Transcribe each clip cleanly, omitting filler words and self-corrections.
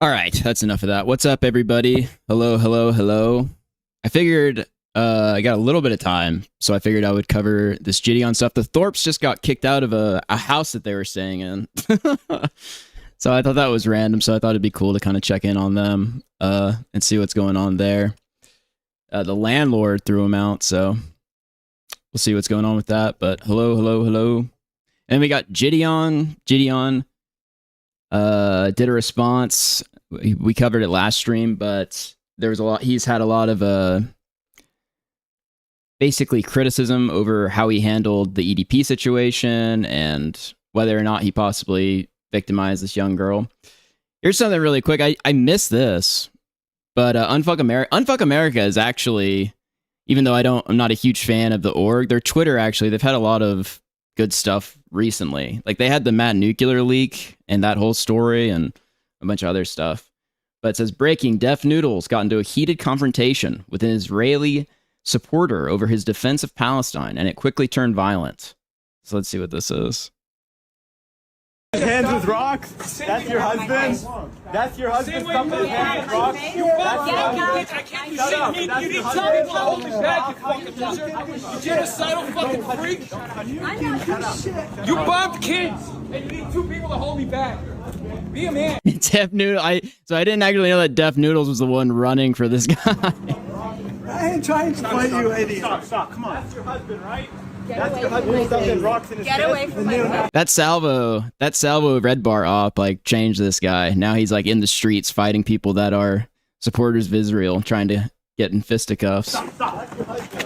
All right, that's enough of that. What's up, everybody? Hello, hello, hello. I figured I got a little bit of time, so I figured I would cover this JiDion stuff. The Thorps just got kicked out of a house that they were staying in. So I thought that was random, so I thought it'd be cool to kind of check in on them and see what's going on there. The landlord threw them out, so we'll see what's going on with that. But hello, hello, hello. And we got JiDion. JiDion did a response. We covered it last stream, but there was a lot. He's had a lot of basically criticism over how he handled the EDP situation and whether or not he possibly victimized this young girl. Here's something really quick. I missed this, but Unfuck America is actually, even though I'm not a huge fan of the org, their Twitter actually, they've had a lot of good stuff recently. Like they had the Matt Nuclear leak and that whole story and a bunch of other stuff. But it says, breaking, Def Noodles got into a heated confrontation with an Israeli supporter over his defense of Palestine, and it quickly turned violent. So let's see what this is. Hands with rocks? That's your husband? That's your husband stuffing his hands with rocks? You I can't do shit. You need somebody to hold me back, you fucking loser. You genocidal fucking freak. You bombed kids, and you need two people to hold me back. Be a man. Def Noodle. So I didn't actually know that Def Noodles was the one running for this guy. I ain't trying to fight you, idiot. Stop, come on. That's your husband, right? That's your husband stuffing rocks in his face. Get away from my husband. That Salvo Red Bar op like changed this guy. Now he's like in the streets fighting people that are supporters of Israel, trying to get in fisticuffs. Stop. That's your husband.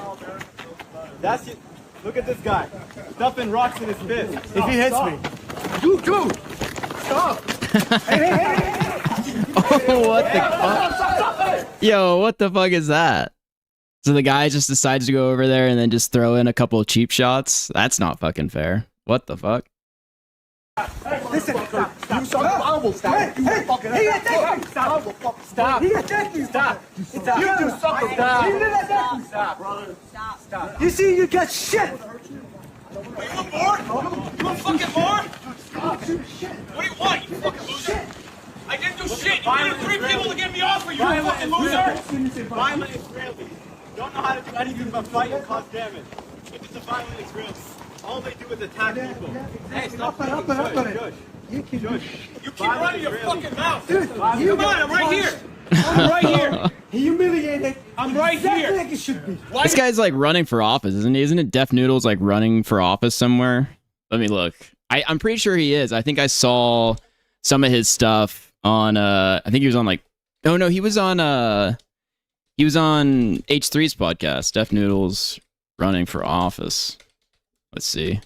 That's it. Look at this guy. Stuffing rocks in his fist. If he hits me. You too. Stop. Hey. Oh, what the fuck? Yo, what the fuck is that? So the guy just decides to go over there and then just throw in a couple of cheap shots? That's not fucking fair. What the fuck? Listen, stop. You stop. Stop. Stop. You do something. Stop. You see, you got shit. You want more? You want fucking more? What do you want, you fucking loser? I didn't do shit. You needed 3 people to get me off for you, fucking loser. Violent Israelis don't know how to do anything but fight and cause damage. If it's a violent Israelis, all they do is attack people. Hey, stop. Shush. You keep running your fucking mouth. Dude, come on, I'm right here. I'm right here. Humiliated. I'm right here. Like it should be. This guy's like running for office, isn't he? Isn't it Def Noodles like running for office somewhere? Let me look. I'm pretty sure he is. I think I saw some of his stuff on I think he was on like he was on H3's podcast. Def Noodles running for office. Let's see.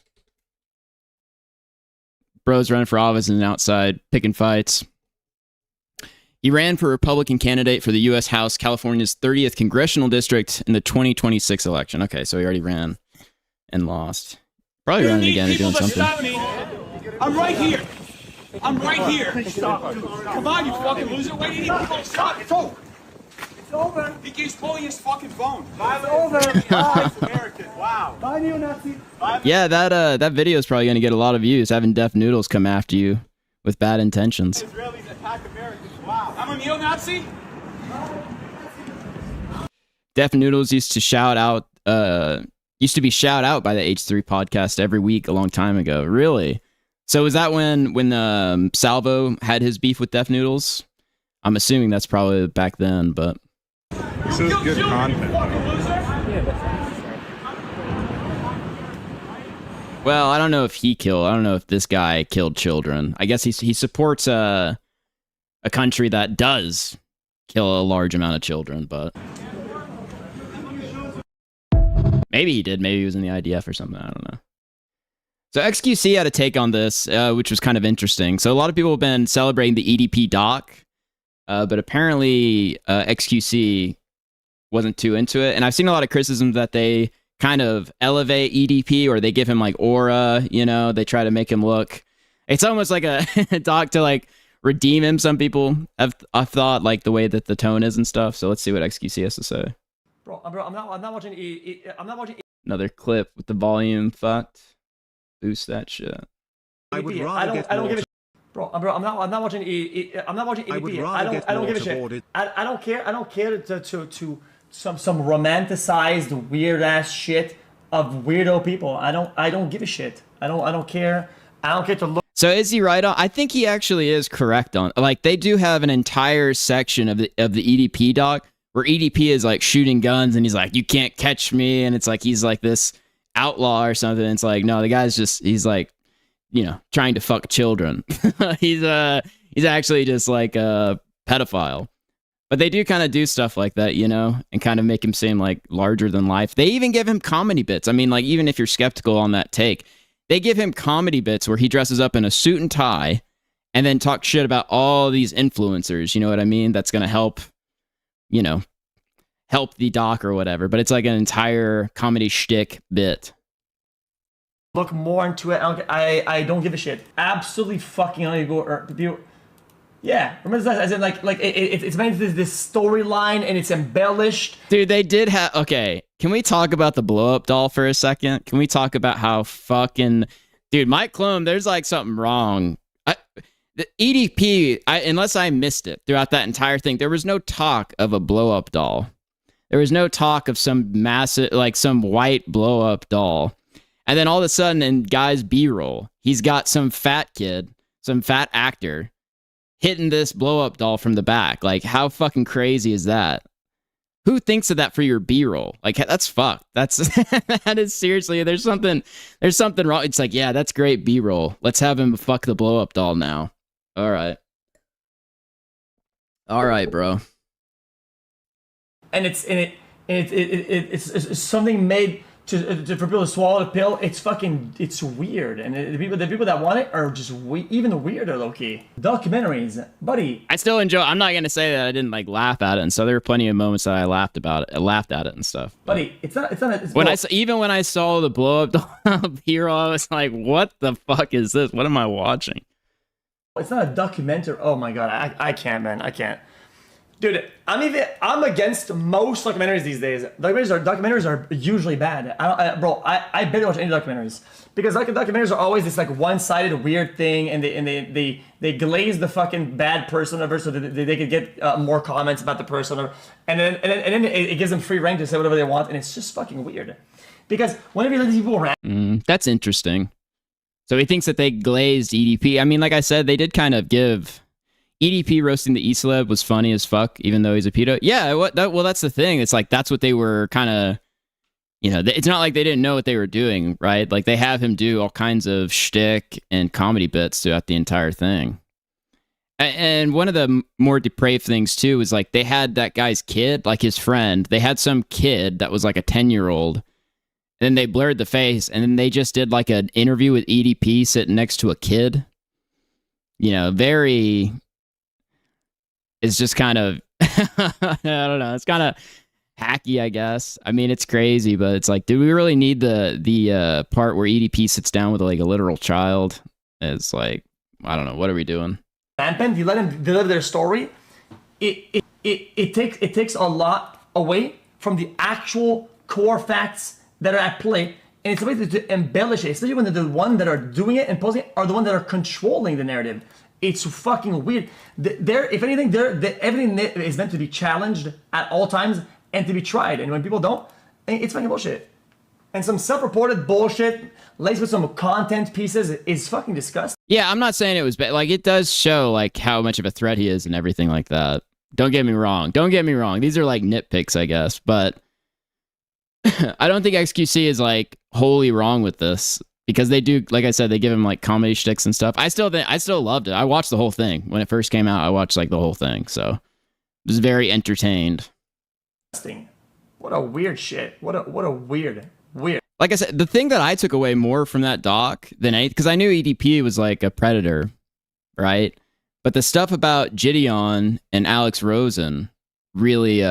Bro's running for office and outside picking fights. He ran for Republican candidate for the U.S. House, California's 30th congressional district in the 2026 election. Okay, so he already ran and lost. Probably running again and doing something. I'm right here. I'm right here. Come on, you fucking loser. Why do you need people to stop? It's over. It's over. He keeps pulling his fucking phone. It's over. American. Wow. Bye, neo-Nazi. Yeah, that video is probably going to get a lot of views, having Def Noodles come after you with bad intentions. Israelis attack Americans. Wow. I'm a neo-Nazi? Def Noodles used to be shout out by the H3 podcast every week a long time ago. Really? So was that when Salvo had his beef with Def Noodles? I'm assuming that's probably back then, but this is good content. Well, I don't know if this guy killed children. I guess he supports a country that does kill a large amount of children, but maybe he did. Maybe he was in the IDF or something. I don't know. So XQC had a take on this, which was kind of interesting. So a lot of people have been celebrating the EDP Doc, but apparently XQC wasn't too into it. And I've seen a lot of criticisms that they kind of elevate EDP, or they give him like aura, they try to make him look. It's almost like a Doc to like redeem him. Some people have thought, like the way that the tone is and stuff. So let's see what XQC has to say. Bro, I'm not watching. I'm not watching. Another clip with the volume fucked. Boost that shit. I don't give a I'm not watching I'm not watching EDP. I would rather get I don't give a shit. waterboarded. I don't care. I don't care to some romanticized weird ass shit of weirdo people. I don't give a shit. I don't care. I don't care to look. So is he right on? I think he actually is correct on. Like they do have an entire section of the EDP doc where EDP is like shooting guns and he's like, you can't catch me, and it's like he's like this outlaw or something. It's like, no, the guy's just, he's like, you know, trying to fuck children. he's actually just like a pedophile. But they do kind of do stuff like that, you know, and kind of make him seem like larger than life. They even give him comedy bits. I mean, like, even if you're skeptical on that take, they give him comedy bits where he dresses up in a suit and tie and then talks shit about all these influencers. You know what I mean? That's going to help, you know, help the doc or whatever. But it's like an entire comedy shtick bit. Look more into it. I don't give a shit. Absolutely fucking unable. Yeah, remember that? As in, it's made this storyline and it's embellished. Dude, they did have. Okay, can we talk about the blow up doll for a second? Can we talk about how fucking. Dude, Mike Clone, there's like something wrong. The EDP, unless I missed it throughout that entire thing, there was no talk of a blow up doll. There was no talk of some massive, like some white blow up doll. And then all of a sudden, in Guy's B-roll, he's got some fat kid, some fat actor, hitting this blow-up doll from the back. Like, how fucking crazy is that? Who thinks of that for your B-roll? Like, that's fucked. That's that is seriously. There's something wrong. It's like, yeah, that's great B-roll. Let's have him fuck the blow-up doll now. All right, bro. And it's something made for people to swallow the pill. It's weird, and the people that want it are just even weirder, low key. Documentaries, buddy. I still enjoy. I'm not gonna say that I didn't like laugh at it, and so there were plenty of moments that I laughed at it and stuff. Buddy, it's not. When I saw the blow up hero, I was like, what the fuck is this? What am I watching? It's not a documentary. Oh my god, I can't, man. I can't. Dude, I'm against most documentaries these days. Documentaries are usually bad. I barely watch any documentaries because documentaries are always this like one-sided weird thing, and they glaze the fucking bad person over so that they could get more comments about the person, and then it gives them free reign to say whatever they want, and it's just fucking weird. Because whenever you let these people rant, that's interesting. So he thinks that they glazed EDP. I mean, like I said, they did kind of give. EDP roasting the E-celeb was funny as fuck, even though he's a pedo. Yeah, well, that's the thing. It's like, that's what they were kind of, you know, it's not like they didn't know what they were doing, right? Like, they have him do all kinds of shtick and comedy bits throughout the entire thing. And one of the more depraved things, too, is like, they had that guy's kid, like his friend. They had some kid that was like a 10-year-old. And then they blurred the face, and then they just did like an interview with EDP sitting next to a kid. You know, very... It's just kind of, I don't know. It's kind of hacky, I guess. I mean, it's crazy, but it's like, do we really need the part where EDP sits down with like a literal child? It's like, I don't know. What are we doing? Rampant. You let them deliver their story. It takes a lot away from the actual core facts that are at play, and it's a way to embellish it, especially when the ones that are doing it and posing it are the ones that are controlling the narrative. It's fucking weird. If anything, everything is meant to be challenged at all times and to be tried. And when people don't, it's fucking bullshit. And some self-reported bullshit laced with some content pieces is fucking disgusting. Yeah, I'm not saying it was bad. Like, it does show like how much of a threat he is and everything like that. Don't get me wrong. These are like nitpicks, I guess. But I don't think XQC is like wholly wrong with this. Because they do, like I said, they give him like comedy shticks and stuff. I still loved it. I watched the whole thing when it first came out. I watched like the whole thing, so I was very entertained. What a weird shit. What a weird. Like I said, the thing that I took away more from that doc than anything, because I knew EDP was like a predator, right? But the stuff about JiDion and Alex Rosen really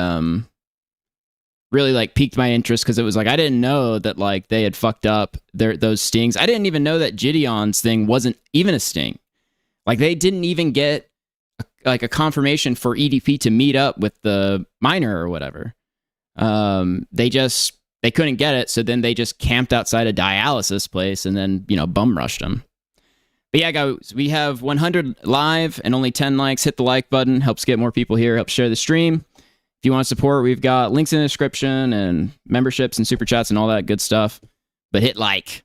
like piqued my interest, because it was like, I didn't know that like they had fucked up those stings. I didn't even know that JiDion's thing wasn't even a sting. Like, they didn't even get a confirmation for EDP to meet up with the minor or whatever. They couldn't get it, so then they just camped outside a dialysis place and then, you know, bum rushed him. But yeah, guys, we have 100 live and only 10 likes. Hit the like button. Helps get more people here. Helps share the stream. If you want to support, we've got links in the description and memberships and super chats and all that good stuff. But hit like.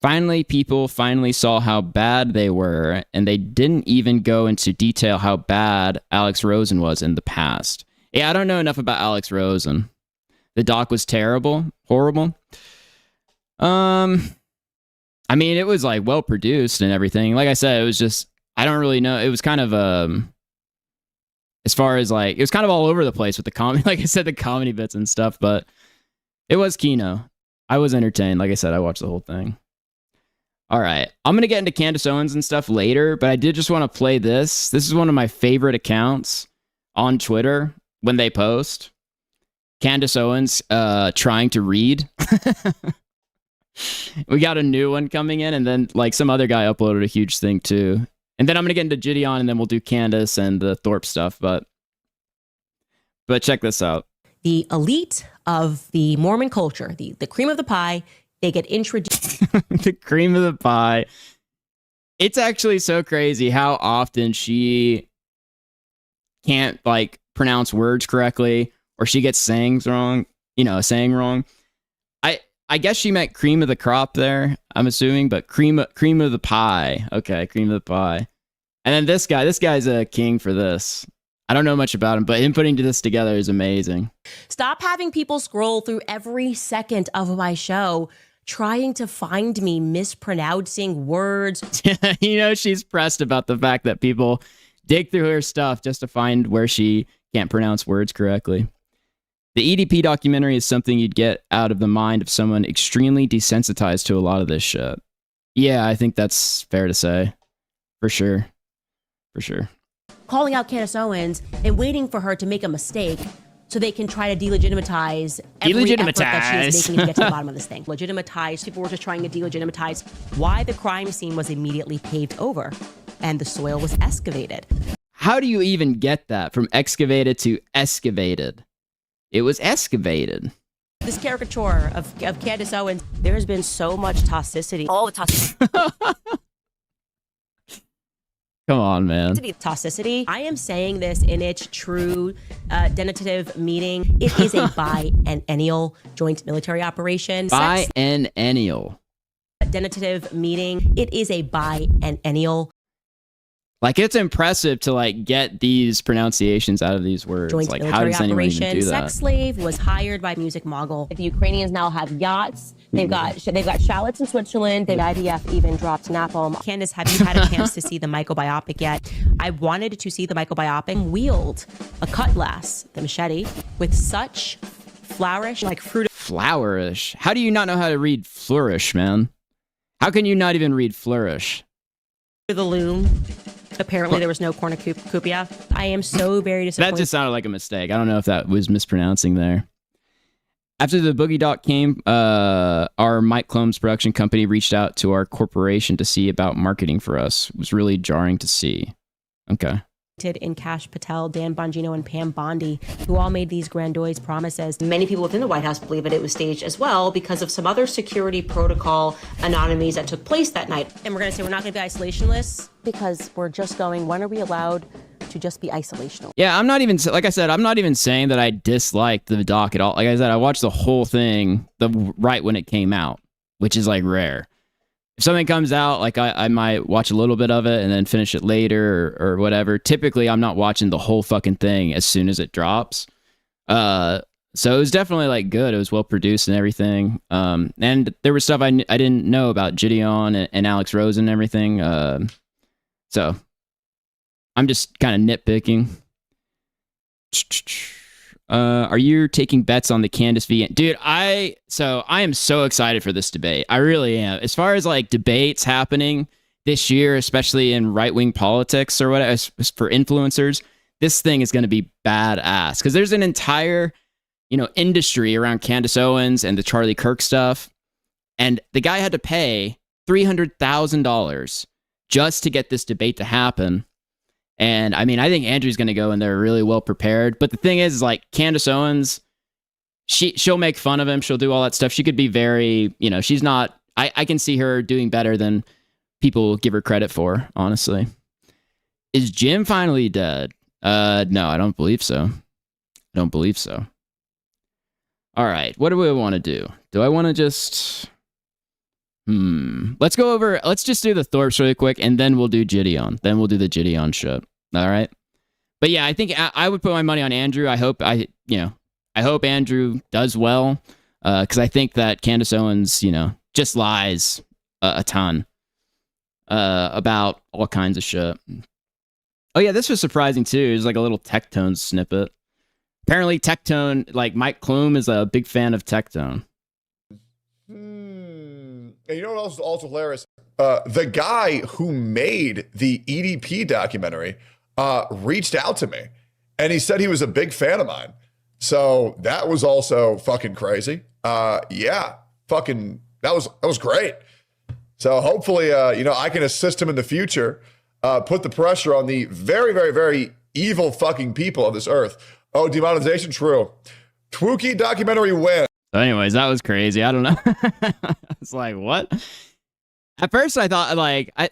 Finally, people finally saw how bad they were, and they didn't even go into detail how bad Alex Rosen was in the past. Yeah, I don't know enough about Alex Rosen. The doc was terrible, horrible. I mean, it was like well produced and everything. Like I said, it was just, I don't really know. It was kind of as far as like, it was kind of all over the place with the comedy. Like I said, the comedy bits and stuff, but it was Kino. I was entertained. Like I said, I watched the whole thing. All right, I'm gonna get into Candace Owens and stuff later, but I did just want to play this. This is one of my favorite accounts on Twitter when they post. Candace Owens trying to read. We got a new one coming in, and then like some other guy uploaded a huge thing too. And then I'm gonna get into JiDion, and then we'll do Candace and the Thorps stuff. But check this out. The elite of the Mormon culture, the cream of the pie, they get introduced. The cream of the pie. It's actually so crazy how often she can't like pronounce words correctly, or she gets sayings wrong, saying wrong. I guess she meant cream of the crop there, I'm assuming, but cream of the pie. Okay, cream of the pie. And then this guy's a king for this. I don't know much about him, but him putting this together is amazing. Stop having people scroll through every second of my show trying to find me mispronouncing words. She's pressed about the fact that people dig through her stuff just to find where she can't pronounce words correctly. The EDP documentary is something you'd get out of the mind of someone extremely desensitized to a lot of this shit. Yeah, I think that's fair to say. For sure. Calling out Candace Owens and waiting for her to make a mistake so they can try to delegitimize every effort that she is making to get to the bottom of this thing. Legitimize, people were just trying to delegitimize why the crime scene was immediately paved over and the soil was excavated. How do you even get that from excavated to excavated? It was excavated. This caricature of Candace Owens, there has been so much toxicity. All the toxicity. Come on, man. Toxicity. I am saying this in its true denotative meaning. It is a biennial joint military operation. Biennial. Denotative meaning. It is a biennial. Like, it's impressive to like get these pronunciations out of these words. Joint like, military how does anyone even do that? Sex slave was hired by music mogul. The Ukrainians now have yachts. They've got shallots in Switzerland. The IDF even dropped napalm. Candace, have you had a chance to see the Michael biopic yet? I wanted to see the Michael biopic. Wield a cutlass, the machete, with such flourish, like fruit. Flourish? How do you not know how to read flourish, man? How can you not even read flourish? The loom. Apparently there was no cornucopia. I am so very disappointed. That just sounded like a mistake. I don't know if that was mispronouncing there. After the Boogie Doc came, our Mike Clomes production company reached out to our corporation to see about marketing for us. It was really jarring to see. Okay. In Kash Patel, Dan Bongino, and Pam Bondi, who all made these grandiose promises. Many people within the White House believe that it was staged as well because of some other security protocol anomalies that took place that night. And we're going to say we're not going to be isolationless because we're just going, when are we allowed to just be isolational? Yeah, I'm not even, like I said, I'm not even saying that I disliked the doc at all. Like I said, I watched the whole thing right when it came out, which is like rare. If something comes out, like I might watch a little bit of it and then finish it later or whatever. Typically, I'm not watching the whole fucking thing as soon as it drops. So it was definitely like good. It was well produced and everything. And there was stuff I didn't know about JiDion and Alex Rosen and everything. So I'm just kind of nitpicking. Are you taking bets on the Candace v? Dude, I am so excited for this debate. I really am. As far as like debates happening this year, especially in right-wing politics or whatever, for influencers, this thing is going to be badass because there's an entire, industry around Candace Owens and the Charlie Kirk stuff. And the guy had to pay $300,000 just to get this debate to happen. And I mean, I think Andrew's going to go in there really well prepared. But the thing is like Candace Owens, she'll make fun of him. She'll do all that stuff. She could be very, she's not, I can see her doing better than people give her credit for, honestly. Is Jim finally dead? No, I don't believe so. I don't believe so. All right, what do we want to do? Do I want to just... Let's just do the Thorps really quick, and then we'll do JiDion. Then we'll do the JiDion shit. All right? But yeah, I think I would put my money on Andrew. I hope Andrew does well, because I think that Candace Owens, just lies a ton about all kinds of shit. Oh yeah, this was surprising too. It was like a little Tectone snippet. Apparently Tectone, like Mike Klume is a big fan of Tectone. And you know what else is also hilarious? The guy who made the EDP documentary reached out to me, and he said he was a big fan of mine. So that was also fucking crazy. Yeah, fucking that was great. So hopefully, I can assist him in the future. Put the pressure on the very, very, very evil fucking people of this earth. Oh, demonetization, true. Twookie documentary win. So anyways, that was crazy. I don't know. It's like, what? At first, I thought, when I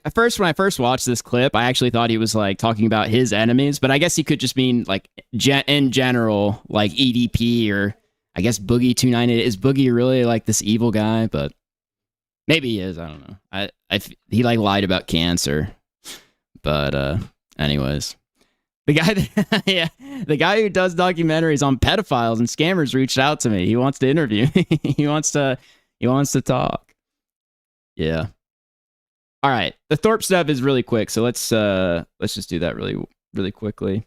first watched this clip, I actually thought he was, like, talking about his enemies. But I guess he could just mean, like, in general, like, EDP or, I guess, Boogie 298. Is Boogie really, like, this evil guy? But maybe he is. I don't know. He, like, lied about cancer. But, anyways. The guy who does documentaries on pedophiles and scammers reached out to me. He wants to interview me. He wants to talk. Yeah. All right. The Thorpe stuff is really quick, so let's just do that really, really quickly.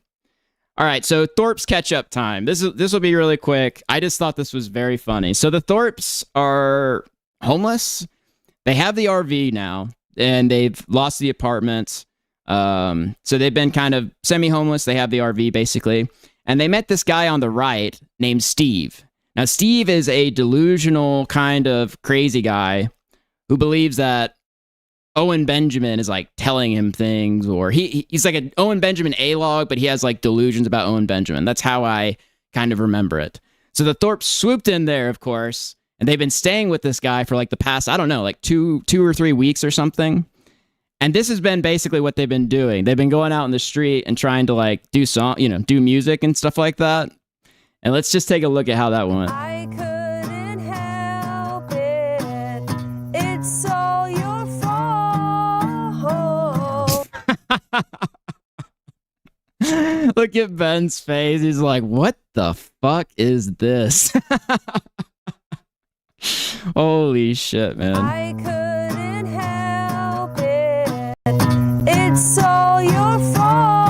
All right. So Thorpe's catch-up time. This will be really quick. I just thought this was very funny. So the Thorpes are homeless. They have the RV now, and they've lost the apartment. So they've been kind of semi-homeless. They have the RV basically. And they met this guy on the right named Steve. Now, Steve is a delusional kind of crazy guy who believes that Owen Benjamin is like telling him things, or he's like an Owen Benjamin A-log, but he has like delusions about Owen Benjamin. That's how I kind of remember it. So the Thorpes swooped in there, of course, and they've been staying with this guy for like the past, I don't know, like two or 3 weeks or something. And this has been basically what they've been doing. They've been going out in the street and trying to like do music and stuff like that. And let's just take a look at how that went. I couldn't help it. It's all your fault. Look at Ben's face. He's like, what the fuck is this? Holy shit, man. I couldn't help it. It's all your fault.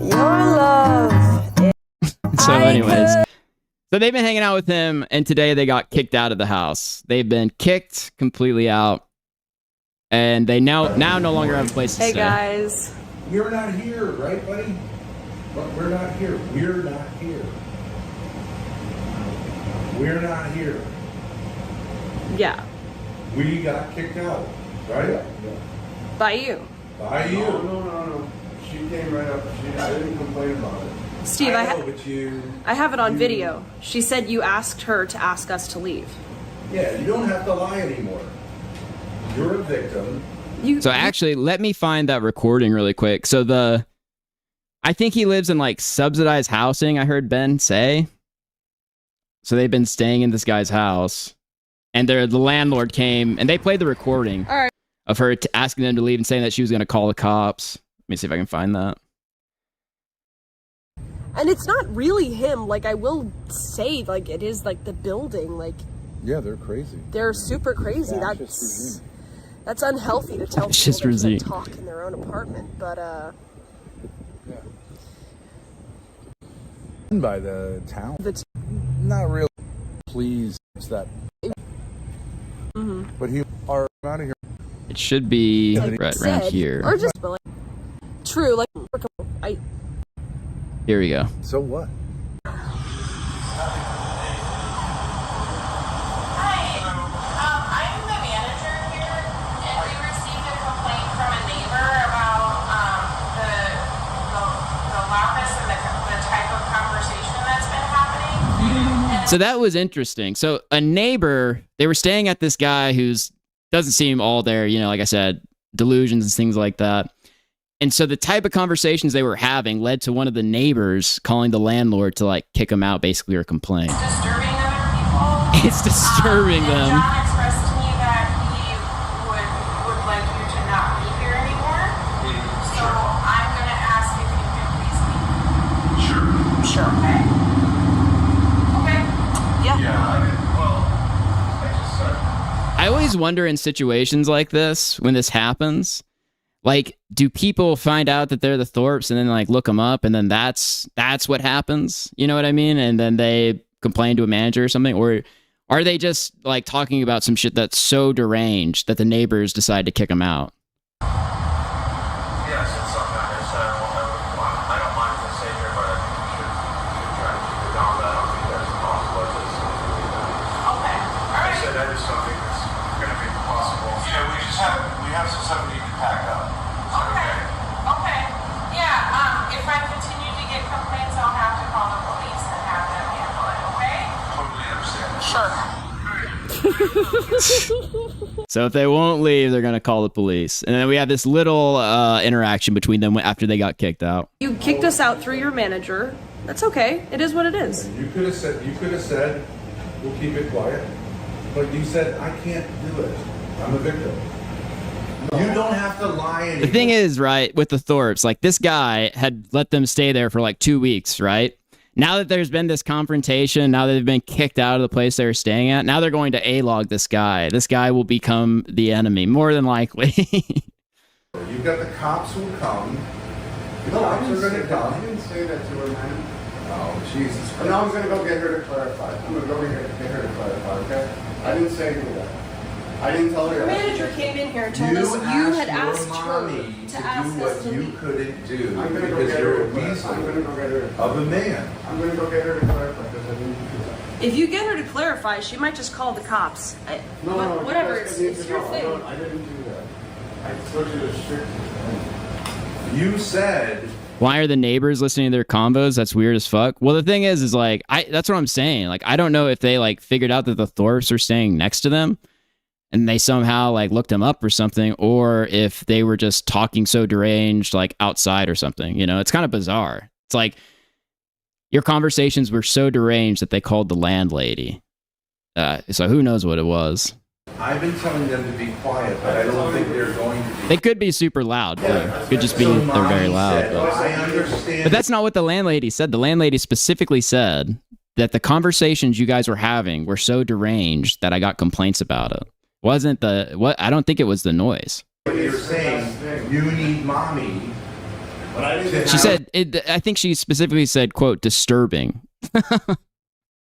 Your love. So anyways, so they've been hanging out with him, and today they got kicked out of the house. They've been kicked completely out, and they now no longer have a place to Hey stay. guys. You're not here, right, buddy? But we're not here. We're not here. We're not here. Yeah. We got kicked out, right? By you. By you. No. She came right up. I didn't complain about it. Steve, I know, but I have it on video. She said you asked her to ask us to leave. Yeah, you don't have to lie anymore. You're a victim. So actually, let me find that recording really quick. So I think he lives in like subsidized housing, I heard Ben say. So they've been staying in this guy's house, and the landlord came, and they played the recording of her asking them to leave and saying that she was going to call the cops. Let me see if I can find that. And it's not really him. Like, I will say, like, it is like the building. Like, Yeah, they're crazy. they're super crazy. That's unhealthy to tell Fascist people they regime. can't talk in their own apartment. But By the town. Not really. Please, it's that. But he are out of here. It should be right around said, here. or just like, true. Like, Here we go. So what? I'm the manager here, and we received a complaint from a neighbor about the loudness and the type of conversation that's been happening. So that was interesting. So a neighbor, they were staying at this guy who's doesn't seem all there, you know, like I said, delusions and things like that. And so the type of conversations they were having led to one of the neighbors calling the landlord to like kick them out, basically, or complain. It's disturbing other people. It's disturbing And them. John expressed to me that he would like you to not be here anymore. So I'm gonna ask if you can please leave. Sure. Okay. Okay. Yeah. I always wonder in situations like this, when this happens, like, do people find out that they're the Thorps and then like look them up and then that's what happens? You know what I mean? And then they complain to a manager or something? Or are they just like talking about some shit that's so deranged that the neighbors decide to kick them out? Yes, it's something I don't mind to say here, but I think we should try to keep it down. I don't think that's possible. Okay. All I right. said that is something that's going to be possible. Yeah, we have some stuff we need to pack up. Okay. Okay. Yeah. If I continue to get complaints, I'll have to call the police and have them handle it. Okay. Totally understand. Sure. So if they won't leave, they're going to call the police. And then we have this little interaction between them after they got kicked out. You kicked us out through your manager. That's okay. It is what it is. You could have said, we'll keep it quiet. But you said, I can't do it. I'm a victim. You don't have to lie anymore. The thing is, right, with the Thorps, like this guy had let them stay there for like 2 weeks, right? Now that there's been this confrontation, now that they've been kicked out of the place they were staying at, now they're going to A-log this guy. This guy will become the enemy, more than likely. You've got the cops who come. The cops are going to come. I didn't say that to her, man. Oh, Jesus Christ. And now I'm gonna go get her to clarify. I'm gonna go get her to clarify, okay? I didn't say any of that. I didn't tell her Your that. manager came in here and told us you had asked her to ask us to you leave. couldn't do I'm gonna go because get you're her a to clarify. I'm weasel gonna go get her. of a man. I'm gonna go get her to clarify because I didn't do that. If you get her to clarify, she might just call the cops. No, Whatever, you guys need it's to your know. thing. I didn't do that. I told you to strict. You said Why are the neighbors listening to their combos? That's weird as fuck. Well, the thing is like, that's what I'm saying. Like, I don't know if they like figured out that the Thorps are staying next to them and they somehow like looked them up or something, or if they were just talking so deranged, like outside or something, you know, it's kind of bizarre. It's like your conversations were so deranged that they called the landlady. So who knows what it was. I've been telling them to be quiet, but I don't think they're going to be. They could be super loud. Too. Could just be So they're very Mommy loud. said, But. I understand. But that's not what the landlady said. The landlady specifically said that the conversations you guys were having were so deranged that I got complaints about it. Wasn't the what? I don't think it was the noise. You're saying you need mommy. But I didn't. She said it. I think she specifically said, "quote disturbing."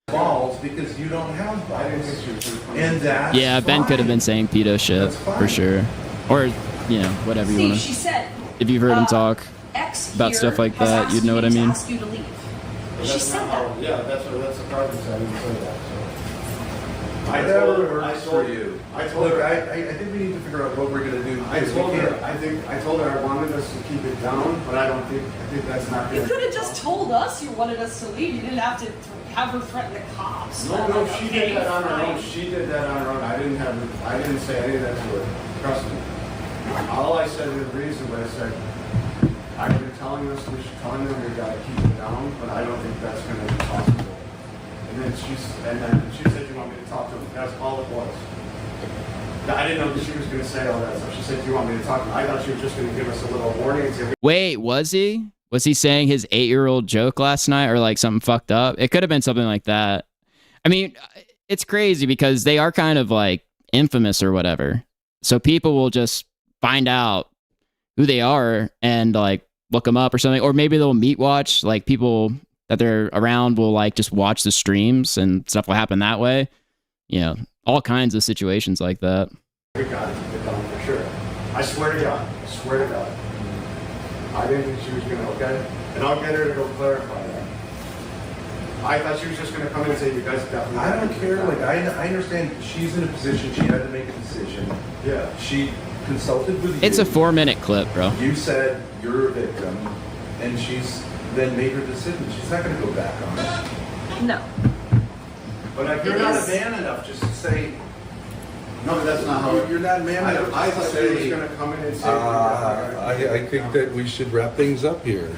Balls because you don't have I didn't balls. think she was gonna come. And that's Yeah, Ben could have been fine. saying pedo shit That's fine. for sure, or you know whatever you See, want she to. said, If you've heard him talk. X about here stuff like has that, asked you'd know me what I to mean. ask you to leave. She That's said not that. how- Yeah, that's the problem. I didn't say that. So. Whatever I works told- for you. I told Look, her. I think we need to figure out what we're gonna do. I because we told her. can't- I told her I wanted us to keep it down, but I think that's not You good. could have just told us you wanted us to leave. You didn't have to have her threaten the cops. No, Like, she okay, did that on her fine. own. She did that on her own. I didn't say any of that to her. Trust me. All I said is reason, but I said, I've been telling them we gotta keep it down, but I don't think that's gonna be possible. And then she said, you want me to talk to him? That's all it was. I didn't know that she was gonna say all that stuff. She said, do you want me to talk to him? I thought she was just gonna give us a little warning and say, Wait, was he? Was he saying his 8-year-old joke last night or like something fucked up? It could have been something like that. I mean, it's crazy because they are kind of like infamous or whatever. So people will just find out who they are and like look them up or something. Or maybe they'll meet watch. Like people that they're around will like just watch the streams and stuff will happen that way. You know, all kinds of situations like that. we gotta keep it down for sure. I swear to God. I swear to God. I didn't think she was gonna, okay? And I'll get her to go clarify that. I thought she was just gonna come in and say, you guys definitely. I don't care. Like I understand she's in a position. She had to make a decision. Yeah. She consulted with you. It's a 4-minute clip, bro. You said you're a victim, and she's then made her decision. She's not going to go back on it. No. But if You're you're not not a man enough just to say, No, but that's not how. You're not man enough I to thought say, he was going to come in and say. I think that we should wrap things up here.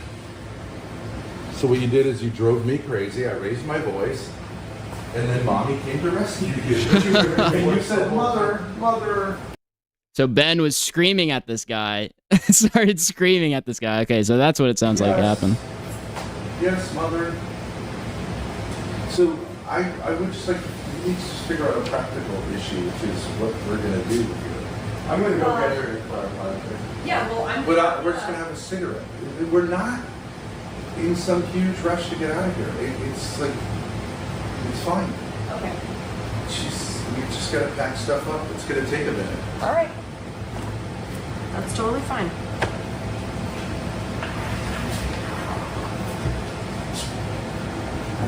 So what you did is you drove me crazy. I raised my voice, and then mommy came to rescue you. And you said, mother. So Ben was screaming at this guy. Started screaming at this guy. Okay, so that's what it sounds like happened. Yes, mother. So I would just like, we need to figure out a practical issue, which is what we're going to do here. I'm going to go get her and clarify it. Yeah, well, But we're just going to have a cigarette. We're not in some huge rush to get out of here. It's like, it's fine. Okay. We just got to pack stuff up. It's going to take a minute. All right. That's totally fine.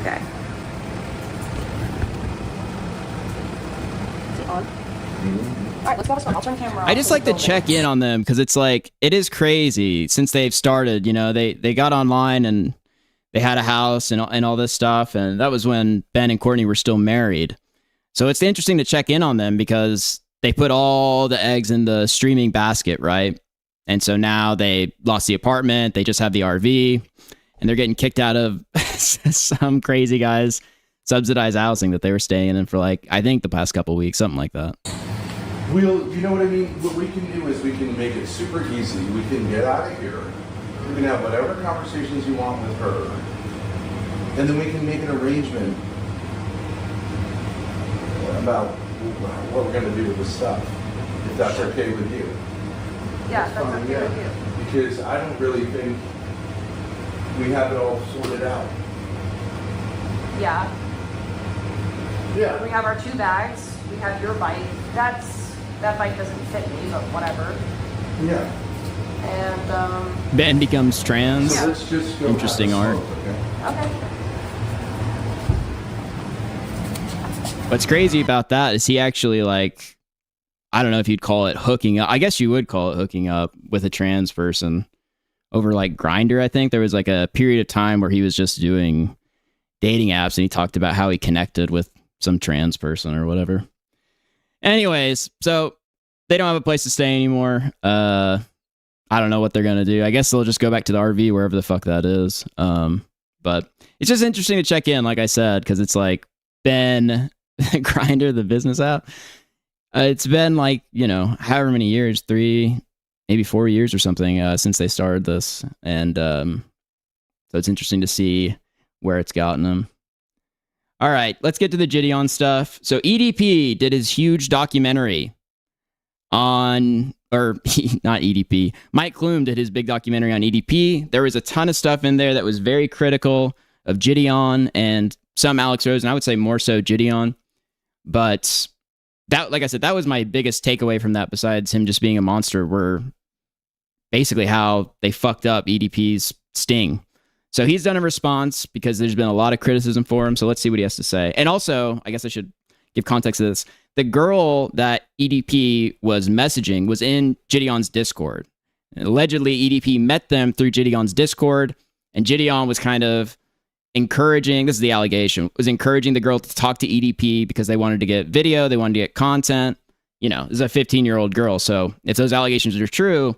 Okay. Is it on? All right, let's go this one. I'll turn the camera off. I just like to check in on them because it's like, it is crazy since they've started, you know, they got online and they had a house and all this stuff. And that was when Ben and Courtney were still married. So it's interesting to check in on them because they put all the eggs in the streaming basket, right? And so now they lost the apartment. They just have the RV and they're getting kicked out of some crazy guy's subsidized housing that they were staying in for like, I think the past couple weeks, something like that. You know what I mean? What we can do is we can make it super easy. We can get out of here. We can have whatever conversations you want with her. And then we can make an arrangement about what we're going to do with the stuff, if that's okay with you. Yeah, that's okay with you. Because I don't really think we have it all sorted out. Yeah. Yeah. We have our 2 bags. We have your bike. That bike doesn't fit me, but whatever. Yeah. And Ben becomes trans. Yeah. Let's just go Interesting have a art. smoke, okay? okay. What's crazy about that is he actually, like, I don't know if you'd call it hooking up. I guess you would call it hooking up with a trans person over like Grindr. I think there was like a period of time where he was just doing dating apps and he talked about how he connected with some trans person or whatever. Anyways, so they don't have a place to stay anymore. I don't know what they're going to do. I guess they'll just go back to the RV, wherever the fuck that is. But it's just interesting to check in, like I said, because it's like Ben Grindr, the business app. It's been like, you know, however many years, 3, maybe 4 years or something since they started this. And so it's interesting to see where it's gotten them. All right, let's get to the JiDion stuff. So EDP did his huge documentary on, or not EDP, Mike Kloom did his big documentary on EDP. There was a ton of stuff in there that was very critical of JiDion and some Alex Rose, and I would say more so JiDion. But that, like I said, that was my biggest takeaway from that, besides him just being a monster, were basically how they fucked up EDP's sting. So he's done a response because there's been a lot of criticism for him. So let's see what he has to say. And also, I guess I should give context to this. The girl that EDP was messaging was in JiDion's Discord. And allegedly, EDP met them through JiDion's Discord, and JiDion was kind of encouraging, this is the allegation, was encouraging the girl to talk to EDP because they wanted to get video, they wanted to get content. You know, this is a 15-year-old girl. So if those allegations are true,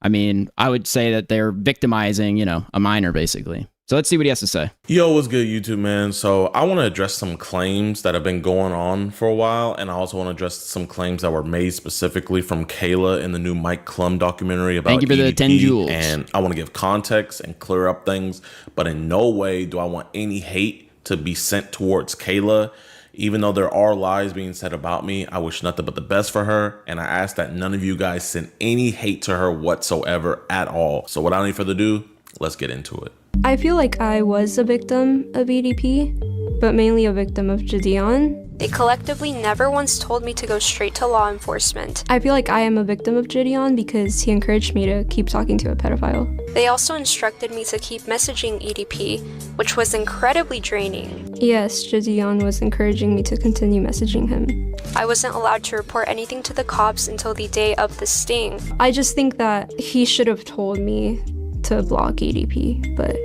I mean, I would say that they're victimizing, you know, a minor, basically. So let's see what he has to say. Yo, what's good, YouTube, man? So I want to address some claims that have been going on for a while, and I also want to address some claims that were made specifically from Kayla in the new Mike Klum documentary about Thank you for the 10 jewels. And I want to give context and clear up things, but in no way do I want any hate to be sent towards Kayla. Even though there are lies being said about me, I wish nothing but the best for her, and I ask that none of you guys send any hate to her whatsoever at all. So without any further ado, let's get into it. I feel like I was a victim of EDP, but mainly a victim of JiDion. They collectively never once told me to go straight to law enforcement. I feel like I am a victim of JiDion because he encouraged me to keep talking to a pedophile. They also instructed me to keep messaging EDP, which was incredibly draining. Yes, JiDion was encouraging me to continue messaging him. I wasn't allowed to report anything to the cops until the day of the sting. I just think that he should have told me to block EDP, but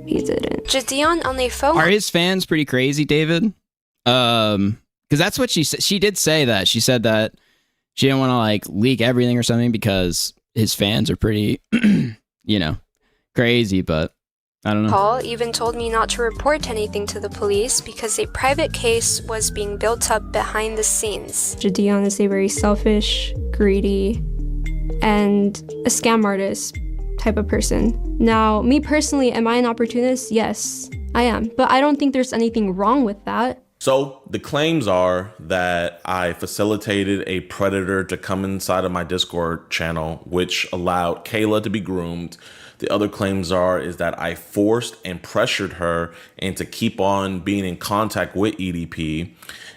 he didn't. JiDion on the phone. Are his fans pretty crazy, David? Because that's what she said. She did say that. She said that she didn't want to like leak everything or something because his fans are pretty, crazy, but I don't know. Paul even told me not to report anything to the police because a private case was being built up behind the scenes. JiDion is a very selfish, greedy, and a scam artist type of person. Now, me personally, am I an opportunist? Yes, I am. But I don't think there's anything wrong with that. So the claims are that I facilitated a predator to come inside of my Discord channel, which allowed Kayla to be groomed. The other claims is that I forced and pressured her into keep on being in contact with EDP.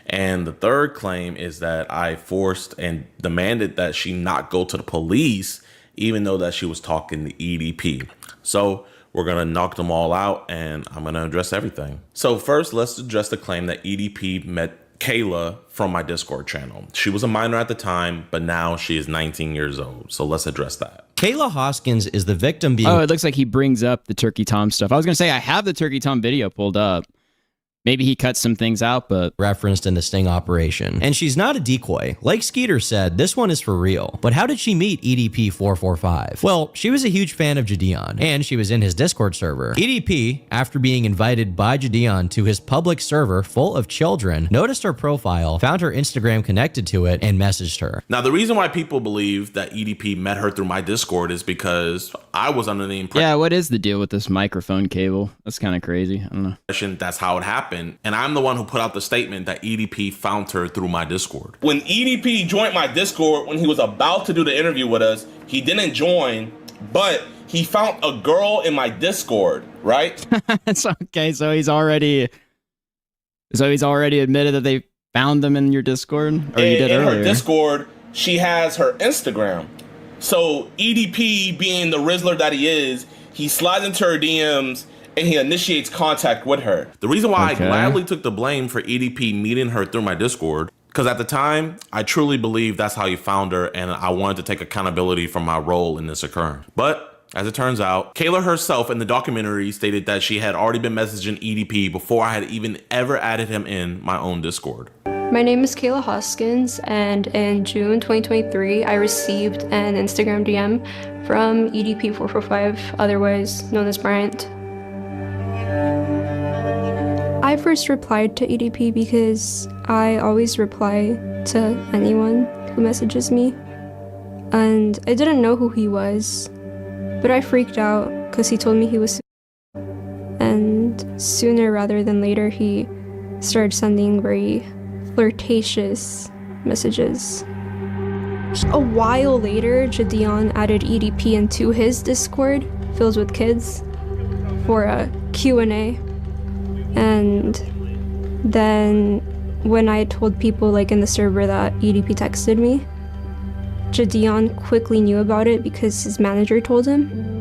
And the third claim is that I forced and demanded that she not go to the police, even though that she was talking to EDP. So we're going to knock them all out, and I'm going to address everything. So first, let's address the claim that EDP met Kayla from my Discord channel. She was a minor at the time, but now she is 19 years old. So let's address that. Kayla Hoskins is the victim being... Oh, it looks like he brings up the Turkey Tom stuff. I was going to say, I have the Turkey Tom video pulled up. Maybe he cut some things out, but... referenced in the sting operation. And she's not a decoy. Like Skeeter said, this one is for real. But how did she meet EDP 445? Well, she was a huge fan of JiDion, and she was in his Discord server. EDP, after being invited by JiDion to his public server full of children, noticed her profile, found her Instagram connected to it, and messaged her. Now, the reason why people believe that EDP met her through my Discord is because I was under the impression... yeah, what is the deal with this microphone cable? That's kind of crazy. I don't know. That's how it happened. And I'm the one who put out the statement that EDP found her through my Discord. When EDP joined my Discord, when he was about to do the interview with us, he didn't join, but he found a girl in my Discord, right? It's okay. So he's already admitted that they found them in your Discord, or you did earlier. In her Discord, she has her Instagram. So EDP, being the Rizzler that he is, he slides into her DMs and he initiates contact with her. The reason why I gladly took the blame for EDP meeting her through my Discord, because at the time, I truly believe that's how he found her, and I wanted to take accountability for my role in this occurring. But as it turns out, Kayla herself in the documentary stated that she had already been messaging EDP before I had even ever added him in my own Discord. My name is Kayla Hoskins, and in June 2023, I received an Instagram DM from EDP445, otherwise known as Bryant. I first replied to EDP because I always reply to anyone who messages me, and I didn't know who he was, but I freaked out because he told me he was, and sooner rather than later he started sending very flirtatious messages. A while later, JiDion added EDP into his Discord filled with kids for a Q&A. And then when I told people like in the server that EDP texted me, JiDion quickly knew about it because his manager told him.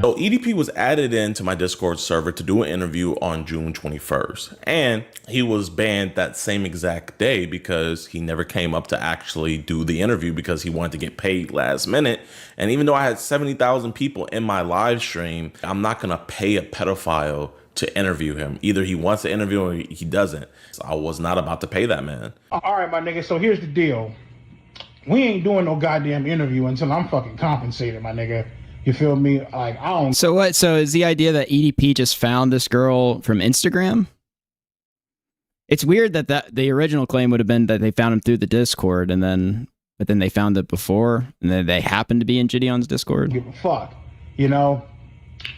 So EDP was added into my Discord server to do an interview on June 21st. And he was banned that same exact day because he never came up to actually do the interview because he wanted to get paid last minute. And even though I had 70,000 people in my live stream, I'm not going to pay a pedophile to interview him. Either he wants to interview or he doesn't. So I was not about to pay that man. All right, my nigga. So here's the deal. We ain't doing no goddamn interview until I'm fucking compensated, my nigga. You feel me? Like, I don't... So what? So is the idea that EDP just found this girl from Instagram? It's weird that the original claim would have been that they found him through the Discord, but then they found it before, and then they happened to be in JiDion's Discord. Give a fuck. You know,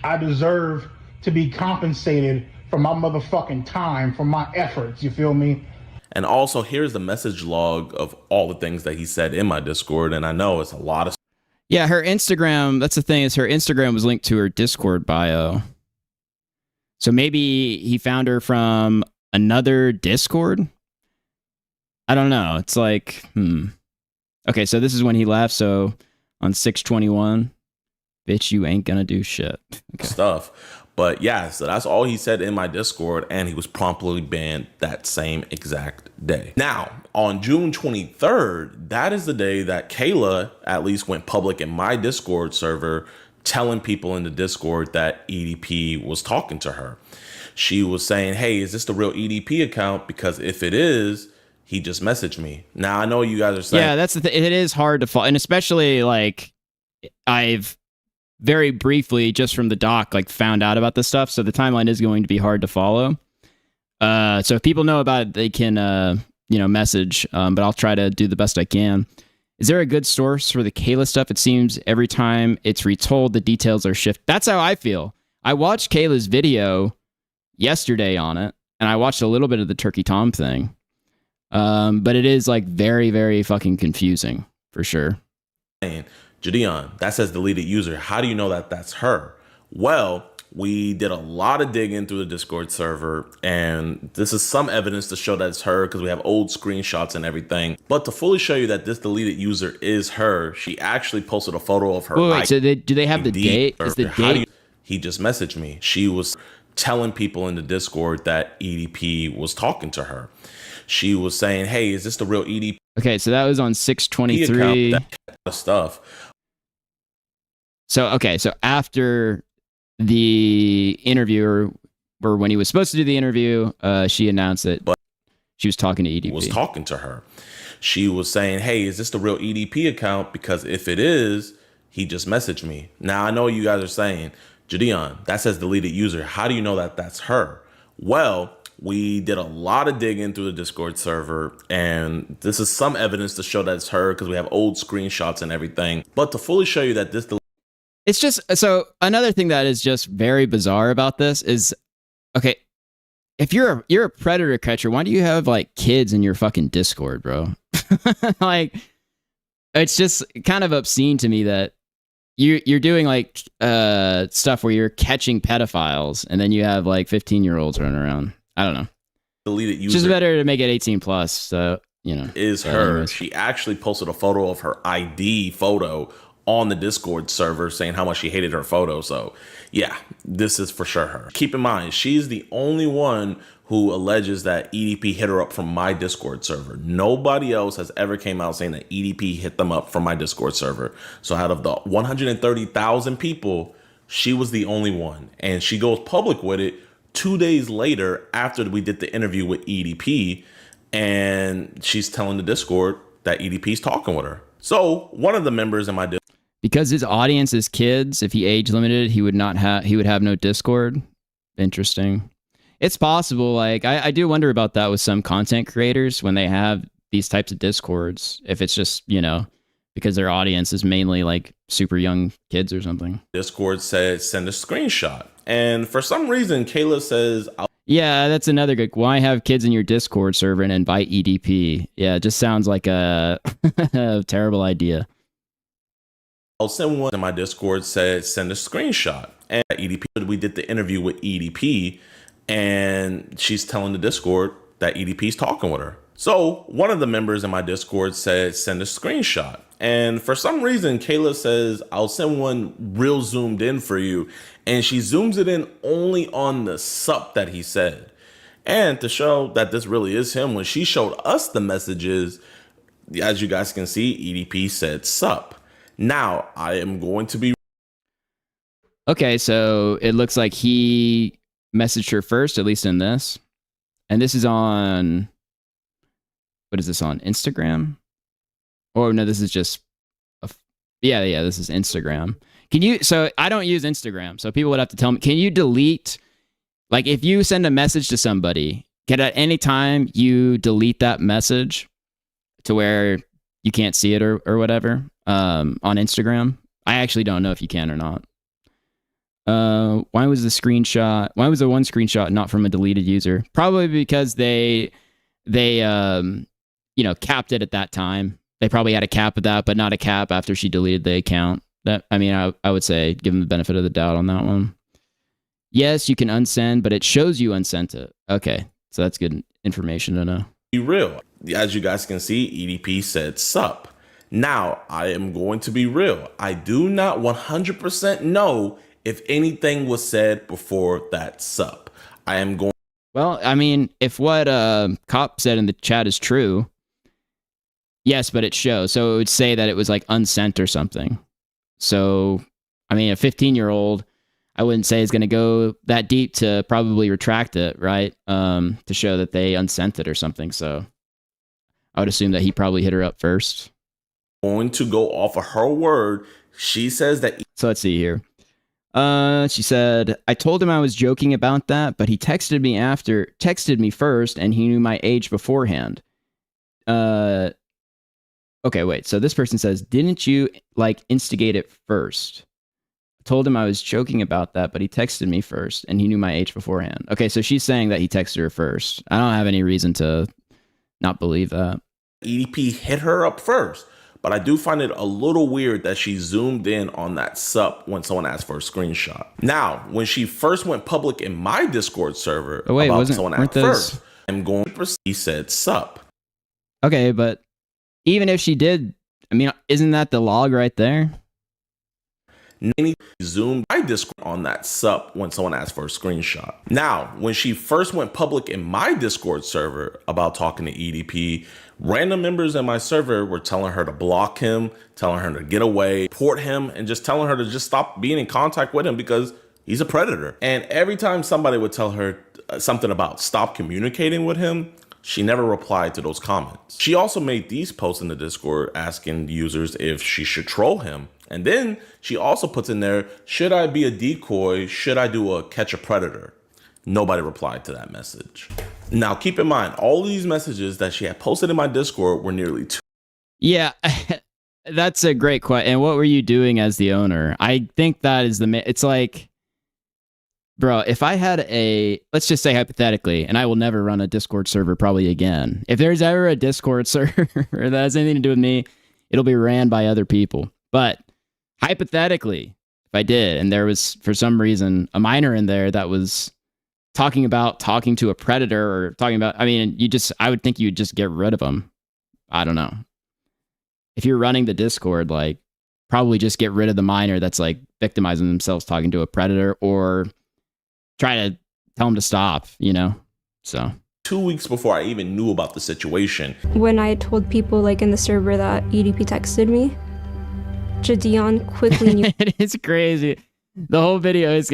I deserve to be compensated for my motherfucking time, for my efforts. You feel me? And also, here's the message log of all the things that he said in my Discord, and I know it's a lot of... Yeah, her Instagram, that's the thing, is her Instagram was linked to her Discord bio. So maybe he found her from another Discord? I don't know. It's like, Okay, so this is when he left, so on 6/21, bitch, you ain't gonna do shit. Okay. Stuff. But yeah, so that's all he said in my Discord, and he was promptly banned that same exact day. Now, on June 23rd, that is the day that Kayla at least went public in my Discord server, telling people in the Discord that EDP was talking to her. She was saying, hey, is this the real EDP account? Because if it is, he just messaged me. Now I know you guys are saying, yeah, that's the thing. It is hard to follow, and especially like I've very briefly just from the doc like found out about this stuff, so the timeline is going to be hard to follow. So if people know about it, they can message, but I'll try to do the best I can. Is there a good source for the Kayla stuff? It seems every time it's retold, the details are shifted. That's how I feel. I watched Kayla's video yesterday on it, and I watched a little bit of the Turkey Tom thing. But it is like very, very fucking confusing for sure. JiDion, that says deleted user. How do you know that that's her? Well, we did a lot of digging through the Discord server, and this is some evidence to show that it's her because we have old screenshots and everything. But to fully show you that this deleted user is her, she actually posted a photo of her. Wait, so do they have the date? Is the date? He just messaged me. She was telling people in the Discord that EDP was talking to her. She was saying, hey, is this the real EDP? Okay, so that was on 6/23. Stuff. So after the interview, or when he was supposed to do the interview, she announced that she was talking to EDP. Was talking to her. She was saying, hey, is this the real EDP account? Because if it is, he just messaged me. Now I know you guys are saying, JiDion, that says deleted user. How do you know that that's her? Well, we did a lot of digging through the Discord server, and this is some evidence to show that it's her because we have old screenshots and everything. But to fully show you that this... It's just, so another thing that is just very bizarre about this is, okay, if you're a predator catcher, why do you have like kids in your fucking Discord, bro? Like, it's just kind of obscene to me that you're doing like stuff where you're catching pedophiles and then you have like 15-year-olds running around. I don't know. Deleted user. It's just better to make it 18 plus. So, is her. She actually posted a photo of her ID photo on the Discord server saying how much she hated her photo. So yeah, this is for sure her. Keep in mind, she's the only one who alleges that EDP hit her up from my Discord server. Nobody else has ever came out saying that EDP hit them up from my Discord server. So out of the 130,000 people, she was the only one. And she goes public with it 2 days later after we did the interview with EDP. And she's telling the Discord that EDP's talking with her. So one of the members in my Discord, because his audience is kids, if he age limited, he would have no Discord. Interesting. It's possible. Like I do wonder about that with some content creators when they have these types of Discords. If it's just, because their audience is mainly like super young kids or something. Discord said send a screenshot. And for some reason, Kayla says, yeah, that's another good. Why have kids in your Discord server and invite EDP? Yeah, it just sounds like a terrible idea. I'll send one in my Discord said send a screenshot. And EDP, we did the interview with EDP, and she's telling the Discord that EDP's talking with her. So one of the members in my Discord said send a screenshot. And for some reason, Kayla says, I'll send one real zoomed in for you. And she zooms it in only on the sup that he said. And to show that this really is him, when she showed us the messages, as you guys can see, EDP said sup. Now, I am going to be... Okay, so it looks like he messaged her first, at least in this. And this is on... What is this on? Instagram? Oh, no, this is just... Yeah, this is Instagram. So I don't use Instagram, so people would have to tell me, can you delete... Like, if you send a message to somebody, can at any time you delete that message to where you can't see it or whatever on Instagram? I actually don't know if you can or not. Why was the one screenshot not from a deleted user? Probably because they capped it at that time. They probably had a cap of that, but not a cap after she deleted the account. I would say give them the benefit of the doubt on that one. Yes, you can unsend, but it shows you unsent it. Okay, so that's good information to know. Be real. As you guys can see, EDP said sup. Now, I am going to be real. I do not 100% know if anything was said before that sup. I am going... Well, I mean, if what Cop said in the chat is true, yes, but it shows. So it would say that it was like unsent or something. So, I mean, a 15-year-old, I wouldn't say is going to go that deep to probably retract it, right? To show that they unsent it or something. So I would assume that he probably hit her up first. Going to go off of her word. She says that. So let's see here. She said, I told him I was joking about that, but he texted me first, and he knew my age beforehand. Okay, wait. So this person says, didn't you like instigate it first? I told him I was joking about that, but he texted me first, and he knew my age beforehand. Okay, so she's saying that he texted her first. I don't have any reason to not believe that. EDP hit her up first. But I do find it a little weird that she zoomed in on that sup when someone asked for a screenshot. Now, when she first went public in my Discord server about someone asked first, I'm going to proceed, he said sup. Okay, but even if she did, I mean, isn't that the log right there? Zoomed my Discord on that sup when someone asked for a screenshot. Now, when she first went public in my Discord server about talking to EDP, random members in my server were telling her to block him, telling her to get away, report him, and just telling her to just stop being in contact with him because he's a predator. And every time somebody would tell her something about stop communicating with him, she never replied to those comments. She also made these posts in the Discord asking users if she should troll him. And then she also puts in there, should I be a decoy? Should I do a catch a predator? Nobody replied to that message. Now, keep in mind, all of these messages that she had posted in my Discord were nearly 2. Yeah, that's a great question. And what were you doing as the owner? I think that is it's like, bro, if I had let's just say hypothetically, and I will never run a Discord server probably again. If there's ever a Discord server that has anything to do with me, it'll be ran by other people. But hypothetically, if I did, and there was, for some reason, a minor in there that was talking to a predator or talking about, I mean, I would think you'd just get rid of them. I don't know. If you're running the Discord, like, probably just get rid of the minor that's like victimizing themselves talking to a predator, or try to tell them to stop, So 2 weeks before I even knew about the situation. When I told people like in the server that EDP texted me, JiDion quickly knew. It is crazy. The whole video is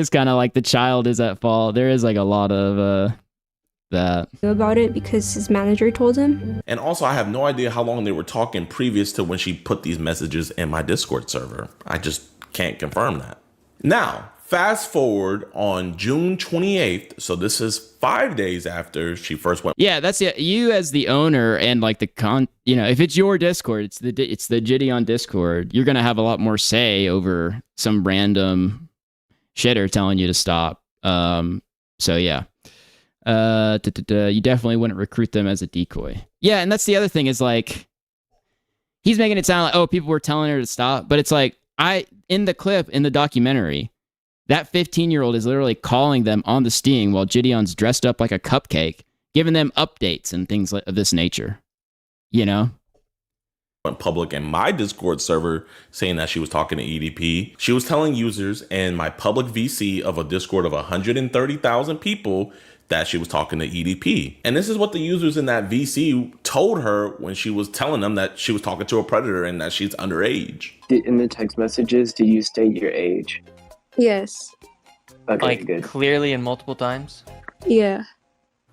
kind of like the child is at fault. There is like a lot of that about it because his manager told him. And also, I have no idea how long they were talking previous to when she put these messages in my Discord server. I just can't confirm that. Now, fast forward on June 28th. So this is 5 days after she first went. Yeah, that's it. You as the owner and like the if it's your Discord, it's the JiDion Discord, you're going to have a lot more say over some random shitter telling you to stop. So yeah. You definitely wouldn't recruit them as a decoy. Yeah, and that's the other thing is like, he's making it sound like, oh, people were telling her to stop, but it's like, in the clip, in the documentary, that 15-year-old is literally calling them on the sting while JiDion's dressed up like a cupcake, giving them updates and things of this nature, Went public in my Discord server saying that she was talking to EDP. She was telling users in my public VC of a Discord of 130,000 people that she was talking to EDP. And this is what the users in that VC told her when she was telling them that she was talking to a predator and that she's underage. In the text messages, do you state your age? Yes. Okay, like, good. Clearly and multiple times? Yeah.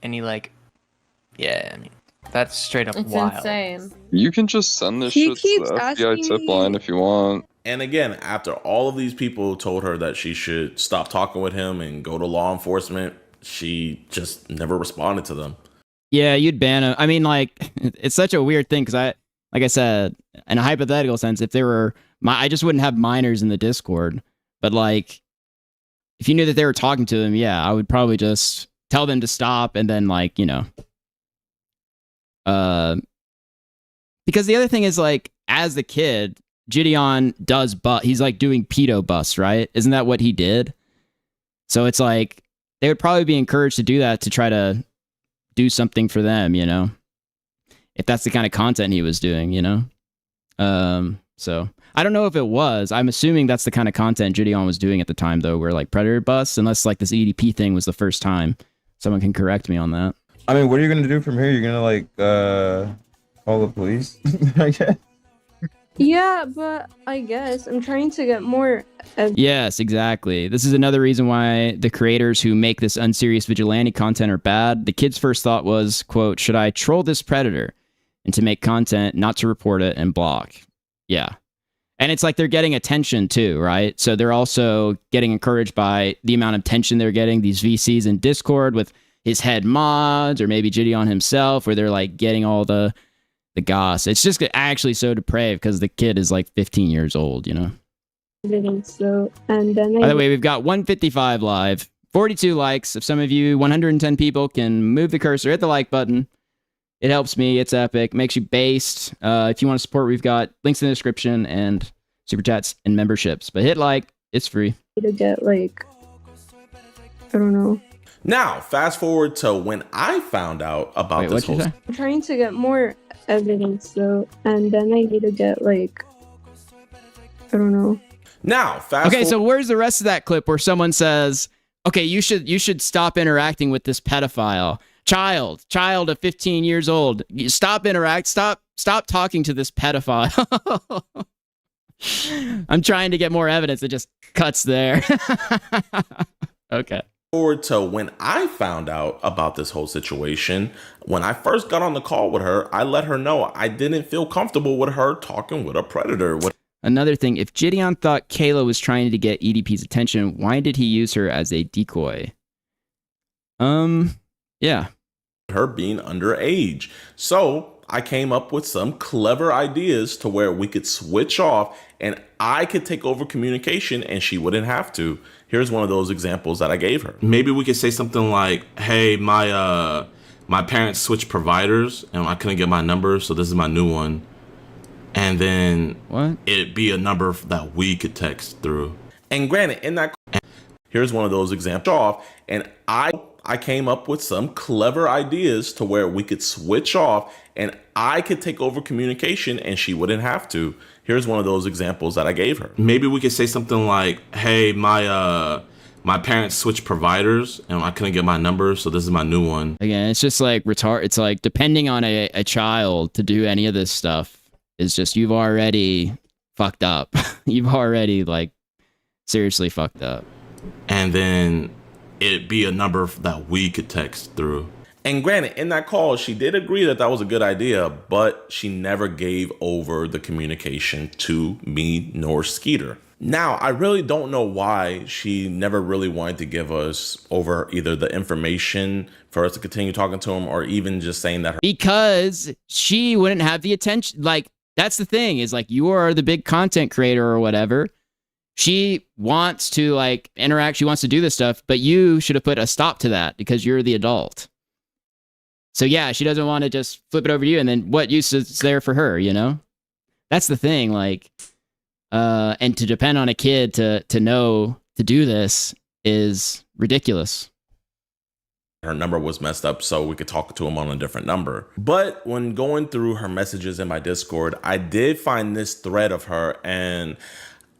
And yeah, I mean, that's straight up wild. It's insane. You can just send this shit to the FBI tip line if you want. And again, after all of these people told her that she should stop talking with him and go to law enforcement, she just never responded to them. Yeah, you'd ban him. I mean, like, it's such a weird thing because like I said, in a hypothetical sense, if there were, I just wouldn't have minors in the Discord. But like, if you knew that they were talking to them, yeah, I would probably just tell them to stop and then like, because the other thing is like, as the kid, JiDion does he's like doing pedo busts, right? Isn't that what he did? So it's like, they would probably be encouraged to do that to try to do something for them, if that's the kind of content he was doing, So I don't know if it was. I'm assuming that's the kind of content JiDion was doing at the time, though, where like predator busts, unless like this EDP thing was the first time. Someone can correct me on that. I mean, what are you gonna do from here? You're gonna like call the police? I guess. Yeah, but I guess I'm trying to get more. Yes, exactly. This is another reason why the creators who make this unserious vigilante content are bad. The kid's first thought was, quote, should I troll this predator? and to make content, not to report it and block. Yeah. And it's like they're getting attention too, right? So they're also getting encouraged by the amount of attention they're getting, these VCs in Discord with his head mods or maybe JiDion himself, where they're like getting all the goss. It's just actually so depraved because the kid is like 15 years old, you know? So, and then By the way, we've got 155 live, 42 likes. If some of you 110 people can move the cursor, hit the like button. It helps me. It's epic. Makes you based. If you want to support, we've got links in the description and super chats and memberships. But hit like. It's free. To get like, I don't know. Now, fast forward to when I found out about this whole. I'm trying to get more evidence though, and then I need to get like, I don't know. Now, okay, so where's the rest of that clip where someone says, "Okay, you should stop interacting with this pedophile child of 15 years old. Stop talking to this pedophile." I'm trying to get more evidence. It just cuts there. Okay. Forward to when I found out about this whole situation. When I first got on the call with her, I let her know I didn't feel comfortable with her talking with a predator. Another thing, if JiDion thought Kayla was trying to get EDP's attention, why did he use her as a decoy? Yeah. Her being underage. So I came up with some clever ideas to where we could switch off and I could take over communication and she wouldn't have to. Here's one of those examples that I gave her. Maybe we could say something like, hey, my parents switched providers and I couldn't get my number, so this is my new one. And then it'd be a number that we could text through. And granted, in that, here's one of those examples off, and I came up with some clever ideas to where we could switch off and I could take over communication and she wouldn't have to. Here's one of those examples that I gave her. Maybe we could say something like, hey, my parents switched providers and I couldn't get my number, so this is my new one. Again, it's just like it's like depending on a child to do any of this stuff is just, you've already fucked up. You've already like seriously fucked up. And then it'd be a number that we could text through. And granted, in that call, she did agree that that was a good idea, but she never gave over the communication to me nor Skeeter. Now, I really don't know why she never really wanted to give us over either the information for us to continue talking to him or even just saying that. Because she wouldn't have the attention. Like, that's the thing, is like, you are the big content creator or whatever. She wants to like interact. She wants to do this stuff, but you should have put a stop to that because you're the adult. So yeah, she doesn't want to just flip it over to you. And then what use is there for her, you know? That's the thing. Like, and to depend on a kid to know to do this is ridiculous. Her number was messed up, so we could talk to him on a different number. But when going through her messages in my Discord, I did find this thread of her, and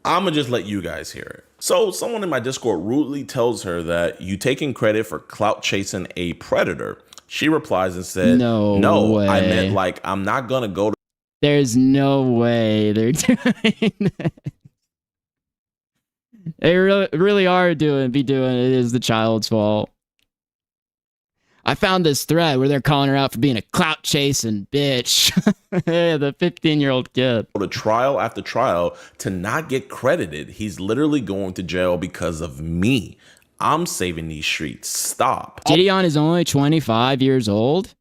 I'm gonna just let you guys hear it. So someone in my Discord rudely tells her that you taking credit for clout chasing a predator. She replies and said, no way. I meant like, I'm not gonna go to. There's no way they're doing that. They really are doing it is the child's fault. I found this thread where they're calling her out for being a clout chasing bitch. The 15-year-old kid. Go to trial after trial to not get credited. He's literally going to jail because of me. I'm saving these streets. Stop. JiDion is only 25 years old?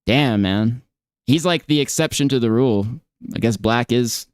Damn, man. He's like the exception to the rule. I guess black does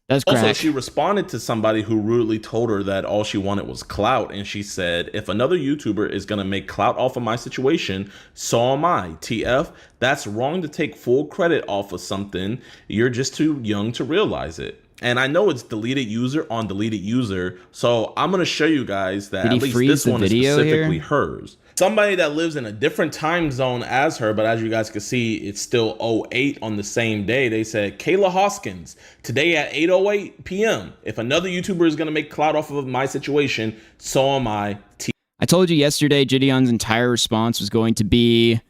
crack. Also, she responded to somebody who rudely told her that all she wanted was clout. And she said, if another YouTuber is going to make clout off of my situation, so am I. TF, that's wrong to take full credit off of something. You're just too young to realize it. And I know it's deleted user on deleted user. So I'm going to show you guys that at least this one is specifically hers. Somebody that lives in a different time zone as her, but as you guys can see, it's still 08 on the same day. They said, Kayla Hoskins, today at 8:08 p.m. If another YouTuber is going to make clout off of my situation, so am I. I told you yesterday, JiDion's entire response was going to be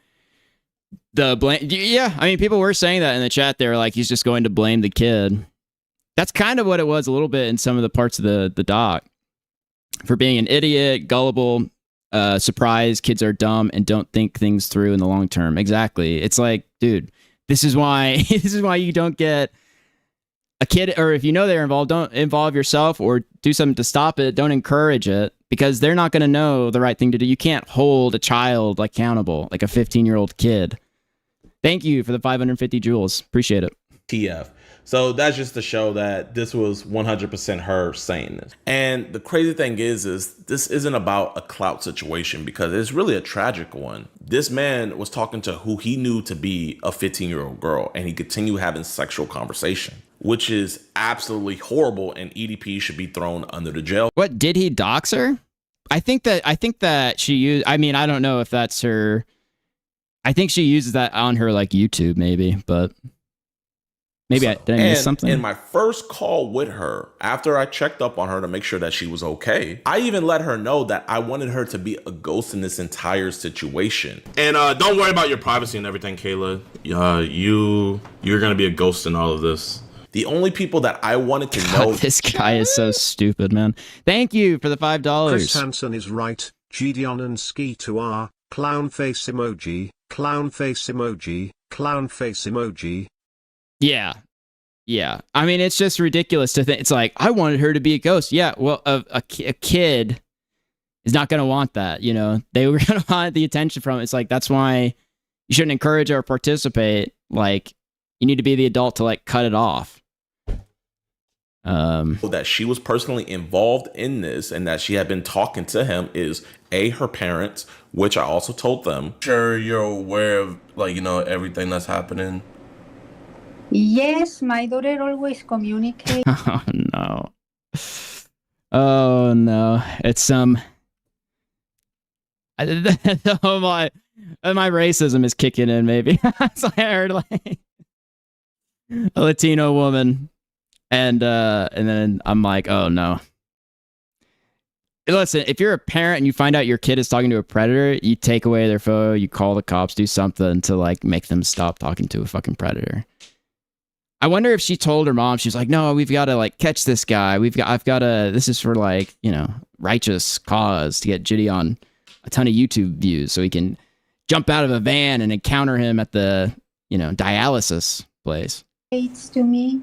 the blame. Yeah, I mean, people were saying that in the chat. They were like, he's just going to blame the kid. That's kind of what it was a little bit in some of the parts of the doc. For being an idiot, gullible, surprised, kids are dumb and don't think things through in the long term. Exactly. It's like, dude, This is why you don't get a kid, or if you know they're involved, don't involve yourself or do something to stop it. Don't encourage it, because they're not going to know the right thing to do. You can't hold a child accountable, like a 15-year-old kid. Thank you for the 550 joules. Appreciate it. TF. So that's just to show that this was 100% her saying this. And the crazy thing is this isn't about a clout situation, because it's really a tragic one. This man was talking to who he knew to be a 15-year-old girl, and he continued having sexual conversation, which is absolutely horrible, and EDP should be thrown under the jail. What, did he dox her? I think that she used, I mean, I don't know if that's her. I think she uses that on her like YouTube maybe, but maybe did I miss something? In my first call with her, after I checked up on her to make sure that she was okay, I even let her know that I wanted her to be a ghost in this entire situation. And don't worry about your privacy and everything, Kayla. You're gonna be a ghost in all of this. The only people that I wanted to know. This guy is so stupid, man. Thank you for the $5. Chris Hansen is right. JiDion and Skeetu are clown face emoji, clown face emoji, clown face emoji. Yeah. Yeah. I mean, it's just ridiculous to think. It's like, I wanted her to be a ghost. Yeah. Well, a kid is not going to want that. You know, they were going to want the attention from it. It's like, that's why you shouldn't encourage or participate. Like, you need to be the adult to like cut it off. That she was personally involved in this and that she had been talking to him is her parents, which I also told them. Sure, you're aware of, like, you know, everything that's happening. Yes, my daughter always communicates. Oh no. Oh no. It's oh my racism is kicking in maybe. So I heard like a Latino woman. And then I'm like, oh no. Listen, if you're a parent and you find out your kid is talking to a predator, you take away their photo, you call the cops, do something to like make them stop talking to a fucking predator. I wonder if she told her mom, she's like, no, we've got to like catch this guy. I've got to, this is for like, you know, righteous cause to get JiDion a ton of YouTube views so he can jump out of a van and encounter him at the, you know, dialysis place. It's to me.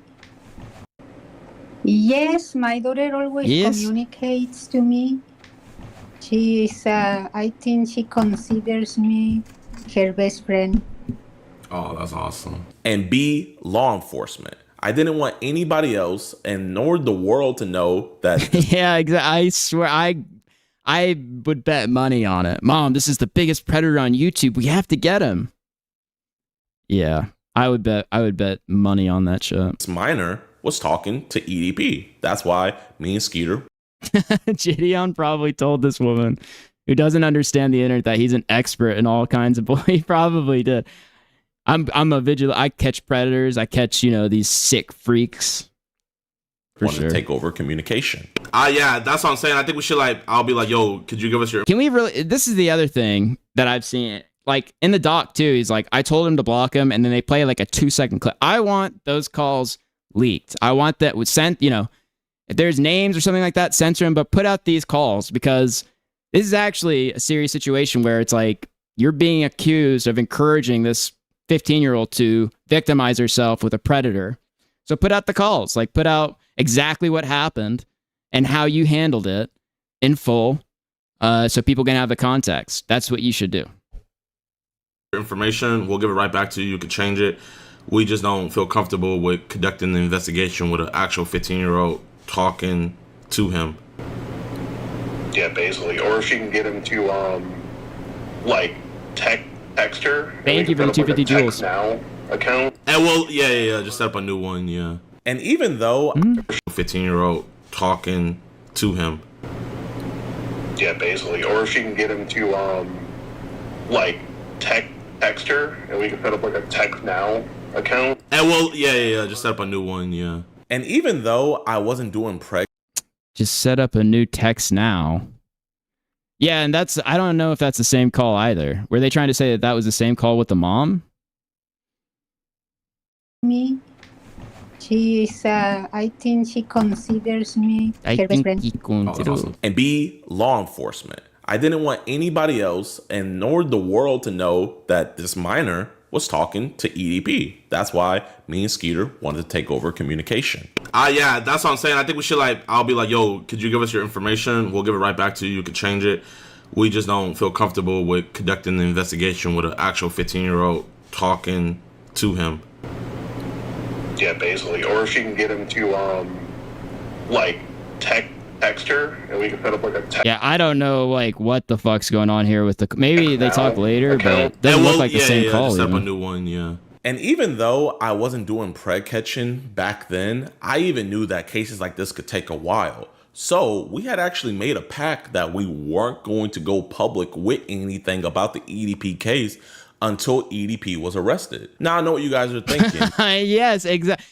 Yes, my daughter always communicates to me. She is, I think she considers me her best friend. Oh, that's awesome. And B, law enforcement. I didn't want anybody else and nor the world to know that. Yeah, exactly. I swear, I would bet money on it. Mom, this is the biggest predator on YouTube. We have to get him. Yeah, I would bet money on that shit. This minor was talking to EDP. That's why me and Skeeter. JiDion probably told this woman who doesn't understand the internet that he's an expert in all kinds of. He probably did. I'm a vigilant. I catch predators. I catch, you know, these sick freaks. Want to take over communication. Yeah, that's what I'm saying. I think we should I'll be like, yo, could you give us your. Can we really? This is the other thing that I've seen. Like in the doc too. He's like, I told him to block him, and then they play like a 2-second clip. I want those calls leaked. I want that was sent, you know, if there's names or something like that, censor them, but put out these calls, because this is actually a serious situation where it's like you're being accused of encouraging this 15-year-old to victimize herself with a predator. So put out the calls, like put out exactly what happened and how you handled it in full, so people can have the context. That's what you should do. Information, we'll give it right back to you. You can change it. We just don't feel comfortable with conducting the investigation with an actual 15-year-old talking to him. Yeah, basically. Or if she can get him to, text her. Thank you for the 250 joules. Now account. And yeah. Just set up a new one, yeah. And even though 15-year-old talking to him. Yeah, basically. Or if she can get him to, text her, and we can set up like a text now account. And just set up a new one, yeah. And even though I wasn't doing just set up a new text now. Yeah, and I don't know if that's the same call either. Were they trying to say that was the same call with the mom? Me. She is, I think she considers me her best friend. Awesome. And B, law enforcement. I didn't want anybody else and nor the world to know that this minor was talking to EDP. That's why me and Skeeter wanted to take over communication. Yeah, that's what I'm saying. I think we should I'll be like, yo, could you give us your information? We'll give it right back to you. You could change it. We just don't feel comfortable with conducting the investigation with an actual 15-year-old talking to him. Yeah, basically. Or if she can get him to, text her, and we can set up a text. Yeah, I don't know what the fuck's going on here with the. Maybe they talk later, but it doesn't look like the same call. Just have a new one, yeah. And even though I wasn't doing preg catching back then, I even knew that cases like this could take a while. So we had actually made a pact that we weren't going to go public with anything about the EDP case until EDP was arrested. Now I know what you guys are thinking. Yes, exactly.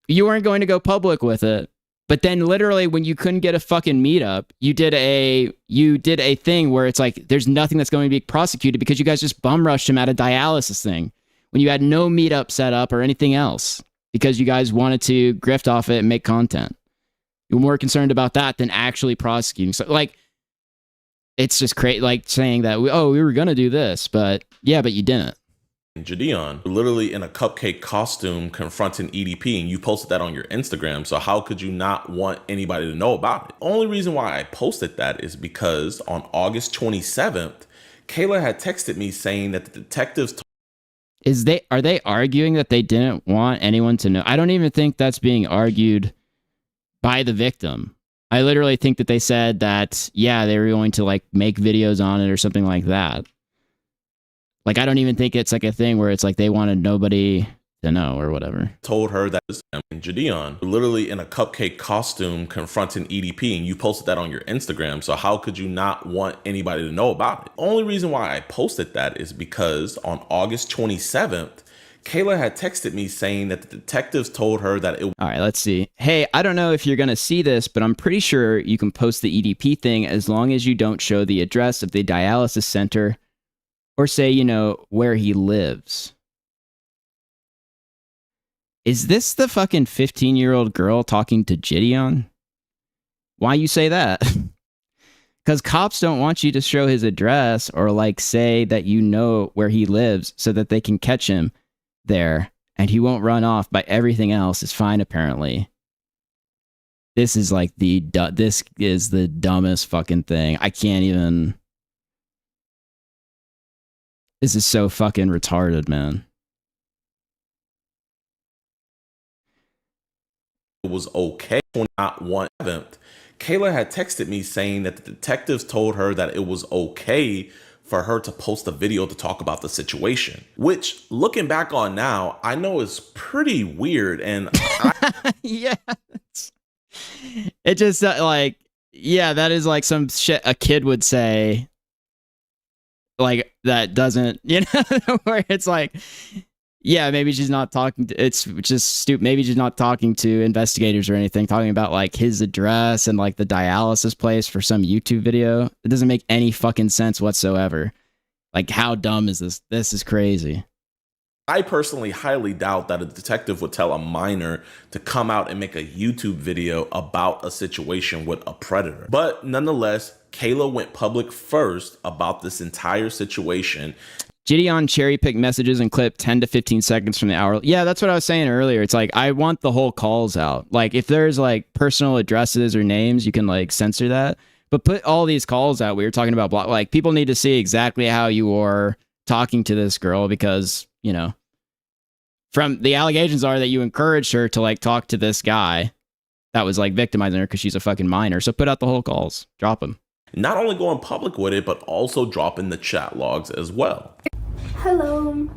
You weren't going to go public with it. But then literally when you couldn't get a fucking meetup, you did a thing where it's like there's nothing that's going to be prosecuted because you guys just bum rushed him at a dialysis thing when you had no meetup set up or anything else because you guys wanted to grift off it and make content. You were more concerned about that than actually prosecuting. So it's just saying that we were going to do this, but you didn't. JiDion, literally in a cupcake costume confronting EDP, and you posted that on your Instagram. So how could you not want anybody to know about it? Only reason why I posted that is because on August 27th, Kayla had texted me saying that the detectives are they arguing that they didn't want anyone to know? I don't even think that's being argued by the victim. I literally think that they said that, they were going to make videos on it or something like that. I don't even think it's a thing where it's they wanted nobody to know or whatever. Told her that JiDion, literally in a cupcake costume confronting EDP, and you posted that on your Instagram. So how could you not want anybody to know about it? Only reason why I posted that is because on August 27th, Kayla had texted me saying that the detectives told her that it... All right, let's see. Hey, I don't know if you're going to see this, but I'm pretty sure you can post the EDP thing as long as you don't show the address of the dialysis center or say, where he lives. Is this the fucking 15-year-old girl talking to JiDion? Why you say that? Because cops don't want you to show his address or say that you know where he lives so that they can catch him there and he won't run off, but everything else is fine apparently. This is this is the dumbest fucking thing. I can't even. This is so fucking retarded, man. It was okay. Not one event. Kayla had texted me saying that the detectives told her that it was okay for her to post a video to talk about the situation, which looking back on now, I know is pretty weird. And yeah, it just that is some shit a kid would say. That doesn't, where it's maybe she's not talking to, it's just stupid. Maybe she's not talking to investigators or anything, talking about his address and the dialysis place for some YouTube video. It doesn't make any fucking sense whatsoever. How dumb is this? This is crazy. I personally highly doubt that a detective would tell a minor to come out and make a YouTube video about a situation with a predator. But nonetheless, Kayla went public first about this entire situation. JiDion cherry-picked messages and clip 10 to 15 seconds from the hour. Yeah, that's what I was saying earlier. It's I want the whole calls out. If there's personal addresses or names, you can censor that. But put all these calls out. We were talking about people need to see exactly how you are talking to this girl because, from the allegations are that you encouraged her to talk to this guy that was victimizing her because she's a fucking minor. So put out the whole calls. Drop them. Not only going public with it, but also dropping the chat logs as well. Hello,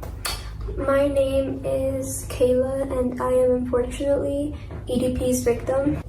my name is Kayla and I am unfortunately EDP's victim.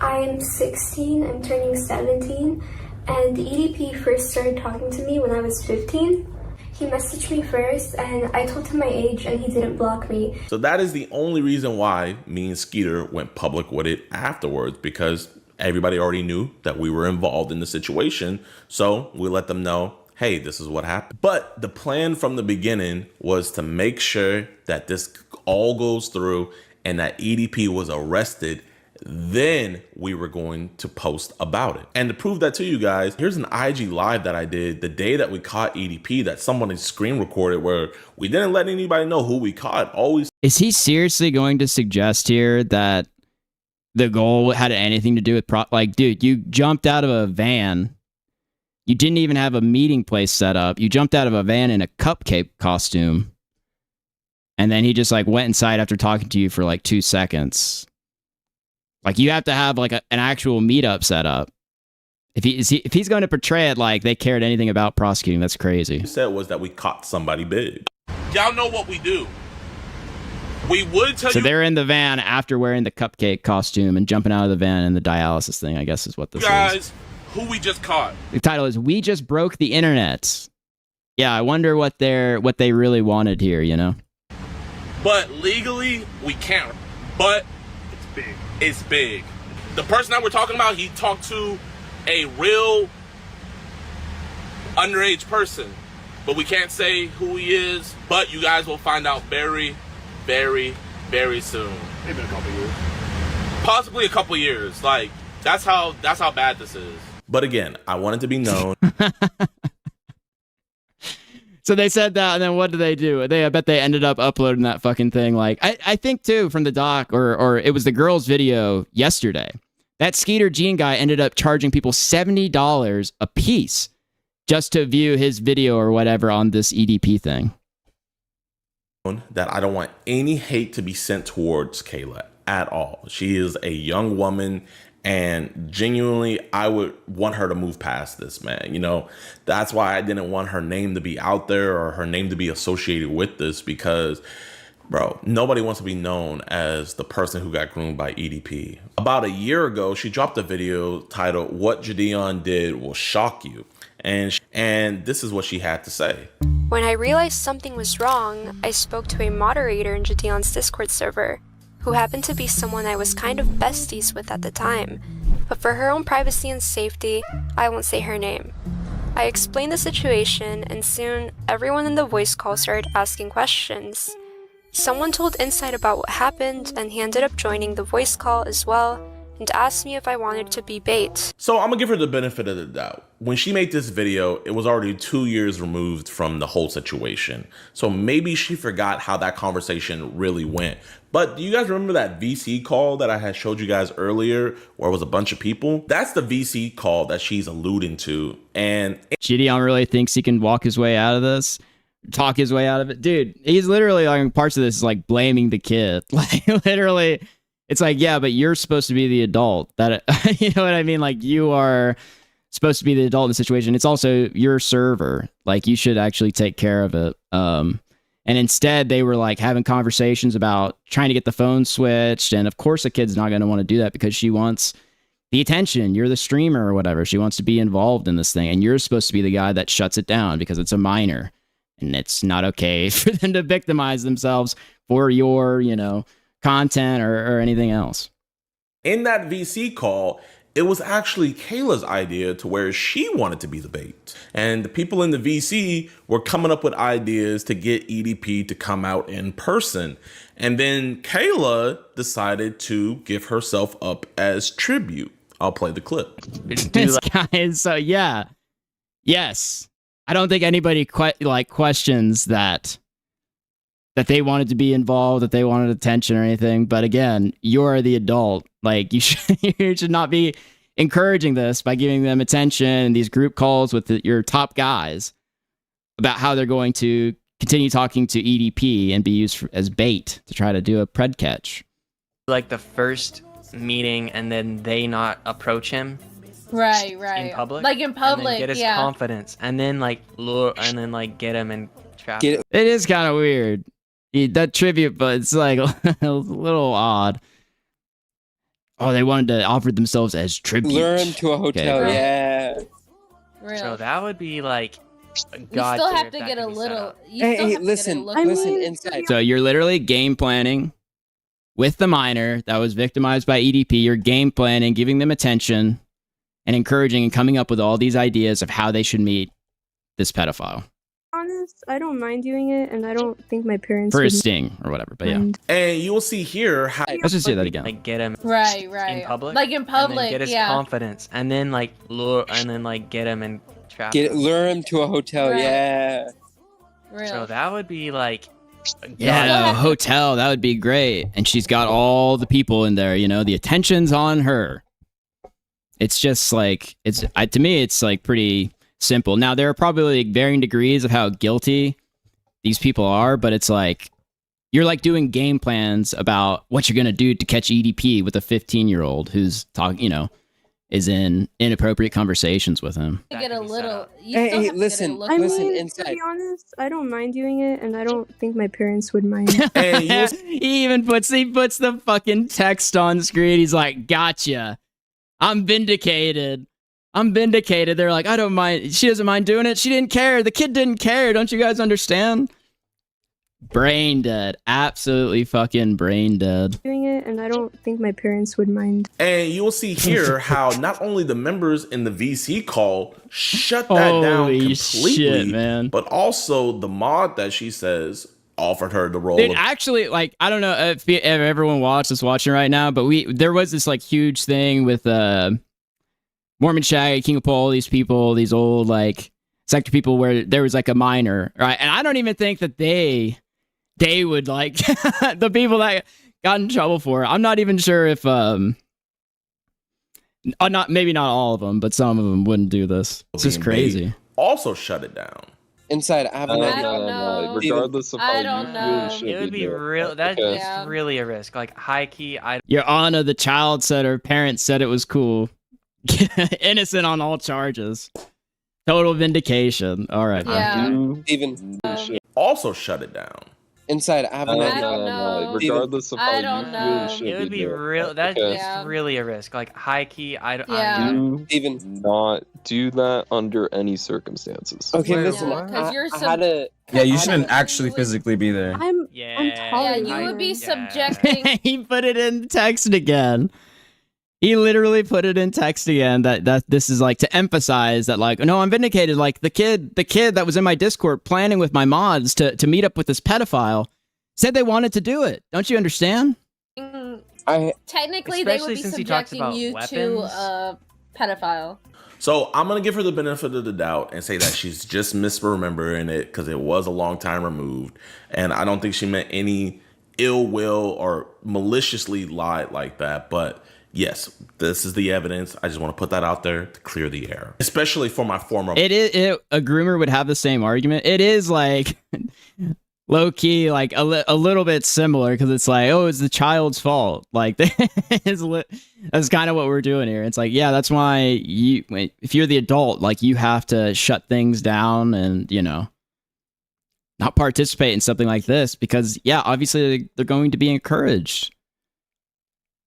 I am 16, I'm turning 17, and EDP first started talking to me when I was 15. He messaged me first and I told him my age and he didn't block me. So that is the only reason why me and Skeeter went public with it afterwards, because everybody already knew that we were involved in the situation. So we let them know, hey, this is what happened. But the plan from the beginning was to make sure that this all goes through and that EDP was arrested Then we were going to post about it. And to prove that to you guys, here's an IG live that I did the day that we caught EDP that somebody screen recorded where we didn't let anybody know who we caught. Always. Is he seriously going to suggest here that the goal had anything to do with like, dude, you jumped out of a van. You didn't even have a meeting place set up. You jumped out of a van in a cupcake costume. And then he just like went inside after talking to you for like 2 seconds. Like you have to have like an actual meetup set up. If he's going to portray it like they cared anything about prosecuting, that's crazy. What said was that we caught somebody big. Y'all know what we do. We would tell So you. they're in the van after wearing the cupcake costume and jumping out of the van in the dialysis thing, I guess is what this guys, is. who we just caught. The title is "We Just Broke the Internet." Yeah, I wonder what they really wanted here, you know? But legally, we can't. But it's big. It's big. The person that we're talking about, he talked to a real underage person. But we can't say who he is. But you guys will find out very, very, very soon. Maybe in a couple years. Possibly a couple years. Like, that's how bad this is. But again, I want it to be known. So they said that, and then what did they do? I bet they ended up uploading that fucking thing. Like, I think too, from the doc, or it was the girls' video yesterday. That Skeeter Gene guy ended up charging people $70 a piece just to view his video or whatever on this EDP thing. That I don't want any hate to be sent towards Kayla at all. She is a young woman. And genuinely, I would want her to move past this, man. You know, that's why I didn't want her name to be out there or her name to be associated with this because, bro, nobody wants to be known as the person who got groomed by EDP. About a year ago, she dropped a video titled, "What JiDion Did Will Shock You." And this is what she had to say. When I realized something was wrong, I spoke to a moderator in JiDion's Discord server, who happened to be someone I was kind of besties with at the time, but for her own privacy and safety, I won't say her name. I explained the situation, and soon everyone in the voice call started asking questions. Someone told Insight about what happened, and he ended up joining the voice call as well, and asked me if I wanted to be bait. So I'm gonna give her the benefit of the doubt. When she made this video, it was already 2 years removed from the whole situation. So maybe she forgot how that conversation really went. But do you guys remember that VC call that I had showed you guys earlier where it was a bunch of people? That's the VC call that she's alluding to. And JiDion really thinks he can walk his way out of this? Talk his way out of it? Dude, he's literally, like, parts of this is like blaming the kid. Like, literally, it's like, yeah, but you're supposed to be the adult. That you know what I mean? Like, you are supposed to be the adult in the situation. It's also your server. Like, you should actually take care of it. And instead, they were like having conversations about trying to get the phone switched. And of course, the kid's not going to want to do that because she wants the attention. You're the streamer or whatever. She wants to be involved in this thing. And you're supposed to be the guy that shuts it down because it's a minor. And it's not okay for them to victimize themselves for your, you know, content or anything else. in that VC call, it was actually Kayla's idea to where she wanted to be the bait. And the people in the VC were coming up with ideas to get EDP to come out in person. And then Kayla decided to give herself up as tribute. I'll play the clip. This guy is so, yeah. Yes. I don't think anybody questions that they wanted to be involved, that they wanted attention or anything. But again, you're the adult. Like, you should not be encouraging this by giving them attention and these group calls with your top guys about how they're going to continue talking to EDP and be used as bait to try to do a pred catch. Like the first meeting, and then they not approach him. Right. In public. Like in public, and then get his confidence, and then like lure, and then like get him and trap. It is kind of weird. That tribute, but it's like a little odd. Oh, they wanted to offer themselves as tribute. Lure him to a hotel, Okay. yeah. Real. So that would be like, You still have to get a little. Listen, inside. So you're literally game planning with the minor that was victimized by EDP. You're game planning, giving them attention, and encouraging and coming up with all these ideas of how they should meet this pedophile. honest, I don't mind doing it, and I don't think my parents For a would sting or whatever, but yeah. mind. And you will see here how. Let's just do that again. Like get him Right. in public. Like in And then public, get his yeah. confidence, and then like lure, and then like get him and trap him. Lure him to a hotel. Right. Yeah. Real. So that would be like. Yeah, a hotel, that would be great. And she's got all the people in there, you know, the attention's on her. It's just like, to me, it's like pretty simple. Now, there are probably like varying degrees of how guilty these people are, but it's like, you're like doing game plans about what you're going to do to catch EDP with a 15-year-old who's talking, you know, is in inappropriate conversations with him. Get a little. Hey, listen, I listen, mean, inside. to be honest, I don't mind doing it, and I don't think my parents would mind. He even puts the fucking text on screen. He's like, "Gotcha. I'm vindicated. I'm vindicated." They're like, "I don't mind. She doesn't mind doing it. She didn't care. The kid didn't care. Don't you guys understand?" Brain dead. Absolutely fucking brain dead. Doing it, and I don't think my parents would mind. And you will see here how not only the members in the VC call shut that down Holy completely, shit, man. but also the mod that she says offered her the role Dude, of. actually, like, I don't know if everyone is watching right now, but there was this like huge thing with Mormon Shaggy, King of Pole, these people, these old like sector people where there was like a minor, right? And I don't even think that they would like the people that got in trouble for it. I'm not even sure if maybe not all of them, but some of them wouldn't do this. It's just crazy. Also shut it down. Inside, I have an idea. No. Regardless of how I don't know. It would be real. That's really a risk. Like high key. Your Honor, the child said her parents said it was cool. Innocent on all charges. Total vindication. All right. Yeah. Even Also shut it down. inside, I have an idea. No. Regardless of how I don't know. It would be real. That's really a risk. Like high key. Do even not do that under any circumstances. Okay, Yeah, listen. 'cause you're I had a. Yeah, you shouldn't actually physically be there. I'm Yeah, you would be subjecting. He put it in text again. He literally put it in text again that this is like to emphasize that like, no, I'm vindicated. Like the kid that was in my Discord planning with my mods to meet up with this pedophile said they wanted to do it. Don't you understand? Technically, they would be since he talks subjecting about you to weapons. a pedophile. So I'm gonna give her the benefit of the doubt and say that she's just misremembering it because it was a long time removed, and I don't think she meant any ill will or maliciously lied like that. But yes, this is the evidence. I just want to put that out there to clear the air, especially for my former. A groomer would have the same argument. It is like low key, like a little bit similar because it's like, oh, it's the child's fault. Like that's kind of what we're doing here. It's like, yeah, that's why if you're the adult, like you have to shut things down and not participate in something like this because yeah, obviously they're going to be encouraged.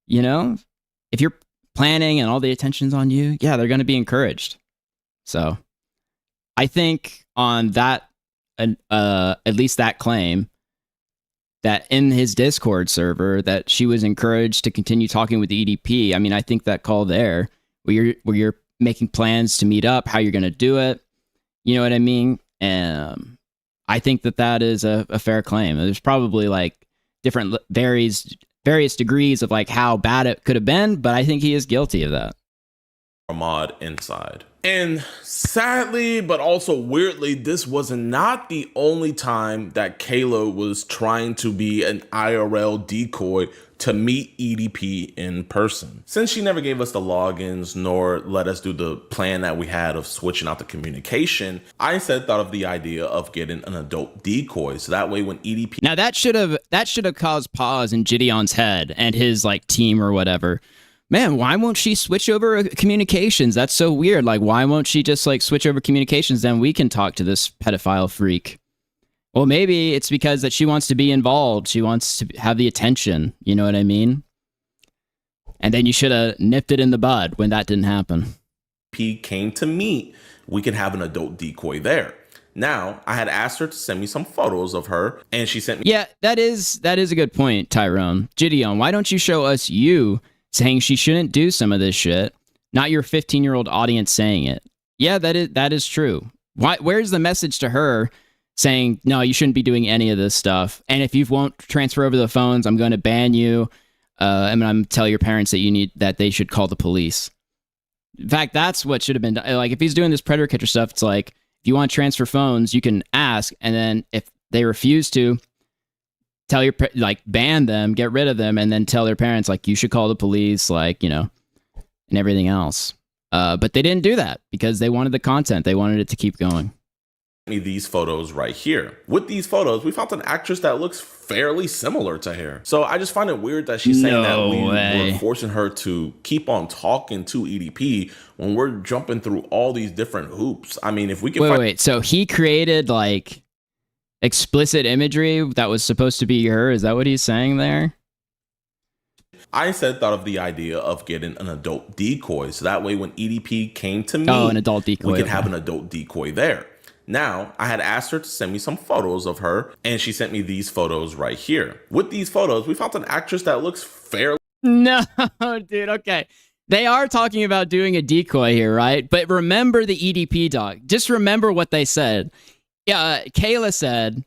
If you're planning and all the attention's on you, yeah, they're going to be encouraged. So I think on that, at least that claim that in his Discord server that she was encouraged to continue talking with the EDP. I mean, I think that call there where you're making plans to meet up, how you're going to do it. You know what I mean? I think that is a fair claim. There's probably like different various degrees of like how bad it could have been, but I think he is guilty of that. Mod inside. And sadly, but also weirdly, this was not the only time that Kayla was trying to be an IRL decoy to meet EDP in person. Since she never gave us the logins nor let us do the plan that we had of switching out the communication, I instead thought of the idea of getting an adult decoy. So that way when EDP... Now that should have caused pause in JiDion's head and his like team or whatever. Man, why won't she switch over communications? That's so weird. Like, why won't she just like switch over communications? Then we can talk to this pedophile freak. Well, maybe it's because that she wants to be involved. She wants to have the attention. You know what I mean? And then you should have nipped it in the bud when that didn't happen. P came to meet, we can have an adult decoy there. Now, I had asked her to send me some photos of her, and she sent me... Yeah, that is a good point, Tyrone. JiDion, why don't you show us you saying she shouldn't do some of this shit, not your 15-year-old audience saying it? Yeah, that is true. Where's the message to her saying, no, you shouldn't be doing any of this stuff. And if you won't transfer over the phones, I'm going to ban you. And I'm going to tell your parents that they should call the police. In fact, that's what should have been done. Like, if he's doing this predator catcher stuff, it's like, if you want to transfer phones, you can ask. And then if they refuse to, tell your, ban them, get rid of them, and then tell their parents, like, you should call the police, like, and everything else. But they didn't do that because they wanted the content. They wanted it to keep going. These photos right here. With these photos, we found an actress that looks fairly similar to her. So I just find it weird that she's saying that we were forcing her to keep on talking to EDP when we're jumping through all these different hoops. I mean, if we can wait. So he created like explicit imagery that was supposed to be her. Is that what he's saying there? I instead thought of the idea of getting an adult decoy. So that way when EDP came to me, an adult decoy, we could have an adult decoy there. Now, I had asked her to send me some photos of her, and she sent me these photos right here. With these photos, we found an actress that looks fairly... No, dude, okay. They are talking about doing a decoy here, right? But remember the EDP doc. Just remember what they said. Kayla said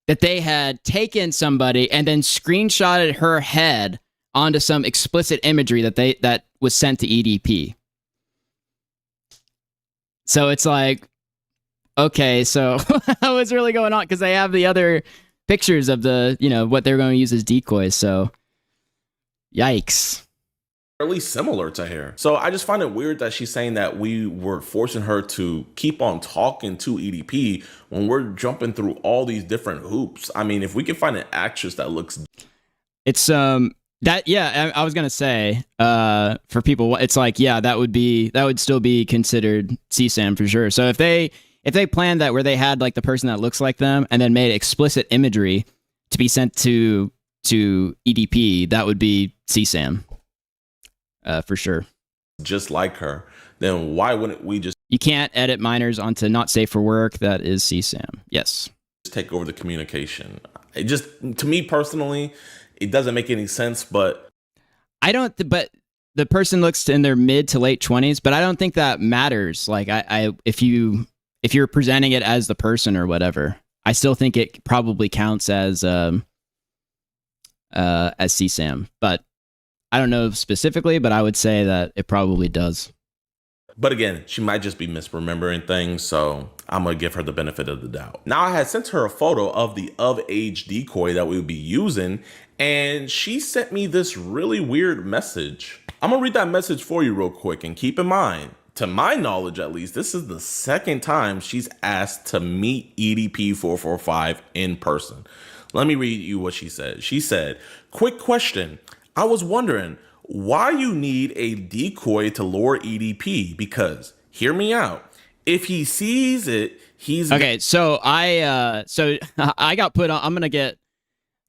that they had taken somebody and then screenshotted her head onto some explicit imagery that was sent to EDP. So it's like... Okay, so what's really going on? Because they have the other pictures of the, what they're going to use as decoys. So, yikes. Fairly similar to her. So I just find it weird that she's saying that we were forcing her to keep on talking to EDP when we're jumping through all these different hoops. I mean, if we can find an actress that looks... It's, I was going to say, for people, it's like, that would still be considered CSAM for sure. So if they planned that where they had like the person that looks like them and then made explicit imagery to be sent to EDP, that would be CSAM for sure. Just like her, then why wouldn't we just... You can't edit minors onto not safe for work. That is CSAM. Yes. Just take over the communication. It just, to me personally, it doesn't make any sense, but... But the person looks in their mid to late 20s, but I don't think that matters. Like if you're presenting it as the person or whatever, I still think it probably counts as CSAM. But I don't know specifically, but I would say that it probably does. But again, she might just be misremembering things, so I'm going to give her the benefit of the doubt. Now, I had sent her a photo of the of-age decoy that we would be using, and she sent me this really weird message. I'm going to read that message for you real quick, and keep in mind, to my knowledge, at least, this is the second time she's asked to meet EDP 445 in person. Let me read you what she said. She said, "Quick question. I was wondering why you need a decoy to lure EDP, because, hear me out, if he sees it, he's..." Okay, so I got put on, they're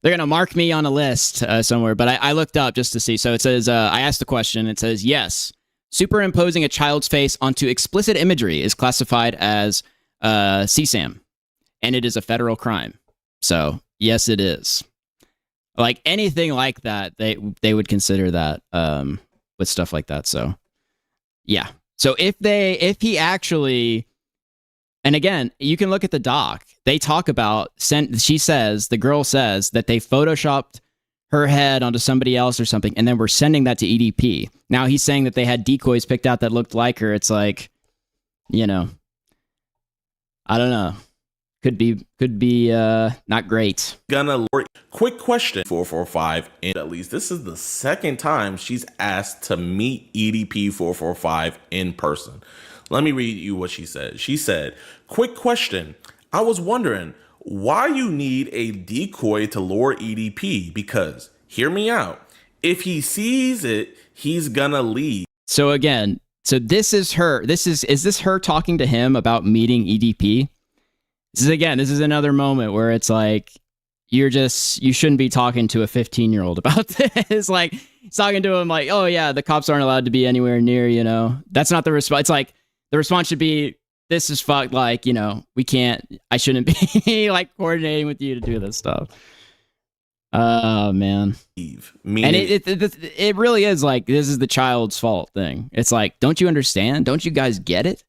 going to mark me on a list somewhere, but I looked up just to see. So it says, I asked the question, it says, yes. Superimposing a child's face onto explicit imagery is classified as CSAM, and it is a federal crime. So, yes, it is. Like anything like that, they would consider that with stuff like that. So, yeah. So if he actually, and again, you can look at the doc. They talk about the girl says that they photoshopped her head onto somebody else or something, and then we're sending that to EDP. Now he's saying that they had decoys picked out that looked like her. It's like, I don't know. Could be not great. Quick question, 445, and at least this is the second time she's asked to meet EDP 445 in person. Let me read you what she said. She said, "Quick question. I was wondering why you need a decoy to lure EDP, because, hear me out, if he sees it, he's gonna leave." So again, this is her. Is this her talking to him about meeting EDP? This is another moment where it's like, you shouldn't be talking to a 15-year-old about this. Like, he's talking to him like, oh yeah, the cops aren't allowed to be anywhere near, That's not the response. It's like, the response should be, this is fucked, like, I shouldn't be like coordinating with you to do this stuff. Oh man. And it really is like, this is the child's fault thing. It's like, don't you understand? Don't you guys get it?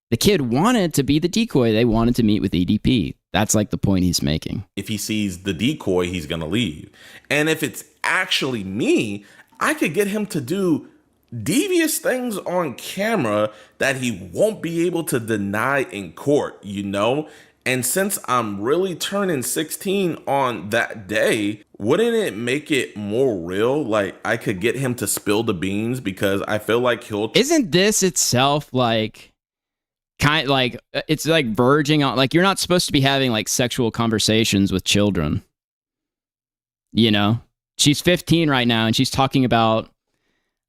The kid wanted to be the decoy. They wanted to meet with EDP. That's like the point he's making. If he sees the decoy, he's going to leave. And if it's actually me, I could get him to do devious things on camera that he won't be able to deny in court, you know? And since I'm really turning 16 on that day, wouldn't it make it more real? Like, I could get him to spill the beans, because I feel like Isn't this itself like it's like verging on, like, you're not supposed to be having like sexual conversations with children. You know? She's 15 right now, and she's talking about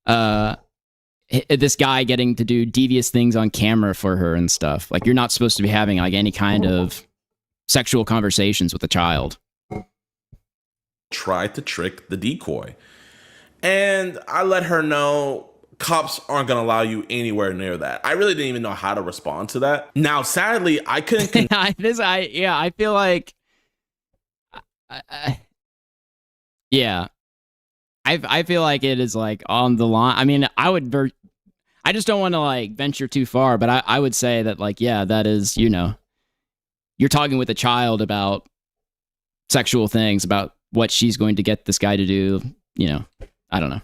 this guy getting to do devious things on camera for her and stuff. Like, you're not supposed to be having like any kind of sexual conversations with a child. Try to trick the decoy. And I let her know cops aren't going to allow you anywhere near that. I really didn't even know how to respond to that. Now, sadly, I couldn't. I feel like, I feel like it is like on the line. I mean, I just don't want to like venture too far, but I would say that, like, yeah, that is, you know, you're talking with a child about sexual things, about what she's going to get this guy to do. You know, I don't know.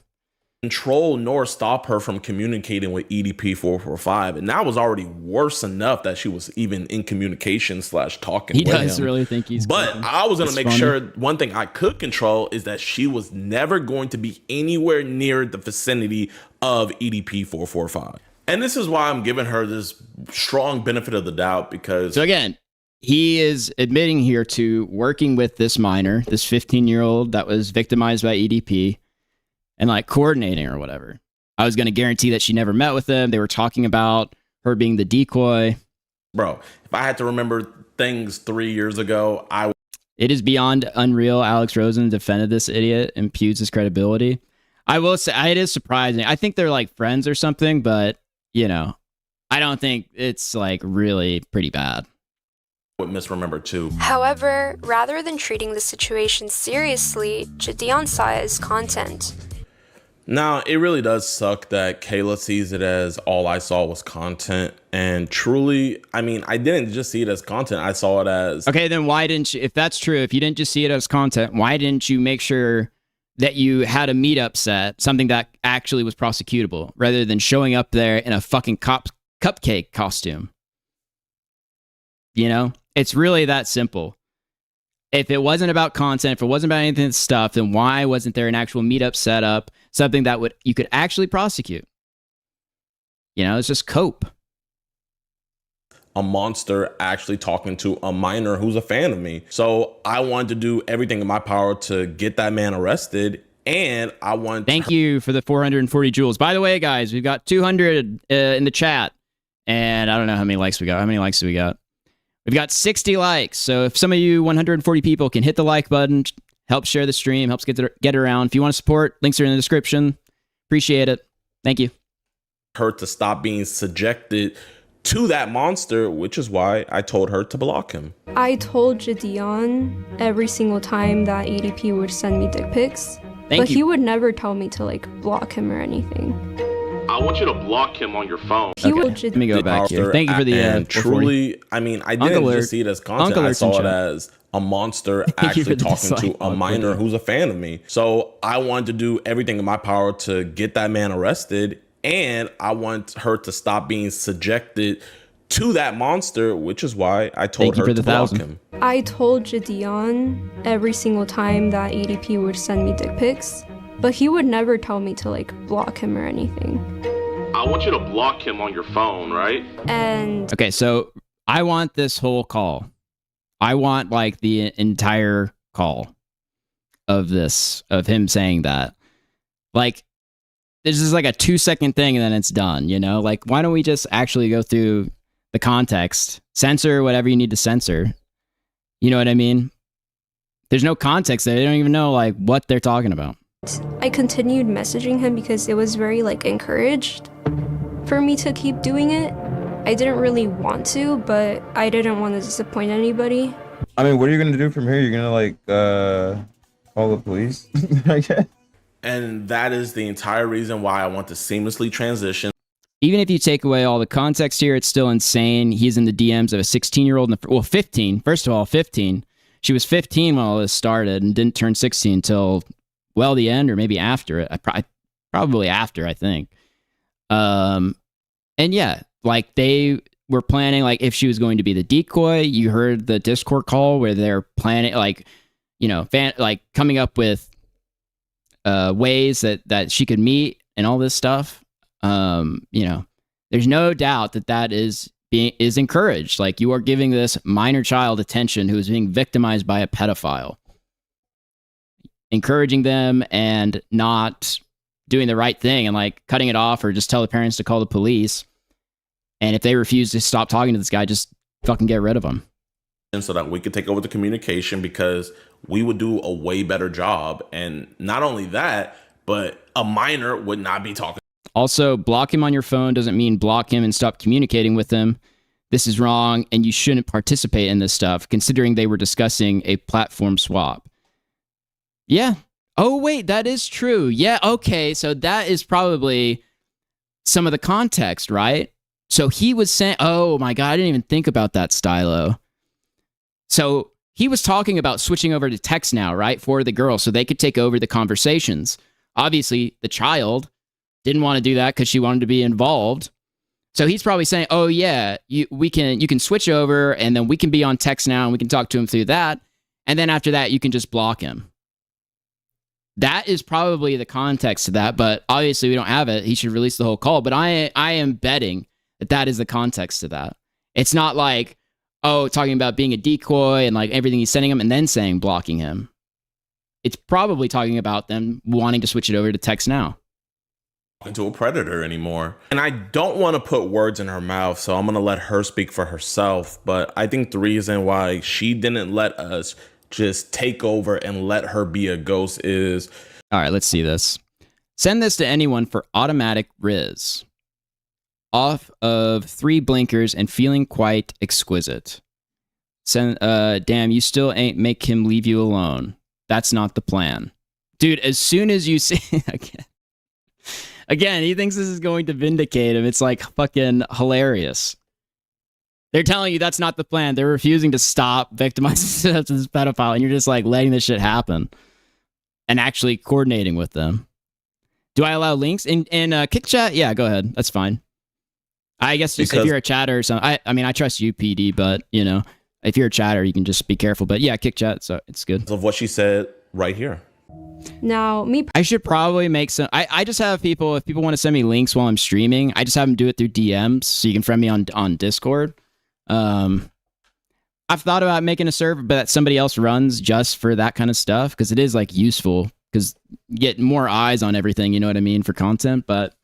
Control nor stop her from communicating with EDP 445, and that was already worse enough that she was even in communication / talking. He with does him. really think he's. But good. I was gonna It's make funny. sure one thing I could control is that she was never going to be anywhere near the vicinity of EDP 445, and this is why I'm giving her this strong benefit of the doubt, because So again, he is admitting here to working with this minor, this 15-year-old that was victimized by EDP, and like coordinating or whatever. I was going to guarantee that she never met with them. They were talking about her being the decoy. Bro, if I had to remember things 3 years ago, It is beyond unreal. Alex Rosen defended this idiot, impugns his credibility. I will say, it is surprising. I think they're like friends or something, but, you know, I don't think it's like really pretty bad. would misremember too. However, rather than treating the situation seriously, JiDion saw it as content. Now, it really does suck that Kayla sees it as all I saw was content. And truly, I mean, I didn't just see it as content. I saw it as... Okay, then why didn't you, if that's true, if you didn't just see it as content, why didn't you make sure that you had a meetup set, something that actually was prosecutable, rather than showing up there in a fucking cupcake costume? You know? It's really that simple. If it wasn't about content, if it wasn't about anything stuff, then why wasn't there an actual meetup set up, something that you could actually prosecute? You know, it's just cope. A monster actually talking to a minor who's a fan of me. So I wanted to do everything in my power to get that man arrested, and I want... Thank you for the 440 joules. By the way, guys, we've got 200 in the chat, and I don't know how many likes we got. How many likes do we got? We've got 60 likes. So if some of you 140 people can hit the like button, help share the stream, helps get it around. If you want to support, links are in the description. Appreciate it. Thank you. Her to stop being subjected to that monster, which is why I told her to block him. I told JiDion every single time that EDP would send me dick pics, but he would never tell me to like block him or anything. I want you to block him on your phone. Let me go back here. Thank you for the and truly, I mean, I didn't just see it as content. I saw it as a monster actually talking to a minor who's a fan of me. So I wanted to do everything in my power to get that man arrested, and I want her to stop being subjected to that monster, which is why I told her to block him. I told JiDion every single time that EDP would send me dick pics, but he would never tell me to like block him or anything. I want you to block him on your phone, right? And okay, so I want this whole call. I want like the entire call of this, of him saying that. Like, this is like a 2-second thing and then it's done, you know? Like, why don't we just actually go through the context, censor whatever you need to censor? You know what I mean? There's no context there. They don't even know like what they're talking about. I continued messaging him because it was very like encouraged for me to keep doing it. I didn't really want to, but I didn't want to disappoint anybody. I mean, what are you gonna do from here? You're gonna like call the police? I guess. And that is the entire reason why I want to seamlessly transition. even if you take away all the context here, it's still insane. He's in the DMs of a 16-year-old. Well, 15. First of all, 15. She was 15 when all this started and didn't turn 16 until, well, the end or maybe after it. Probably after, I think. And yeah, like they were planning, like if she was going to be the decoy. You heard the Discord call where they're planning, like, you know, like coming up with ways that she could meet and all this stuff. You know, there's no doubt that is encouraged. Like, you are giving this minor child attention who is being victimized by a pedophile, encouraging them and not doing the right thing and like cutting it off, or just tell the parents to call the police. And if they refuse to stop talking to this guy, just fucking get rid of him. And so that we could take over the communication, because we would do a way better job. And not only that, but a minor would not be talking. Also, block him on your phone doesn't mean block him and stop communicating with him. This is wrong, and you shouldn't participate in this stuff, considering they were discussing a platform swap. Yeah. Oh, wait, that is true. Yeah, okay, so that is probably some of the context, right? So he was saying, oh my God, I didn't even think about that, Stylo. So he was talking about switching over to text now, right, for the girl, so they could take over the conversations. Obviously, the child didn't want to do that because she wanted to be involved. So he's probably saying, oh yeah, you can switch over, and then we can be on text now, and we can talk to him through that. And then after that, you can just block him. That is probably the context to that, but obviously we don't have it. He should release the whole call, but I am betting that is the context to that. It's not like, oh, talking about being a decoy and like everything he's sending him and then saying blocking him. It's probably talking about them wanting to switch it over to text now. Into a predator anymore. And I don't want to put words in her mouth, so I'm going to let her speak for herself. But I think the reason why she didn't let us just take over and let her be a ghost is... All right, let's see this. Send this to anyone for automatic Riz. Off of 3 blinkers and feeling quite exquisite. Send, damn, you still ain't make him leave you alone. That's not the plan. Dude, as soon as you see... Again, he thinks this is going to vindicate him. It's like fucking hilarious. They're telling you that's not the plan. They're refusing to stop victimizing this pedophile, and you're just like letting this shit happen and actually coordinating with them. Do I allow links in Kick Chat? Yeah, go ahead. That's fine. I guess just if you're a chatter or something. I mean, I trust you, PD, but you know, if you're a chatter, you can just be careful. But yeah, Kick Chat, so it's good. Of what she said right here. Now, I should probably make some... I just have people, if people want to send me links while I'm streaming, I just have them do it through DMs, so you can friend me on Discord. I've thought about making a server but that somebody else runs just for that kind of stuff, because it is like useful, because you get more eyes on everything, you know what I mean, for content. But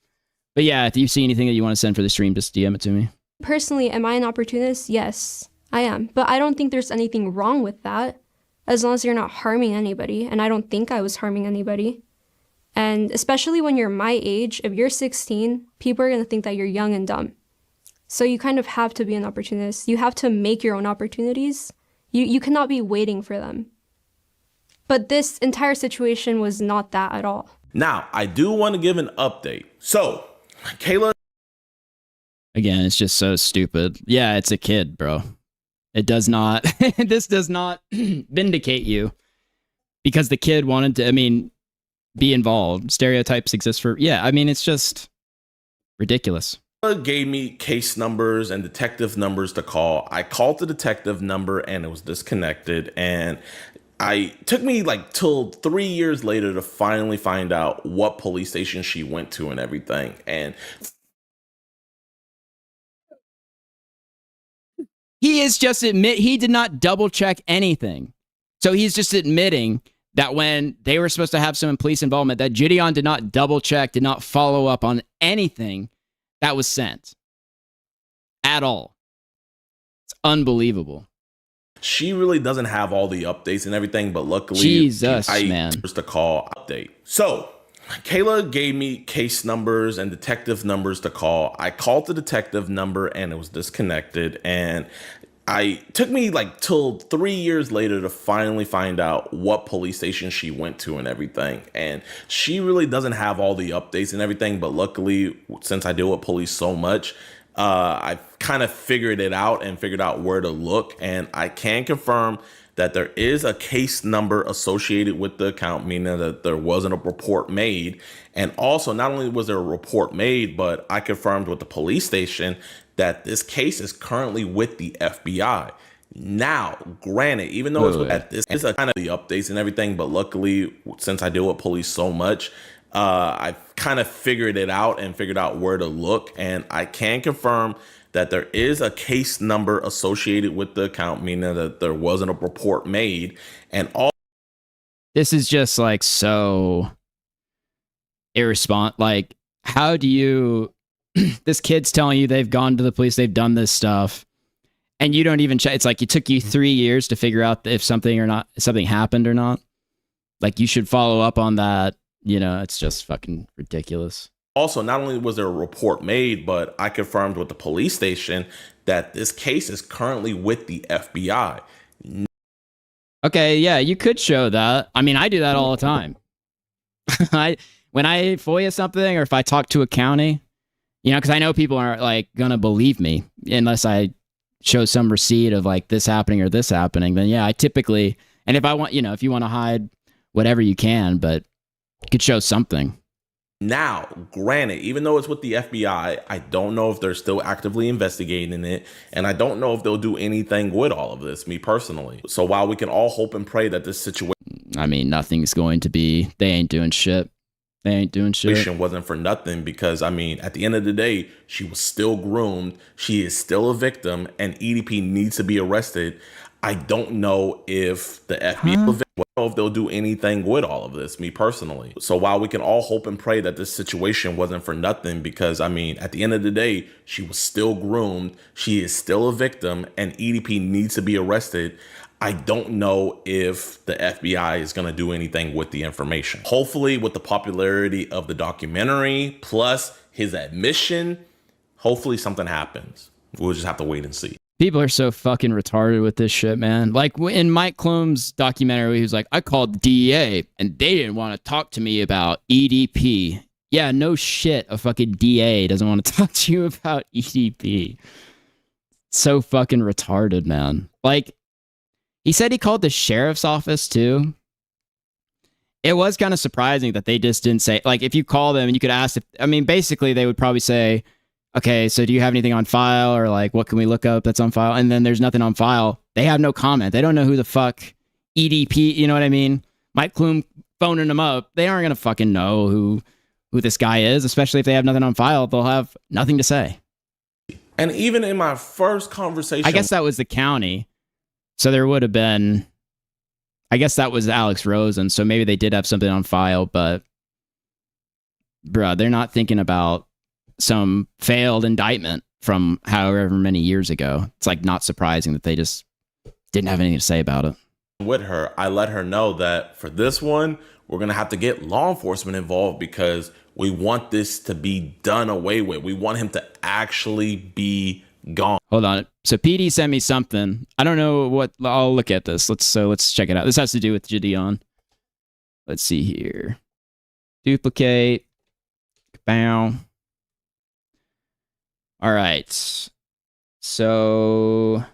yeah, if you see anything that you want to send for the stream, just DM it to me. Personally, am I an opportunist? Yes, I am. But I don't think there's anything wrong with that, as long as you're not harming anybody. And I don't think I was harming anybody. And especially when you're my age, if you're 16, people are going to think that you're young and dumb. So you kind of have to be an opportunist. You have to make your own opportunities. You cannot be waiting for them. But this entire situation was not that at all. Now, I do want to give an update. So, Kayla. Again, it's just so stupid. Yeah, it's a kid, bro. It does not, this does not vindicate you, because the kid wanted to, be involved. Stereotypes exist for, it's just ridiculous. Gave me case numbers and detective numbers to call. I called the detective number and it was disconnected. And took me like till 3 years later to finally find out what police station she went to and everything. And he did not double check anything. So he's just admitting that when they were supposed to have some police involvement, that JiDion did not double check, did not follow up on anything that was sent at all. It's unbelievable. She really doesn't have all the updates and everything, but luckily, man. Just a call update. So Kayla gave me case numbers and detective numbers to call. I called the detective number and it was disconnected. And took me like till 3 years later to finally find out what police station she went to and everything. And she really doesn't have all the updates and everything, but luckily, since I deal with police so much, I kind of figured it out and figured out where to look. And I can confirm that there is a case number associated with the account, meaning that there wasn't a report made. And also, not only was there a report made, but I confirmed with the police station that this case is currently with the FBI. Now, granted, even though it's at this is a kind of the updates and everything, but luckily, since I deal with police so much, I kind of figured it out and figured out where to look. And I can confirm that there is a case number associated with the account, meaning that there wasn't a report made. And all this is just like so irresponsible. Like, how do you, this kid's telling you they've gone to the police, they've done this stuff, and you don't even check. It's like it took you 3 years to figure out if something happened or not. Like, you should follow up on that. You know, it's just fucking ridiculous. Also, not only was there a report made, but I confirmed with the police station that this case is currently with the FBI. Okay, yeah, you could show that. I mean, I do that all the time. When I FOIA something, or if I talk to a county, you know, because I know people aren't like gonna believe me unless I show some receipt of like this happening or this happening. Then yeah, I typically, and if I want, you know, if you want to hide whatever you can, but you could show something. Now, granted, even though it's with the FBI, I don't know if they're still actively investigating it, and I don't know if they'll do anything with all of this, me personally. So while we can all hope and pray that this situation, I mean, nothing's going to be, they ain't doing shit. They ain't doing shit. Wasn't for nothing, because I mean, at the end of the day, she was still groomed. She is still a victim, and EDP needs to be arrested. I don't know if the FBI if they'll do anything with all of this, me personally. So while we can all hope and pray that this situation wasn't for nothing, because I mean, at the end of the day, she was still groomed. She is still a victim, and EDP needs to be arrested. I don't know if the FBI is going to do anything with the information. Hopefully, with the popularity of the documentary plus his admission, hopefully something happens. We'll just have to wait and see. People are so fucking retarded with this shit, man. Like in Mike Clum's documentary, he was like, I called the DEA and they didn't want to talk to me about EDP. Yeah, no shit. A fucking DA doesn't want to talk to you about EDP. So fucking retarded, man. Like, he said he called the sheriff's office too. It was kind of surprising that they just didn't say, like, if you call them and you could ask if, I mean, basically they would probably say, okay, so do you have anything on file, or like, what can we look up that's on file? And then there's nothing on file. They have no comment. They don't know who the fuck EDP, you know what I mean? Mike Clum phoning them up. They aren't going to fucking know who this guy is, especially if they have nothing on file. They'll have nothing to say. And even in my first conversation, I guess that was the county. So there would have been, I guess that was Alex Rosen. So maybe they did have something on file, but bruh, they're not thinking about some failed indictment from however many years ago. It's like not surprising that they just didn't have anything to say about it. With her, I let her know that for this one, we're going to have to get law enforcement involved, because we want this to be done away with. We want him to actually be gone. Hold on. So PD sent me something. I don't know what, I'll look at this. Let's check it out. This has to do with JiDion. Let's see here. Duplicate. Bow. All right. So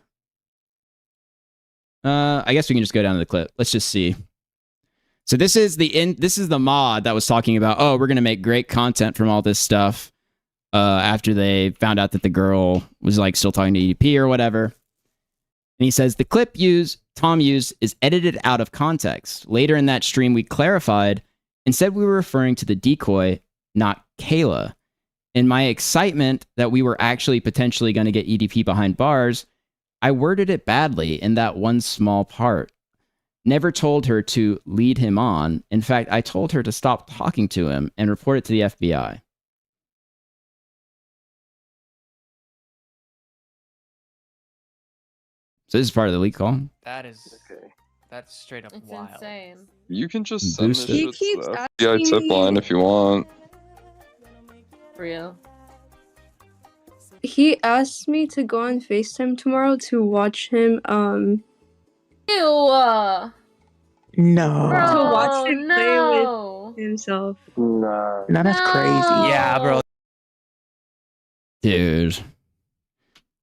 I guess we can just go down to the clip. Let's just see. So this is the mod that was talking about, oh, we're going to make great content from all this stuff after they found out that the girl was like still talking to EDP or whatever. And he says the clip Tom used is edited out of context. Later in that stream, we clarified and said we were referring to the decoy, not Kayla. In my excitement that we were actually potentially going to get EDP behind bars, I worded it badly in that one small part. Never told her to lead him on. In fact, I told her to stop talking to him and report it to the FBI. So this is part of the leak call? That's straight up wild. Insane. You can just send this shit to the FBI tip line if you want. Real. he asked me to go on FaceTime tomorrow to watch him, Ew. to watch him play No. with himself. Nah. No, that's crazy. Yeah, bro. Dude.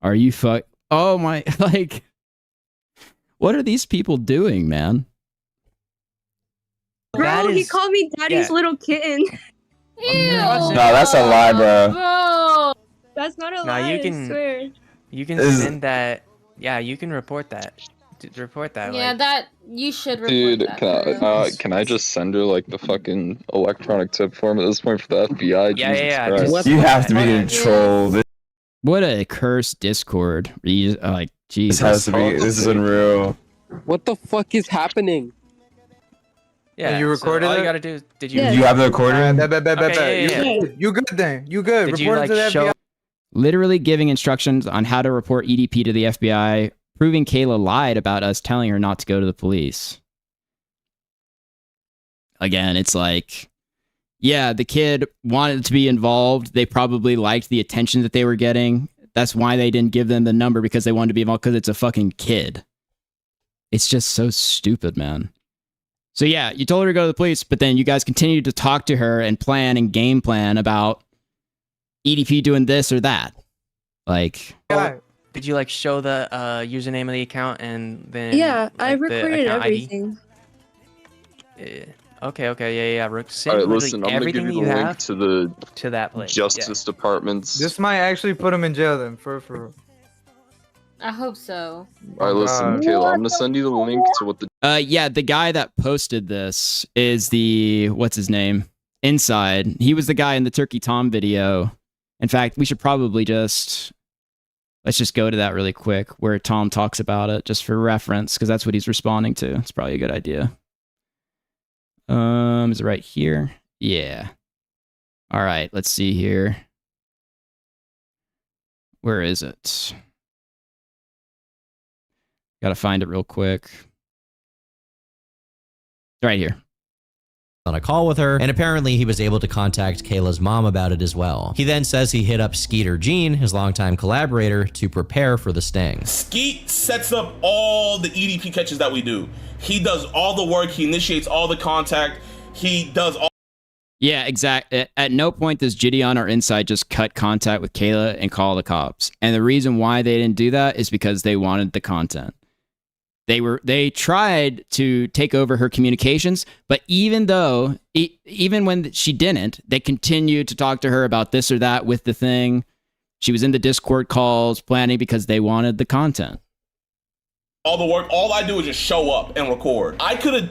Are you Oh my, like, what are these people doing, man? Bro, he called me daddy's little kitten. Ew. No, that's a lie, bro. Bro. That's not a Nah, lie, you can- I swear. You can Is- send that. Yeah, you can report that. Report that. Yeah, like, that you should report Dude, that. for real. can I just send her like the fucking electronic tip form at this point for the FBI? Yeah, Jesus yeah, Christ. just- You have to be getting trolled. What a cursed Discord. Like, Jesus. This has to be. This is unreal. What the fuck is happening? yeah. You recorded all it? you gotta do. Did you? Yeah. You have the recording? Bet. Okay, yeah. You good then? You good? Did you Report it like to the show? FBI. Literally giving instructions on how to report EDP to the FBI, proving Kayla lied about us telling her not to go to the police. Again, it's like, yeah, the kid wanted to be involved. They probably liked the attention that they were getting. That's why they didn't give them the number, because they wanted to be involved, because it's a fucking kid. It's just so stupid, man. So yeah, you told her to go to the police, but then you guys continued to talk to her and plan and game plan about EDP doing this or that. Like, Did you like show the username of the account and then? Yeah, I like, the recorded account ID? everything. Okay, yeah. Send Alright, literally listen, I'm gonna everything give that you the link have to the to that place. Justice Department's. This might actually put him in jail then, for. I hope so. Alright, listen, Kayla, I'm gonna send you the link to what the. yeah, the guy that posted this is what's his name? Inside. He was the guy in the Turkey Tom video. In fact, we should probably let's just go to that really quick, where Tom talks about it, just for reference, because that's what he's responding to. It's probably a good idea. Is it right here? Yeah. All right, let's see here. Where is it? Gotta find it real quick. Right here. On a call with her, and apparently he was able to contact Kayla's mom about it as well. He then says he hit up Skeeter Jean, his longtime collaborator, to prepare for the sting. Skeet sets up all the EDP catches that we do. He does all the work. He initiates all the contact. He does all. Yeah, exactly. At no point does JiDion or Inside just cut contact with Kayla and call the cops. And the reason why they didn't do that is because they wanted the content. They tried to take over her communications, but even when she didn't, they continued to talk to her about this or that with the thing. She was in the Discord calls planning because they wanted the content. All the work. All I do is just show up and record. I could have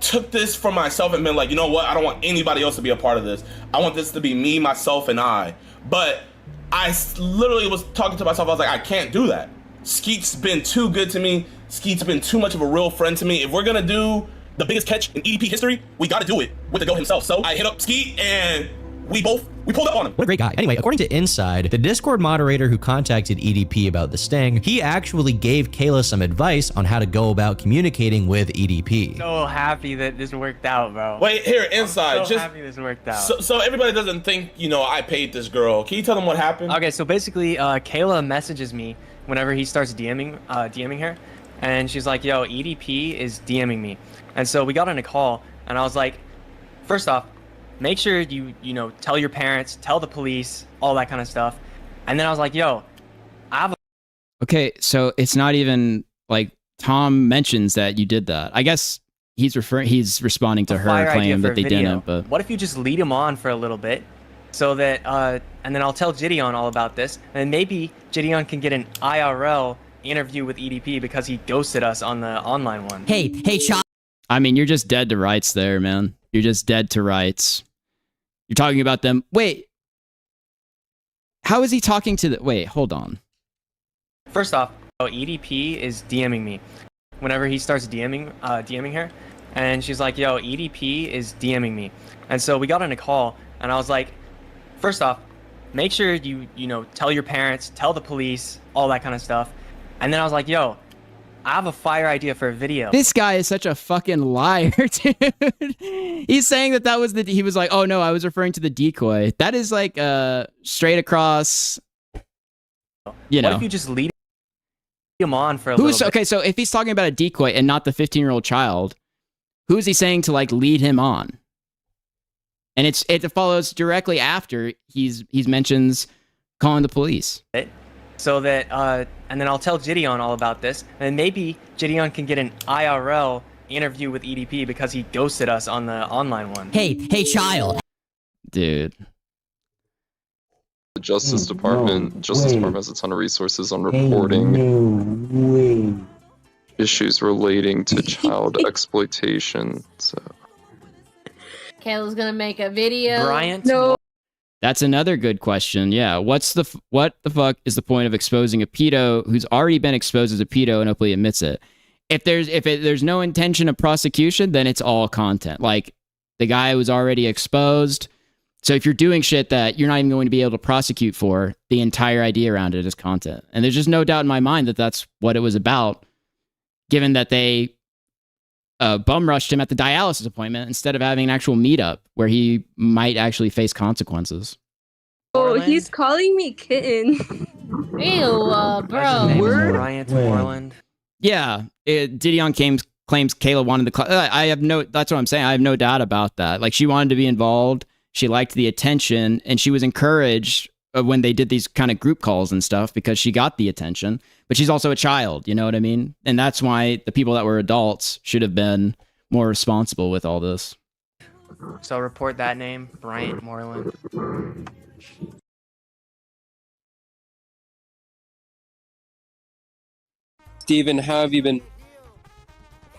took this for myself and been like, you know what? I don't want anybody else to be a part of this. I want this to be me, myself, and I. But I literally was talking to myself. I was like, I can't do that. Skeet's been too good to me. Skeet's been too much of a real friend to me. If we're gonna do the biggest catch in EDP history, we gotta do it with the GOAT himself. So I hit up Skeet and we pulled up on him. What a great guy. Anyway, according to Inside, the Discord moderator who contacted EDP about the sting, he actually gave Kayla some advice on how to go about communicating with EDP. So happy that this worked out, bro. Wait, here, Inside. I'm so just happy this worked out. So everybody doesn't think, I paid this girl. Can you tell them what happened? Okay, so basically, Kayla messages me whenever he starts DMing her, and she's like, yo, EDP is DMing me. And so we got on a call, and I was like, first off, make sure you tell your parents, tell the police, all that kind of stuff. And then I was like, yo, I have a... Okay, so it's not even like Tom mentions that you did that. I guess he's responding to her claim that they didn't, but what if you just lead him on for a little bit so that and then I'll tell JiDion all about this, and maybe JiDion can get an IRL interview with EDP because he ghosted us on the online one. Hey, Chop. I mean, you're just dead to rights there, man. You're just dead to rights. You're talking about them. Wait. How is he talking to the... Wait, hold on. First off, EDP is DMing me. Whenever he starts DMing her, and she's like, yo, EDP is DMing me. And so we got on a call, and I was like, first off, make sure you tell your parents, tell the police, all that kind of stuff. And then I was like, yo, I have a fire idea for a video. This guy is such a fucking liar, dude. He's saying that was he was like, oh no, I was referring to the decoy. That is like straight across You know. What if you just lead him on for a Who's little bit? okay? So if he's talking about a decoy and not the 15-year-old child, who is he saying to like lead him on? And it follows directly after he's mentions calling the police. So that and then I'll tell JiDion all about this, and maybe JiDion can get an IRL interview with EDP because he ghosted us on the online one. Hey, child. Dude. The Justice Department has a ton of resources on reporting issues relating to child exploitation. So Kayla's gonna make a video. Bryant? No. That's another good question. Yeah, what the fuck is the point of exposing a pedo who's already been exposed as a pedo and openly admits it? If there's no intention of prosecution, then it's all content. Like the guy was already exposed. So if you're doing shit that you're not even going to be able to prosecute for, the entire idea around it is content. And there's just no doubt in my mind that that's what it was about, given that they bum rushed him at the dialysis appointment instead of having an actual meetup where he might actually face consequences. Oh, he's calling me kitten. Ew, bro. Bryant Moreland. Yeah, JiDion claims Kayla wanted the that's what I'm saying. I have no doubt about that. Like she wanted to be involved. She liked the attention, and she was encouraged when they did these kind of group calls and stuff because she got the attention. But she's also a child, you know what I mean? And that's why the people that were adults should have been more responsible with all this. So report that name, Bryant Moreland. Steven, how have you been?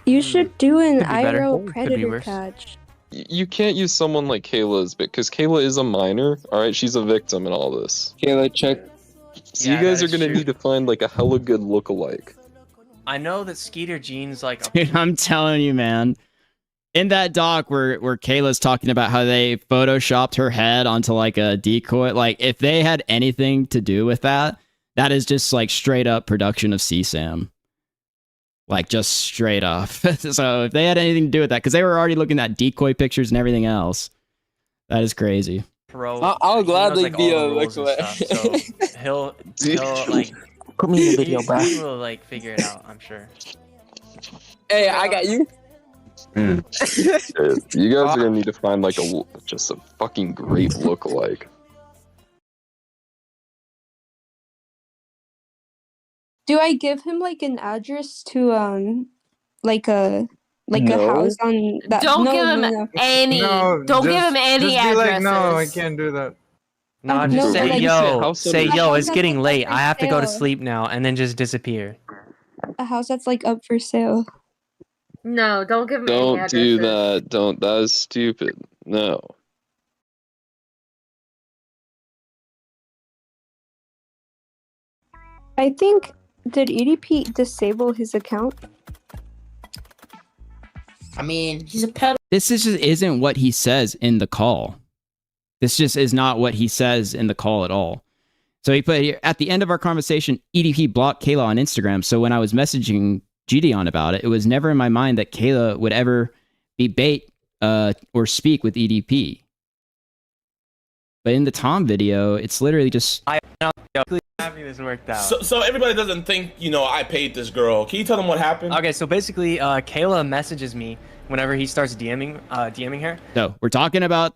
You should do an Could be better. IRL Could be predator worse. catch. you can't use someone like Kayla because Kayla is a minor. All right, she's a victim in all this. Kayla, check. So Yeah, you guys that are is gonna true. need to find like a hella good lookalike. I know that Skeeter Jean's like a Dude, I'm telling you, man. In that doc where Kayla's talking about how they photoshopped her head onto like a decoy, like if they had anything to do with that, that is just like straight up production of CSAM. Like just straight up. So if they had anything to do with that, because they were already looking at decoy pictures and everything else, that is crazy. pro. I'll he knows, gladly like, be all a the rules and lookalike. stuff, so he'll like Put me in the video, bro. he will like figure it out, I'm sure. Hey, I got you. You guys are gonna need to find like just a fucking great lookalike. Do I give him like an address to like a No. house on that? Don't no, give him no, no. any. No, don't give him any just be addresses. like, no, I can't do that. No, no, just but, say like, yo, say a yo, house it's that's, getting like, late. for I have to go to sale. sleep now, and then just disappear. A house that's like up for sale. No, don't give him any Don't addresses. do that. Don't. That is stupid. No. I think, did EDP disable his account? I mean, he's a pedo. This just isn't what he says in the call. This just is not what he says in the call at all. So he put here, at the end of our conversation, EDP blocked Kayla on Instagram. So when I was messaging JiDion about it, it was never in my mind that Kayla would ever be bait or speak with EDP. But in the Tom video, it's literally just... I'm happy this worked out. So everybody doesn't think, I paid this girl. Can you tell them what happened? Okay, so basically, Kayla messages me whenever he starts DMing her. No, we're talking about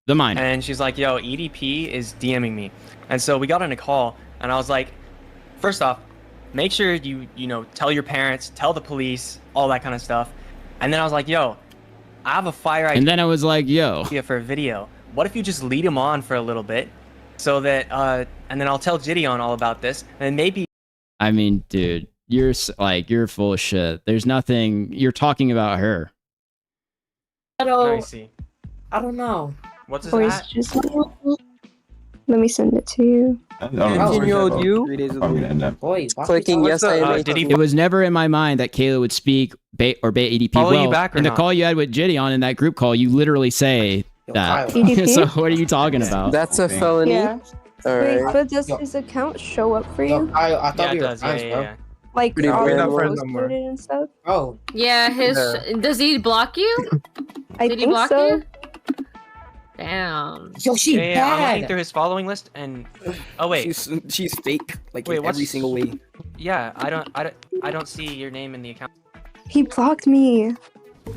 the minor. And she's like, yo, EDP is DMing me. And so we got on a call, and I was like, first off, make sure you tell your parents, tell the police, all that kind of stuff. And then I was like, yo, I have a fire idea. And then I was like, yo. For a video. What if you just lead him on for a little bit, so that, and then I'll tell JiDion all about this, and maybe... I mean, dude, you're full of shit. There's nothing... You're talking about her. I see. I don't know. What's his Or hat? is just... Let me send it to you. Boy, Clicking yes, I am. It was never in my mind that Kayla would speak bait EDP. Follow you well, back or in the not? call you had with JiDion in that group call, you literally say that. EDP? So what are you talking about? That's a felony. Yeah. All Wait, right. but does his account show up for you? I thought Yeah, it we were does. friends, bro. Yeah. Like, Pretty all bad. the Not friends posts no more. put it and stuff? Oh, Yeah, Yeah. does he block you? I Did he think block so. you? Damn. Yo, she I'm looking bad. through his following list, and oh wait, She's fake, like wait, in what's every single way. Yeah, I don't see your name in the account. He blocked me.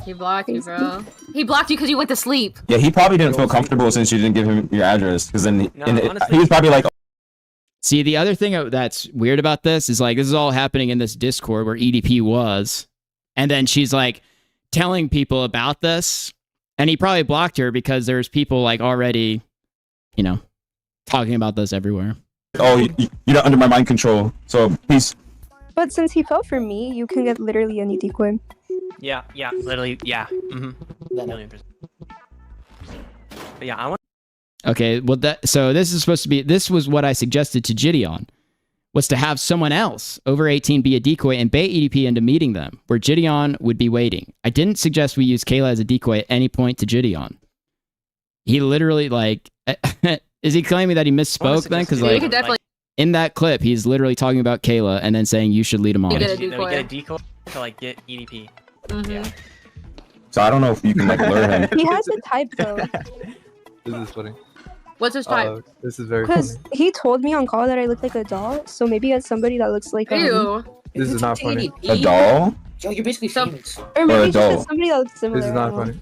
He blocked you, bro. He blocked you because you went to sleep. Yeah, he probably didn't feel comfortable since you didn't give him your address, because then honestly, he was probably like, See, the other thing that's weird about this is like this is all happening in this Discord where EDP was, and then she's like telling people about this, and he probably blocked her because there's people like already, you know, talking about this everywhere. oh, you're not under my mind control, so he's. But since he fell for me, you can get literally any decoy. Yeah, literally, yeah. $1,000,000%. But yeah, I want. Okay, well so this is supposed to be, this was what I suggested to JiDion, was to have someone else over 18 be a decoy and bait EDP into meeting them, where JiDion would be waiting. I didn't suggest we use Kayla as a decoy at any point to JiDion. He literally like, is he claiming that he misspoke then? Because like, definitely in that clip, he's literally talking about Kayla and then saying you should lead him on. We get a decoy to like get EDP. Yeah. So I don't know if you can like lure him. He has a type though. This is funny. What's his type? This is very funny. Because he told me on call that I look like a doll, so maybe it's somebody that looks like Ew. This is not funny. A doll? Yo, you're basically famous. Or maybe a just doll. somebody that looks similar. This is I not don't know. funny.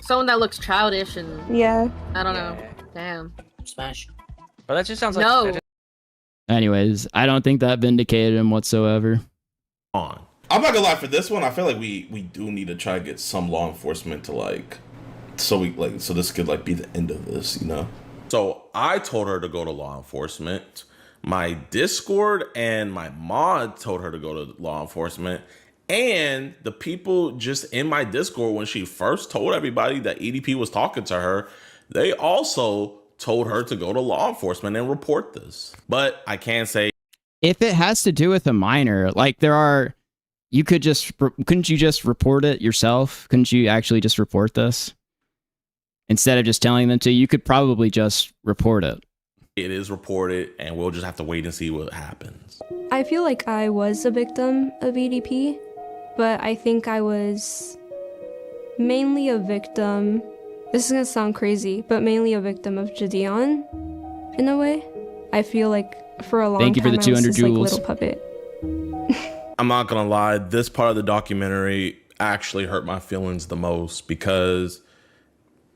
Someone that looks childish and Yeah. I don't know. Damn. Smash. But that just sounds like No. Anyways, I don't think that vindicated him whatsoever. On. I'm not gonna lie, for this one, I feel like we do need to try to get some law enforcement to like, so this could like be the end of this, you know? So I told her to go to law enforcement. My Discord and my mod told her to go to law enforcement. And the people just in my Discord, when she first told everybody that EDP was talking to her, they also told her to go to law enforcement and report this. But I can't say. If it has to do with a minor, like couldn't you just report it yourself? Couldn't you actually just report this? Instead of just telling them to, you could probably just report it. It is reported, and we'll just have to wait and see what happens. I feel like I was a victim of EDP, but I think I was mainly a victim. This is gonna sound crazy, but mainly a victim of JiDion, in a way. I feel like for a long time, Thank you for the 200 I was this, like, joules. little puppet. I'm not gonna lie, this part of the documentary actually hurt my feelings the most because,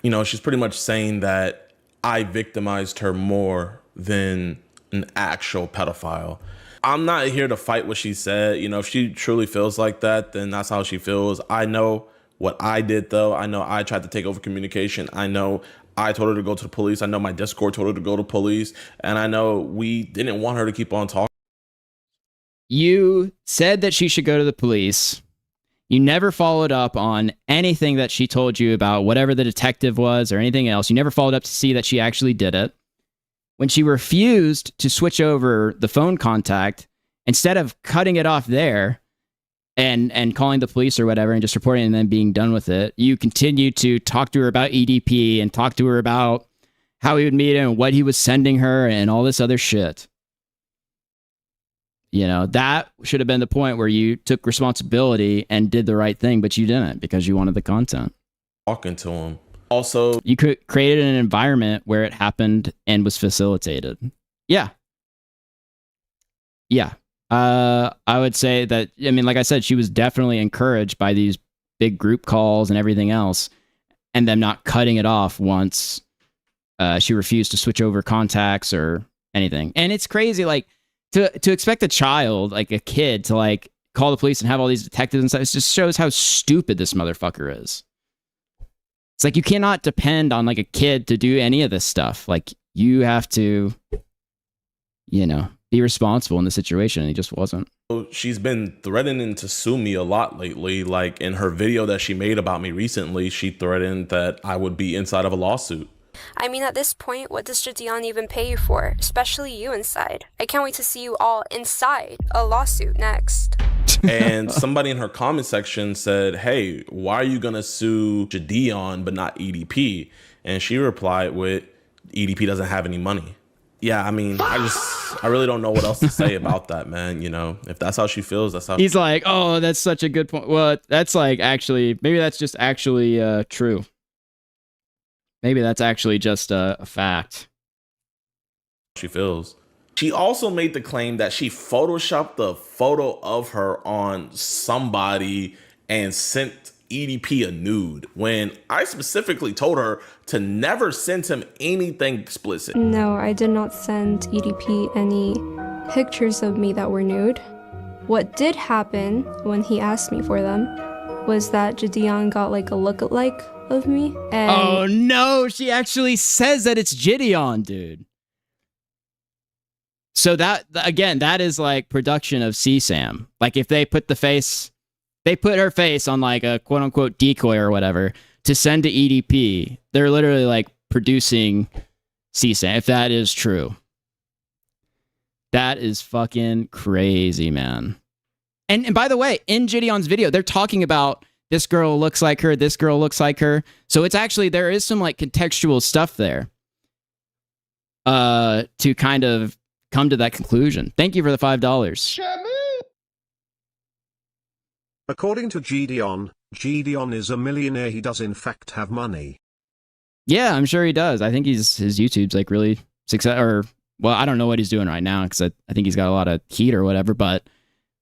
you know, she's pretty much saying that I victimized her more than an actual pedophile. I'm not here to fight what she said. You know, if she truly feels like that, then that's how she feels. I know what I did, though. I know I tried to take over communication. I know I told her to go to the police. I know my Discord told her to go to police. And I know we didn't want her to keep on talking. You said that she should go to the police. You never followed up on anything that she told you about whatever the detective was or anything else. You never followed up to see that she actually did it. When she refused to switch over the phone contact, instead of cutting it off there and calling the police or whatever and just reporting and then being done with it, you continued to talk to her about EDP and talk to her about how he would meet him and what he was sending her and all this other shit. You know, that should have been the point where you took responsibility and did the right thing, but you didn't because you wanted the content. Talking to him. Also, you created an environment where it happened and was facilitated. Yeah. Yeah. I would say that, I mean, like I said, she was definitely encouraged by these big group calls and everything else, and them not cutting it off once she refused to switch over contacts or anything. And it's crazy, like, to expect a child, like a kid, to like call the police and have all these detectives and stuff, it just shows how stupid this motherfucker is. It's like you cannot depend on like a kid to do any of this stuff. Like you have to, you know, be responsible in the situation, and he just wasn't. She's been threatening to sue me a lot lately. Like in her video that she made about me recently, she threatened that I would be inside of a lawsuit. I mean, at this point, what does JiDion even pay you for? Especially you inside. I can't wait to see you all inside a lawsuit next. And somebody in her comment section said, hey, why are you going to sue JiDion but not EDP? And she replied with, EDP doesn't have any money. Yeah, I mean, I really don't know what else to say about that, man. You know, if that's how she feels, that's how. He's like, oh, that's such a good point. Well, that's like actually, maybe that's just actually true. Maybe that's actually just a fact. She feels. She also made the claim that she photoshopped the photo of her on somebody and sent EDP a nude, when I specifically told her to never send him anything explicit. No, I did not send EDP any pictures of me that were nude. What did happen when he asked me for them was that JiDion got like a lookalike of me. And oh no, she actually says that it's JiDion, dude. So that, again, that is like production of CSAM. Like if they put her face on like a quote unquote decoy or whatever to send to EDP, they're literally like producing CSAM, if that is true. That is fucking crazy, man. And by the way, in JiDion's video, they're talking about this girl looks like her, this girl looks like her. So it's actually, there is some like contextual stuff there to kind of come to that conclusion. Thank you for the $5. According to JiDion, JiDion is a millionaire. He does in fact have money. Yeah, I'm sure he does. I think his YouTube's like really success, or well, I don't know what he's doing right now because I think he's got a lot of heat or whatever. But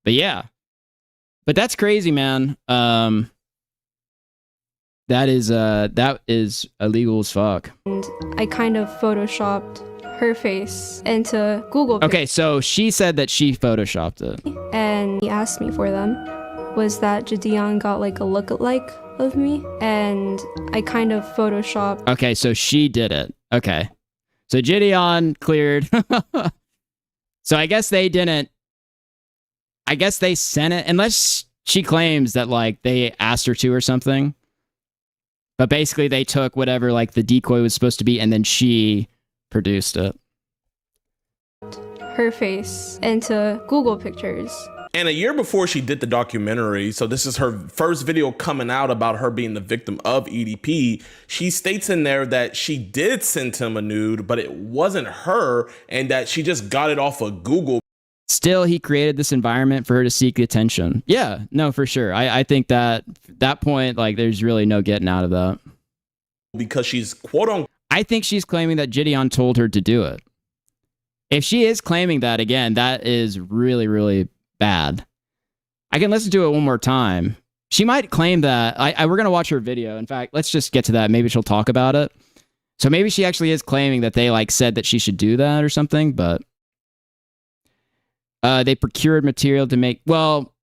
yeah, but that's crazy, man. That is illegal as fuck. And I kind of photoshopped her face into Google. Okay, so she said that she photoshopped it, and he asked me for them. Was that JiDion got like a lookalike of me, and I kind of photoshopped. Okay, so she did it. Okay, so JiDion cleared. So I guess they didn't. I guess they sent it, unless she claims that like they asked her to or something. But basically, they took whatever like the decoy was supposed to be, and then she produced it. Her face into Google Pictures. And a year before she did the documentary, so this is her first video coming out about her being the victim of EDP, she states in there that she did send him a nude, but it wasn't her, and that she just got it off of Google. Still, he created this environment for her to seek attention. Yeah, no, for sure. I think that point, like, there's really no getting out of that. Because she's quote-unquote... I think she's claiming that JiDion told her to do it. If she is claiming that, again, that is really, really bad. I can listen to it one more time. She might claim that. We're going to watch her video. In fact, let's just get to that. Maybe she'll talk about it. So maybe she actually is claiming that they like said that she should do that or something, but they procured material to make, well,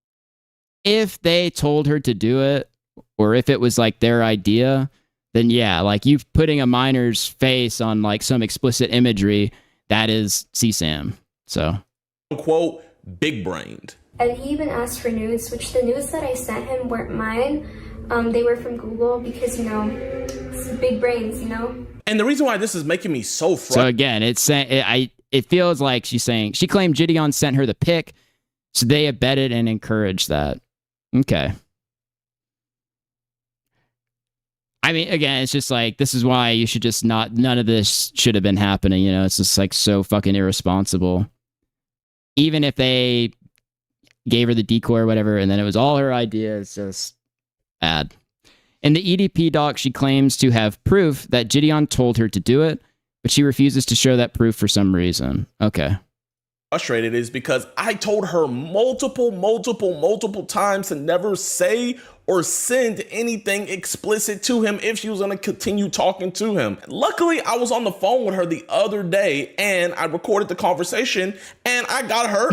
if they told her to do it, or if it was like their idea, then yeah, like you putting a minor's face on like some explicit imagery, that is CSAM. So, quote, big brained. And he even asked for nudes, which the nudes that I sent him weren't mine. They were from Google because, you know, it's big brains, you know? And the reason why this is making me so frustrated. So again, it feels like she's saying, she claimed JiDion sent her the pic, so they abetted and encouraged that. Okay. I mean, again, it's just like, this is why you should just not, none of this should have been happening, you know? It's just like so fucking irresponsible. Even if they gave her the decoy or whatever, and then it was all her idea, it's just bad. In the EDP doc, she claims to have proof that JiDion told her to do it, but she refuses to show that proof for some reason. Okay. Frustrated is because I told her multiple times to never say or send anything explicit to him if she was going to continue talking to him. Luckily, I was on the phone with her the other day and I recorded the conversation and I got her.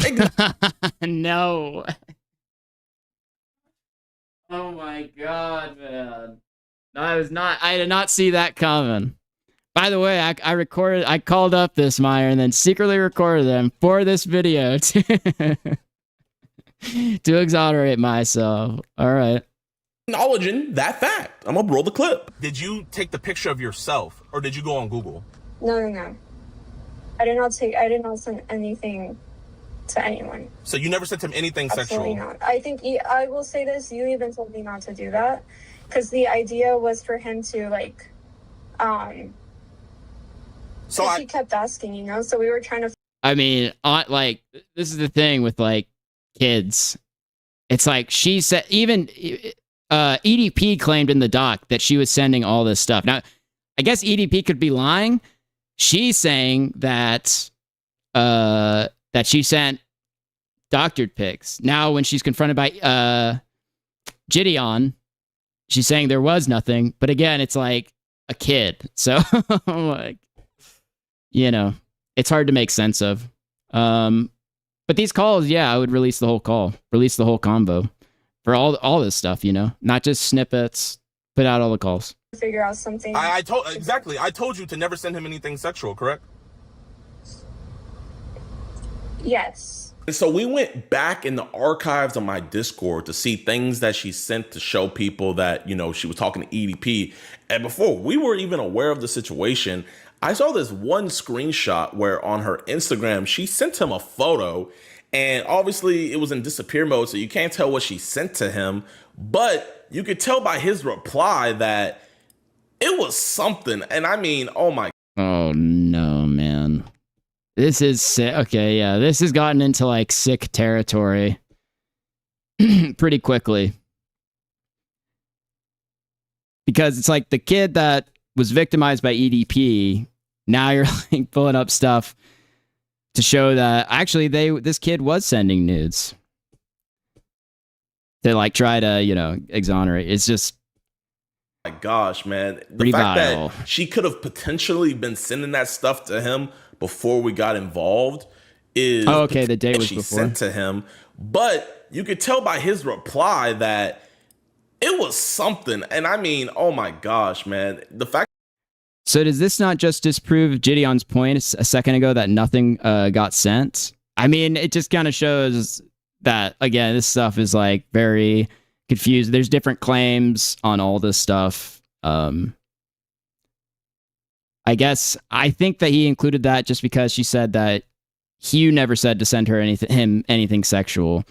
No. Oh my God, man. I did not see that coming. By the way, I called up this miner and then secretly recorded them for this video to exonerate myself. All right. Acknowledging that fact. I'm gonna roll the clip. Did you take the picture of yourself or did you go on Google? No. I did not send anything to anyone. So you never sent him anything Absolutely sexual? not. I think, I will say this, you even told me not to do that because the idea was for him to like, so he kept asking, you know, so we were trying to. I mean, like, this is the thing with like kids. It's like she said, even EDP claimed in the doc that she was sending all this stuff. Now, I guess EDP could be lying. She's saying that that she sent doctored pics. Now, when she's confronted by JiDion, she's saying there was nothing. But again, it's like a kid, so like, you know, it's hard to make sense of. But these calls, yeah, I would release the whole call, release the whole combo for all this stuff, you know, not just snippets. Put out all the calls. Figure out something. I told exactly. I told you to never send him anything sexual, correct? Yes. And so we went back in the archives of my Discord to see things that she sent to show people that, you know, she was talking to EDP. And before we were even aware of the situation, I saw this one screenshot where on her Instagram, she sent him a photo, and obviously it was in disappear mode, so you can't tell what she sent to him, but you could tell by his reply that it was something. And I mean, oh my. Oh no, man. This is sick. Okay, yeah, this has gotten into like sick territory pretty quickly. Because it's like the kid that was victimized by EDP, now you're like pulling up stuff to show that actually this kid was sending nudes. To like try to, you know, exonerate. It's just, my gosh, man. The pretty fact vile. that she could have potentially been sending that stuff to him before we got involved is oh, okay, the day was she before. sent to him. But you could tell by his reply that it was something. And I mean, oh my gosh, man. The fact. So does this not just disprove JiDion's point a second ago that nothing got sent? I mean, it just kind of shows that, again, this stuff is like very confused. There's different claims on all this stuff. I guess I think that he included that just because she said that Hugh never said to send her anything sexual.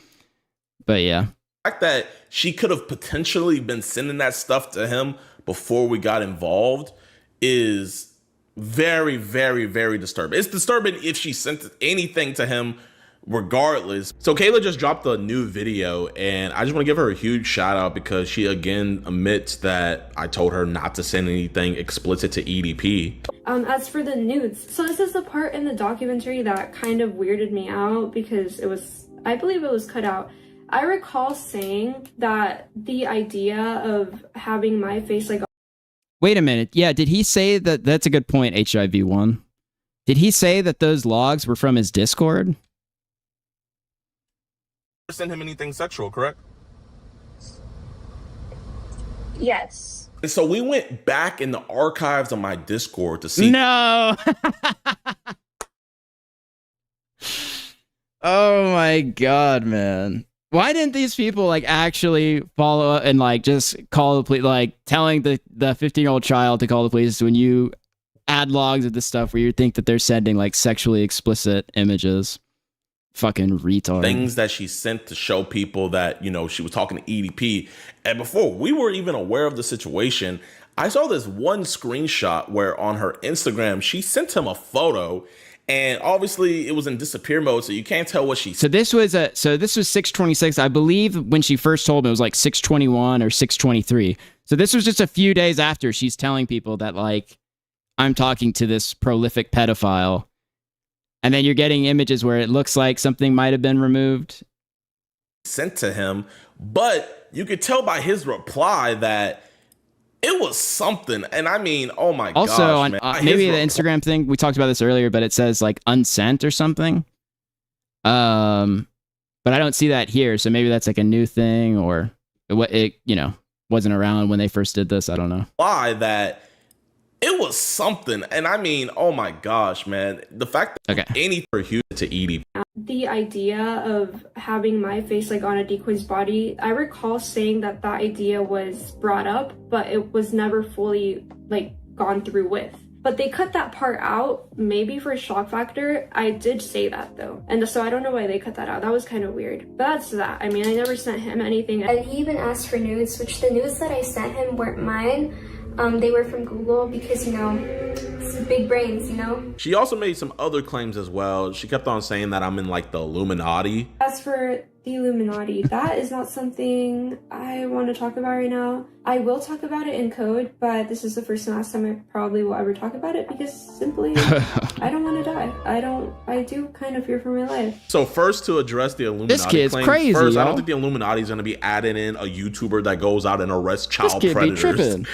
But yeah. The fact that she could have potentially been sending that stuff to him before we got involved is very, very, very disturbing. It's disturbing if she sent anything to him regardless. So Kayla just dropped a new video, and I just want to give her a huge shout out because she again admits that I told her not to send anything explicit to EDP. As for the nudes, so this is the part in the documentary that kind of weirded me out because I believe it was cut out. I recall saying that the idea of having my face like. Wait a minute. Yeah, did he say that? That's a good point, HIV1. Did he say that those logs were from his Discord? Send him anything sexual, correct? Yes. And so we went back in the archives of my Discord to see. No. Oh my god, man. Why didn't these people like actually follow up and like just call the police, like telling the 15-year-old child to call the police when you add logs of this stuff where you think that they're sending like sexually explicit images? Fucking retard. Things that she sent to show people that, you know, she was talking to EDP. And before we were even aware of the situation, I saw this one screenshot where on her Instagram, she sent him a photo, and obviously it was in disappear mode, so you can't tell what she So this was 626. I believe when she first told me it was like 621 or 623. So this was just a few days after she's telling people that like I'm talking to this prolific pedophile. And then you're getting images where it looks like something might have been removed. Sent to him, but you could tell by his reply that it was something. And I mean, oh my gosh, also, man. maybe the Instagram thing, we talked about this earlier, but it says like unsent or something. But I don't see that here. So maybe that's like a new thing, or it you know, wasn't around when they first did this. I don't know. Why that it was something. And I mean, oh my gosh, man. The fact that any for Hugh to EDP. The idea of having my face like on a decoy's body, I recall saying that idea was brought up, but it was never fully like gone through with. But they cut that part out, maybe for shock factor. I did say that though. And so I don't know why they cut that out. That was kind of weird. But that's that. I mean, I never sent him anything. And he even asked for nudes, which the nudes that I sent him weren't mine. They were from Google because, you know, it's big brains, you know? She also made some other claims as well. She kept on saying that I'm in like the Illuminati. As for the Illuminati, that is not something I want to talk about right now. I will talk about it in code, but this is the first and last time I probably will ever talk about it because simply I don't want to die. I do kind of fear for my life. So first, to address the Illuminati This kid's claim, crazy, first, I y'all. don't think the Illuminati is going to be adding in a YouTuber that goes out and arrests child kid be predators. tripping.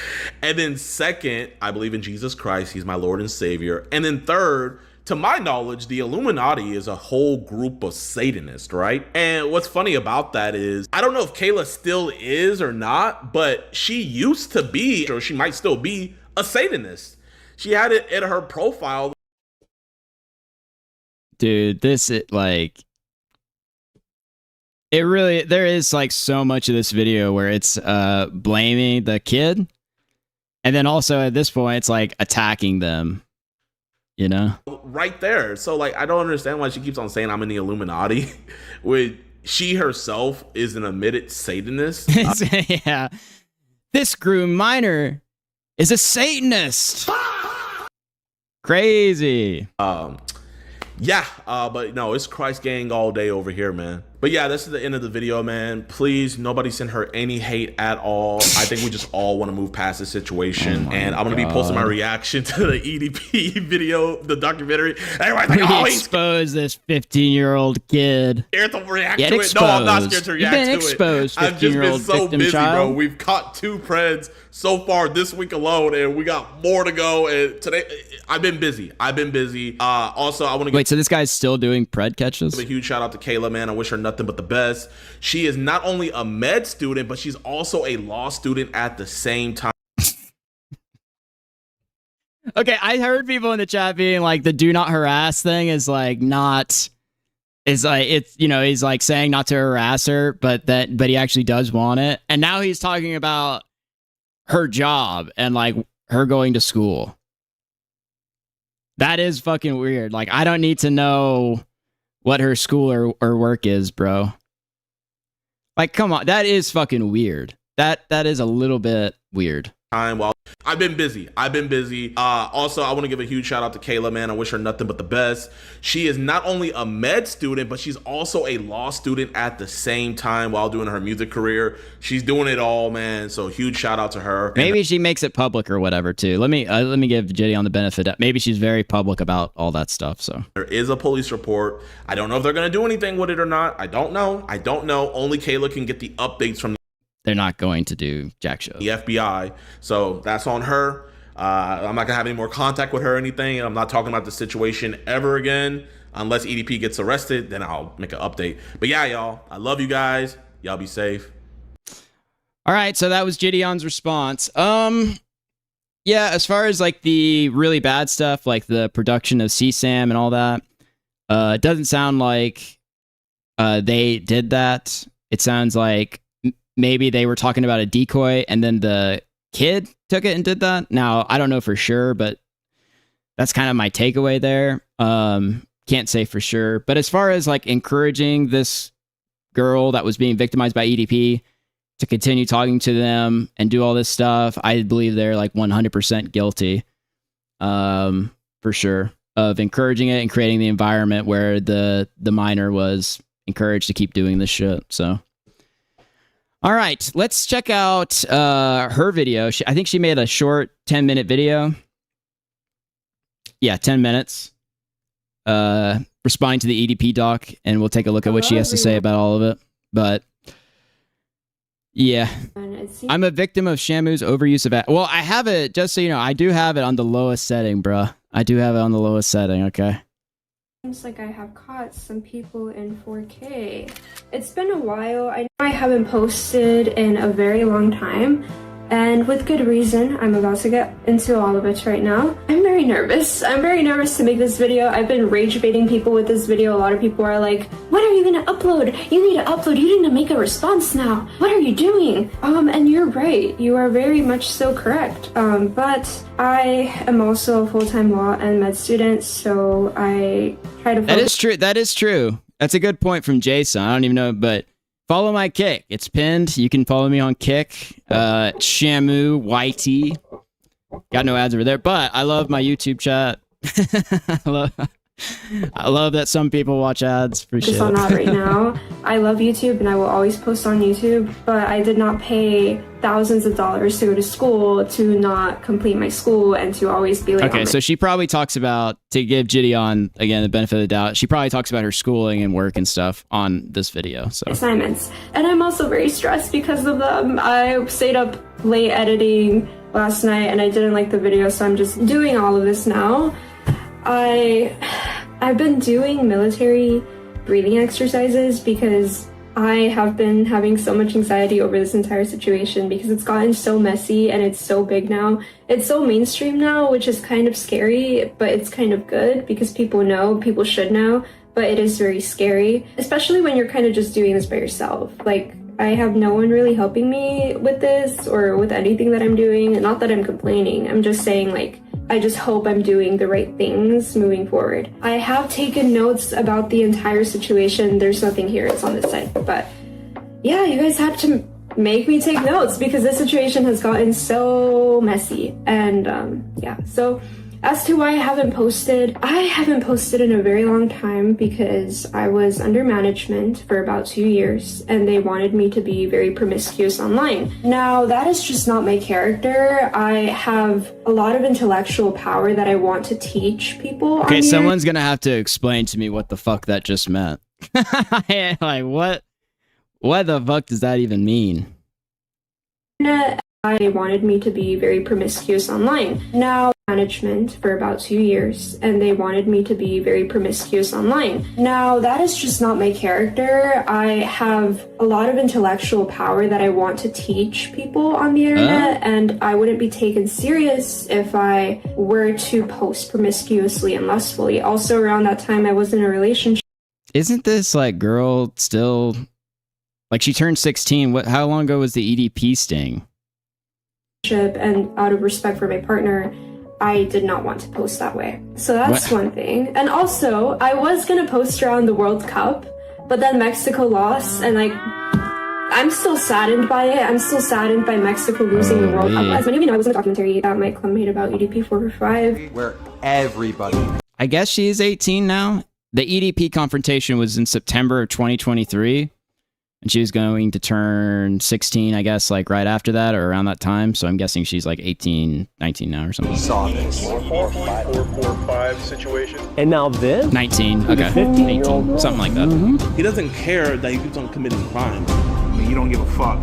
And then second, I believe in Jesus Christ. He's my Lord and Savior. And then third, to my knowledge, the Illuminati is a whole group of Satanists, right? And what's funny about that is, I don't know if Kayla still is or not, but she used to be, or she might still be, a Satanist. She had it in her profile. Dude, this it really, there is like so much of this video where it's blaming the kid, and then also at this point it's like attacking them, you know? Right there. So like, I don't understand why she keeps on saying I'm in the Illuminati when she herself is an admitted Satanist. Yeah. This groom minor is a Satanist. Crazy. Yeah, but no, it's Christ gang all day over here, man. But yeah, this is the end of the video, man. Please, nobody send her any hate at all. I think we just all want to move past this situation. And I'm going to be posting my reaction to the EDP video, the documentary. Everybody's like, oh, he's expose this 15-year-old kid. scared to react Get to it. No, I'm not exposed. scared to You've react been to exposed, it. I've just been 15-year-old so victim busy, bro. child. We've caught 2 preds so far this week alone, and we got more to go. And today, I've been busy. Also, I want to Wait, so this guy's still doing pred catches? give a huge shout out to Kayla, man. I wish her nothing but the best. She is not only a med student, but she's also a law student at the same time. Okay, I heard people in the chat being like, the do not harass thing is like not, is like, it's, you know, he's like saying not to harass her, but he actually does want it. And now he's talking about her job and like her going to school. That is fucking weird. Like, I don't need to know what her school or work is, bro. Like, come on, that is fucking weird. That is a little bit weird. Well, I've been busy. Also, I want to give a huge shout out to Kayla, man. I wish her nothing but the best. She is not only a med student, but she's also a law student at the same time while doing her music career. She's doing it all, man. So huge shout out to her. Maybe she makes it public or whatever too. Let me give JiDion the benefit. Maybe she's very public about all that stuff. So there is a police report. I don't know if they're gonna do anything with it or not. I don't know. Only Kayla can get the updates from they're not going to do jack shows. The FBI. So that's on her. I'm not gonna have any more contact with her or anything. I'm not talking about the situation ever again. Unless EDP gets arrested, then I'll make an update. But yeah, y'all, I love you guys. Y'all be safe. All right, so that was JiDion's response. Yeah, as far as like the really bad stuff, like the production of CSAM and all that, it doesn't sound like they did that. It sounds like maybe they were talking about a decoy and then the kid took it and did that. Now, I don't know for sure, but that's kind of my takeaway there. Can't say for sure. But as far as like encouraging this girl that was being victimized by EDP to continue talking to them and do all this stuff, I believe they're like 100% guilty, for sure, of encouraging it and creating the environment where the minor was encouraged to keep doing this shit. So. All right, let's check out her video. I think she made a short 10-minute video. Yeah, 10 minutes. Responding to the EDP doc, and we'll take a look at what she has to say about all of it. But yeah, I'm a victim of Shamu's overuse of well, I have it, just so you know, I do have it on the lowest setting, bruh. I do have it on the lowest setting, okay? Seems like I have caught some people in 4K. It's been a while. I know I haven't posted in a very long time, and with good reason. I'm about to get into all of it right now. I'm very nervous. I'm very nervous to make this video. I've been rage baiting people with this video. A lot of people are like, when are you gonna upload? You need to upload. You need to make a response now. What are you doing? And you're right. You are very much so correct. But I am also a full-time law and med student, so I try to focus. That is true. That is true. That's a good point from Jason. I don't even know, but follow my Kick. It's pinned. You can follow me on Kick. Shamu YT. Got no ads over there, but I love my YouTube chat. I love that some people watch ads. Appreciate Just on it. that right now. I love YouTube and I will always post on YouTube, but I did not pay thousands of dollars to go to school to not complete my school and to always be late. Okay, so she probably talks about, to give JiDion, again, the benefit of the doubt, she probably talks about her schooling and work and stuff on this video. So assignments. And I'm also very stressed because of them. I stayed up late editing last night and I didn't like the video, so I'm just doing all of this now. I've been doing military breathing exercises because I have been having so much anxiety over this entire situation because it's gotten so messy and it's so big now. It's so mainstream now, which is kind of scary, but it's kind of good because people know, people should know, but it is very scary, especially when you're kind of just doing this by yourself. Like, I have no one really helping me with this or with anything that I'm doing. And not that I'm complaining, I'm just saying, like, I just hope I'm doing the right things moving forward. I have taken notes about the entire situation. There's nothing here, it's on this side. But yeah, you guys have to make me take notes because this situation has gotten so messy. And yeah, so as to why I haven't posted in a very long time because I was under management for about 2 years and they wanted me to be very promiscuous online. Now, that is just not my character. I have a lot of intellectual power that I want to teach people. okay, someone's gonna have to explain to me what the fuck that just meant. Like, what the fuck does that even mean? I wanted me to be very promiscuous online. Now, management for about 2 years and they wanted me to be very promiscuous online. Now, that is just not my character. I have a lot of intellectual power that I want to teach people on the internet and I wouldn't be taken serious if I were to post promiscuously and lustfully. Also, around that time, I was in a relationship. Isn't this like girl still, like, she turned 16? How long ago was the EDP sting? And out of respect for my partner, I did not want to post that way. So that's one thing. And also, I was gonna post around the World Cup, but then Mexico lost, and like, I'm still saddened by it. I'm still saddened by Mexico losing the World Cup. As many of you know, I was in a documentary that my club made about EDP 445. Where everybody... I guess she is 18 now. The EDP confrontation was in September of 2023. And she was going to turn 16, I guess, like right after that or around that time. So I'm guessing she's like 18, 19 now or something. Saw this. 445 situation. And now this? 19. Okay. 18. Something like that. He doesn't care that he keeps on committing crime. I mean, you don't give a fuck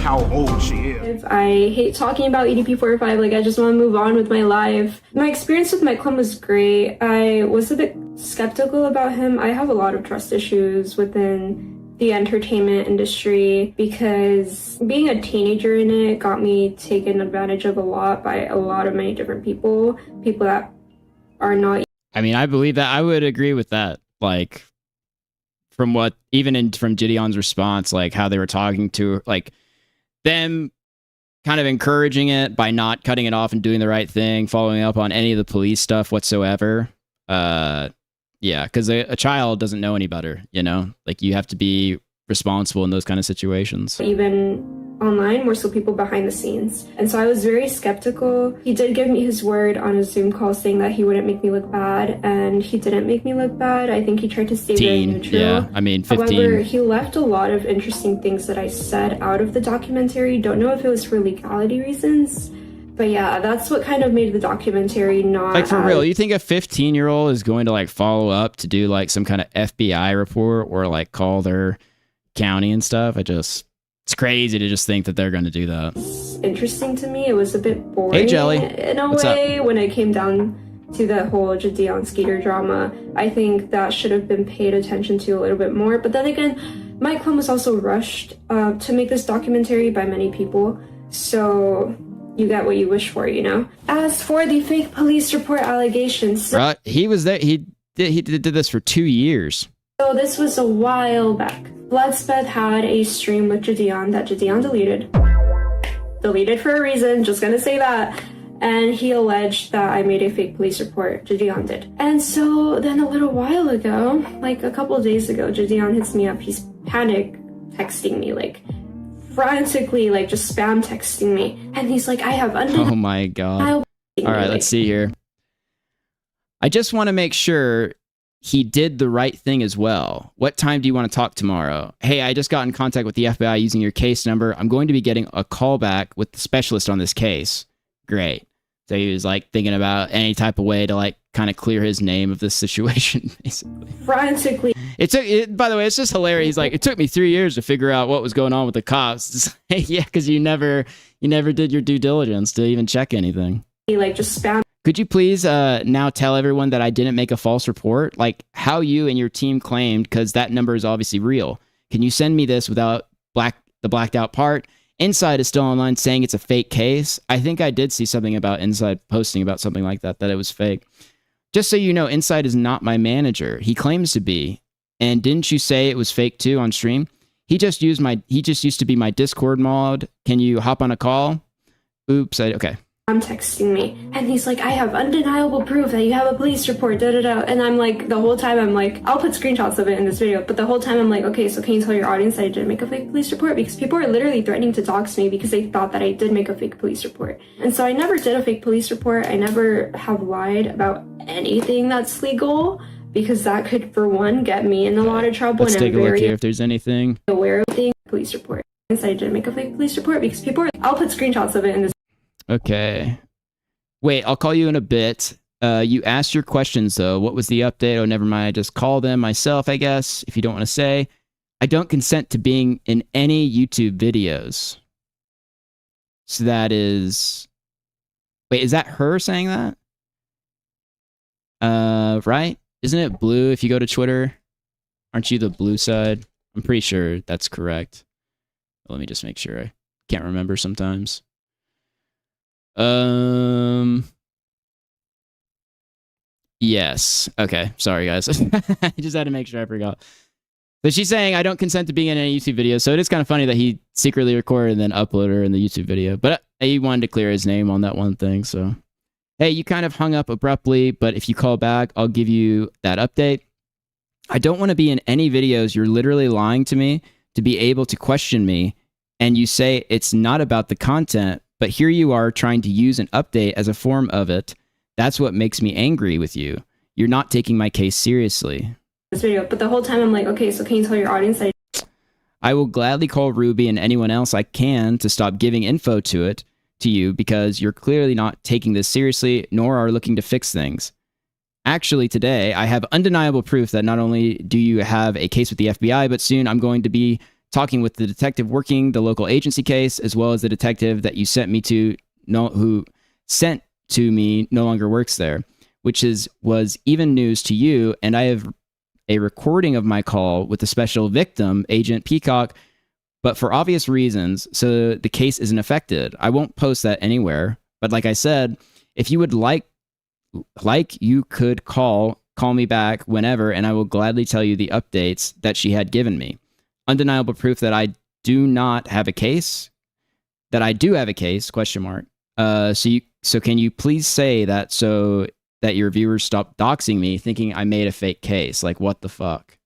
how old she is. I hate talking about EDP 405. Like, I just want to move on with my life. My experience with my club was great. I was a bit skeptical about him. I have a lot of trust issues within the entertainment industry because being a teenager in it got me taken advantage of a lot by a lot of many different people that are not. I mean, I believe that. I would agree with that. Like, from what, even from JiDion's response, like how they were talking to her, like them kind of encouraging it by not cutting it off and doing the right thing, following up on any of the police stuff whatsoever. Yeah, because a child doesn't know any better, you know? Like, you have to be responsible in those kind of situations. Even online, more so people behind the scenes. And so I was very skeptical. He did give me his word on a Zoom call saying that he wouldn't make me look bad, and he didn't make me look bad. I think he tried to stay very neutral. Yeah, I mean, 15. However, he left a lot of interesting things that I said out of the documentary. Don't know if it was for legality reasons. But yeah, that's what kind of made the documentary not... Like, for real, you think a 15-year-old is going to, like, follow up to do, like, some kind of FBI report or, like, call their county and stuff? It's crazy to just think that they're going to do that. Interesting to me. It was a bit boring. Hey, Jelly. In a What's way, up? when it came down to the whole JiDion Skeeter drama. I think that should have been paid attention to a little bit more. But then again, my club was also rushed to make this documentary by many people. So... you get what you wish for, you know? As for the fake police report allegations... Right, he was there. He did this for 2 years. So this was a while back. Bloodspeth had a stream with JiDion that JiDion deleted. Deleted for a reason, just gonna say that. And he alleged that I made a fake police report. JiDion did. And so then a little while ago, like a couple of days ago, JiDion hits me up. He's panic texting me, like... frantically, like, just spam texting me, and he's like, I have Oh my god. All right, let's see here. I just want to make sure he did the right thing as well. What time do you want to talk tomorrow? Hey, I just got in contact with the FBI using your case number. I'm going to be getting a call back with the specialist on this case. Great. So he was like thinking about any type of way to like kind of clear his name of this situation, basically. Frantically. By the way, it's just hilarious. He's like, it took me 3 years to figure out what was going on with the cops. It's like, yeah, because you never did your due diligence to even check anything. He like just spam. Could you please now tell everyone that I didn't make a false report? Like how you and your team claimed, because that number is obviously real. Can you send me this without the blacked out part? Inside is still online saying it's a fake case. I think I did see something about Inside posting about something like that it was fake. Just so you know, Inside is not my manager. He claims to be. And didn't you say it was fake too on stream? He just used to be my Discord mod. Can you hop on a call? Oops, okay. Texting me, and he's like, I have undeniable proof that you have a police report, and I'm like, the whole time I'm like, I'll put screenshots of it in this video, but the whole time I'm like, okay, so can you tell your audience that I didn't make a fake police report? Because people are literally threatening to dox me because they thought that I did make a fake police report. And so I never did a fake police report. I never have lied about anything that's legal, because that could, for one, get me in a lot of trouble. Let's take a look here if there's anything. Aware of the police report. And so I didn't make a fake police report because people are, I'll put screenshots of it in this. Okay. Wait, I'll call you in a bit. You asked your questions, though. What was the update? Oh, never mind. I just call them myself, I guess, if you don't want to say. I don't consent to being in any YouTube videos. So that is... Wait, is that her saying that? Right? Isn't it blue if you go to Twitter? Aren't you the blue side? I'm pretty sure that's correct. Let me just make sure. I can't remember sometimes. Yes. Okay. Sorry, guys. I just had to make sure I forgot. But she's saying I don't consent to being in any YouTube video, so it is kind of funny that he secretly recorded and then uploaded her in the YouTube video. But he wanted to clear his name on that one thing, so... Hey, you kind of hung up abruptly, but if you call back, I'll give you that update. I don't want to be in any videos. You're literally lying to me to be able to question me, and you say it's not about the content, but here you are trying to use an update as a form of it. That's what makes me angry with you. You're not taking my case seriously. This video, but the whole time I'm like, okay, so can you tell your audience that I will gladly call Ruby and anyone else I can to stop giving info to you because you're clearly not taking this seriously nor are looking to fix things. Actually, today, I have undeniable proof that not only do you have a case with the FBI, but soon I'm going to be talking with the detective working the local agency case, as well as the detective that you sent me to, who sent to me no longer works there, which was even news to you, and I have a recording of my call with the special victim, Agent Peacock, but for obvious reasons, so the case isn't affected. I won't post that anywhere, but like I said, if you would like you could call me back whenever, and I will gladly tell you the updates that she had given me. Undeniable proof that I do not have a case, that I do have a case, question mark. So can you please say that so that your viewers stop doxing me thinking I made a fake case? Like, what the fuck?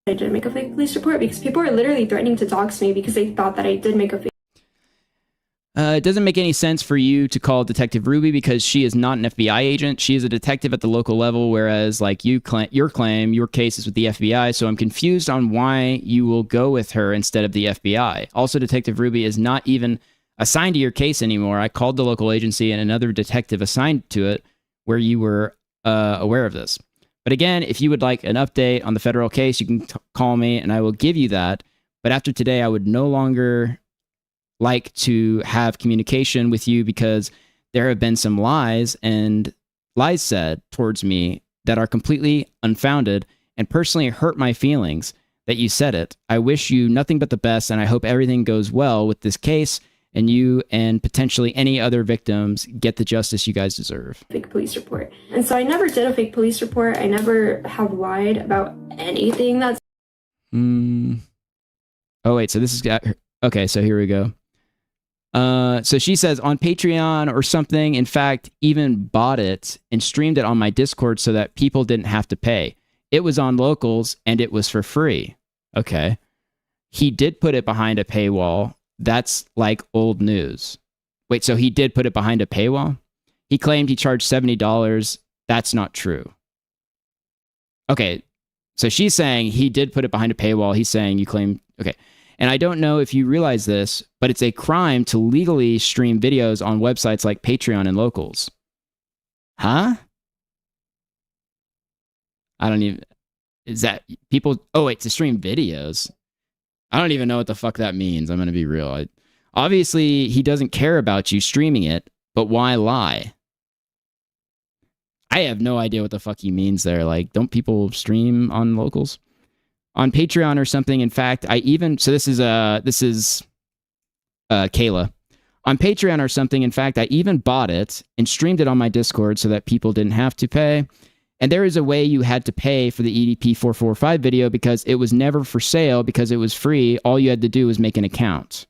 I didn't make a fake police report because people are literally threatening to dox me because they thought that I did make a fake. It doesn't make any sense for you to call Detective Ruby because she is not an FBI agent. She is a detective at the local level, whereas like your case is with the FBI. So I'm confused on why you will go with her instead of the FBI. Also, Detective Ruby is not even assigned to your case anymore. I called the local agency and another detective assigned to it where you were aware of this. But again, if you would like an update on the federal case, you can call me and I will give you that. But after today, I would no longer like to have communication with you because there have been some lies said towards me that are completely unfounded and personally hurt my feelings that you said it. I wish you nothing but the best, and I hope everything goes well with this case and you and potentially any other victims get the justice you guys deserve. Fake police report. And so I never did a fake police report. I never have lied about anything that's... Oh, wait, so this is... Okay, so here we go. So she says on Patreon or something, in fact, even bought it and streamed it on my Discord so that people didn't have to pay. It was on locals and it was for free. Okay. He did put it behind a paywall. That's like old news. Wait, so he did put it behind a paywall? He claimed he charged $70. That's not true. Okay, so she's saying he did put it behind a paywall. He's saying you claim, okay. And I don't know if you realize this, but it's a crime to legally stream videos on websites like Patreon and Locals. Huh? I don't even, is that people, oh wait, to stream videos. I don't even know what the fuck that means. I'm going to be real. Obviously, he doesn't care about you streaming it, but why lie? I have no idea what the fuck he means there. Like, don't people stream on Locals? On Patreon or something. In fact, I even, so this is Kayla. On Patreon or something, in fact, I even bought it and streamed it on my Discord so that people didn't have to pay. And there is a way you had to pay for the EDP 445 video because it was never for sale because it was free. All you had to do was make an account.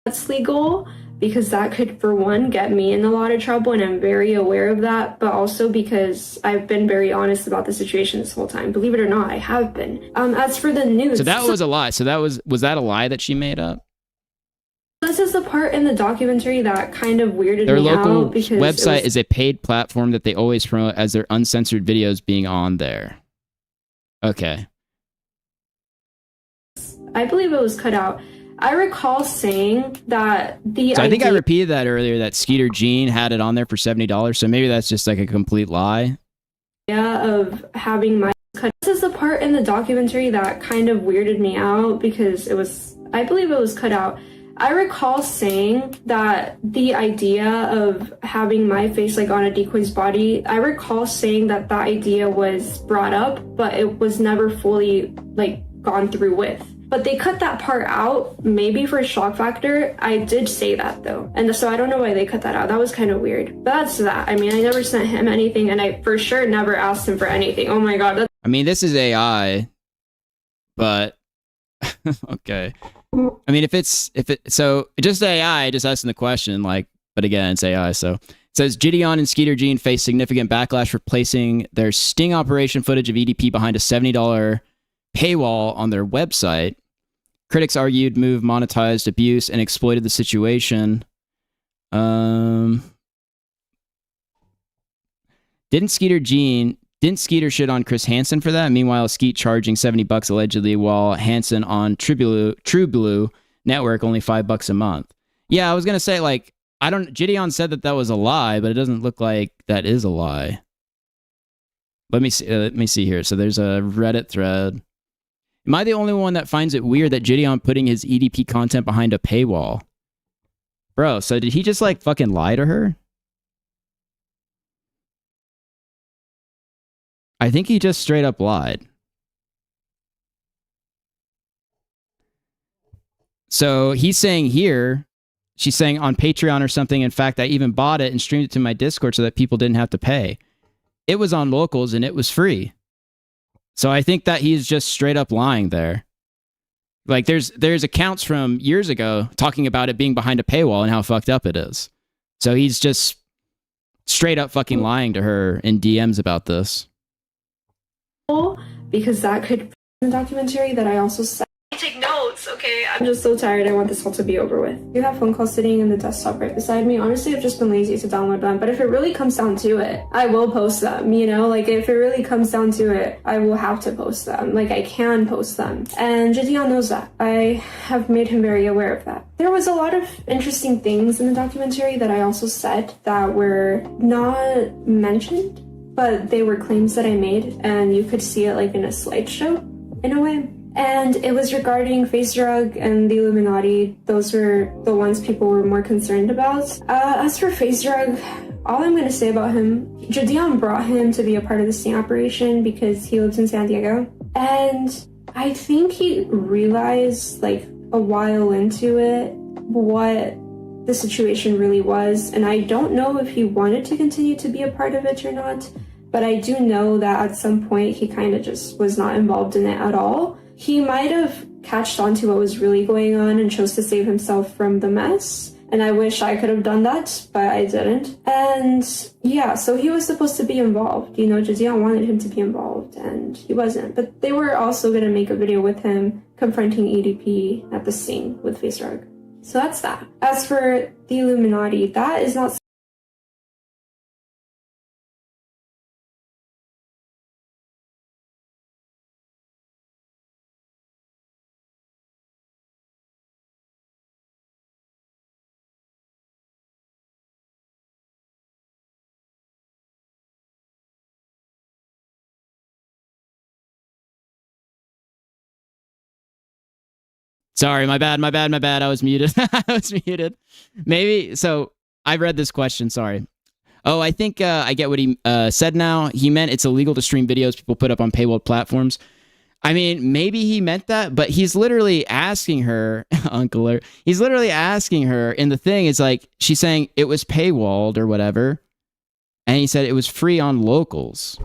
That's legal because that could, for one, get me in a lot of trouble, and I'm very aware of that, but also because I've been very honest about the situation this whole time. Believe it or not, I have been. As for the news... So that was a lie. So that was that a lie that she made up? This is the part in the documentary that kind of weirded Their me local out because website is a paid platform that they always promote as their uncensored videos being on there. Okay. I believe it was cut out. I recall saying that the So I think I idea repeated that earlier, that Skeeter Jean had it on there for $70. So maybe that's just like a complete lie. of having my cut. This is the part in the documentary that kind of weirded me out because it was, I believe it was cut out. I recall saying that the idea of having my face like on a decoy's body, I recall saying that that idea was brought up, but it was never fully like gone through with. But they cut that part out, maybe for shock factor. I did say that though. And so I don't know why they cut that out. That was kind of weird. But that's that. I mean, I never sent him anything and I for sure never asked him for anything. Oh my God. I mean, this is AI, but okay. I mean, so just AI, just asking the question, like, but again, it's AI. So it says JiDion and Skeeter Jean face significant backlash for placing their sting operation footage of EDP behind a $70 paywall on their website. Critics argued move monetized abuse and exploited the situation. Didn't Skeeter shit on Chris Hansen for that? Meanwhile, Skeet charging $70 allegedly, while Hansen on TrueBlue network only $5 a month. Yeah, I was gonna say, like, JiDion said that was a lie, but it doesn't look like that is a lie. Let me see here. So there's a Reddit thread. Am I the only one that finds it weird that JiDion putting his EDP content behind a paywall? Bro, so did he just like fucking lie to her? I think he just straight up lied. So he's saying here, she's saying on Patreon or something, in fact, I even bought it and streamed it to my Discord so that people didn't have to pay. It was on Locals and it was free. So I think that he's just straight up lying there. Like there's accounts from years ago talking about it being behind a paywall and how fucked up it is. So he's just straight up fucking lying to her in DMs about this. Because that could be in the documentary that I also said. Take notes, okay? I'm just so tired. I want this all to be over with. You have phone calls sitting in the desktop right beside me. Honestly, I've just been lazy to download them. But if it really comes down to it, I will post them, you know? Like, if it really comes down to it, I will have to post them. Like, I can post them. And JiDion knows that. I have made him very aware of that. There was a lot of interesting things in the documentary that I also said that were not mentioned, but they were claims that I made, and you could see it like in a slideshow, in a way. And it was regarding Face Drug and the Illuminati. Those were the ones people were more concerned about. As for Face Drug, all I'm going to say about him, JiDion brought him to be a part of the sting operation because he lives in San Diego. And I think he realized, like, a while into it, what the situation really was. And I don't know if he wanted to continue to be a part of it or not, but I do know that at some point he kind of just was not involved in it at all. He might have catched on to what was really going on and chose to save himself from the mess. And I wish I could have done that, but I didn't. And yeah, so he was supposed to be involved. You know, JiDion wanted him to be involved and he wasn't. But they were also going to make a video with him confronting EDP at the sting with Face Drug. So that's that. As for the Illuminati, that is not Sorry, my bad. I was muted. I was muted. Maybe, so I read this question, sorry. Oh, I think I get what he said now. He meant it's illegal to stream videos people put up on paywalled platforms. I mean, maybe he meant that, but he's literally asking her, Uncle, he's literally asking her, and the thing is like, she's saying it was paywalled or whatever, and he said it was free on locals.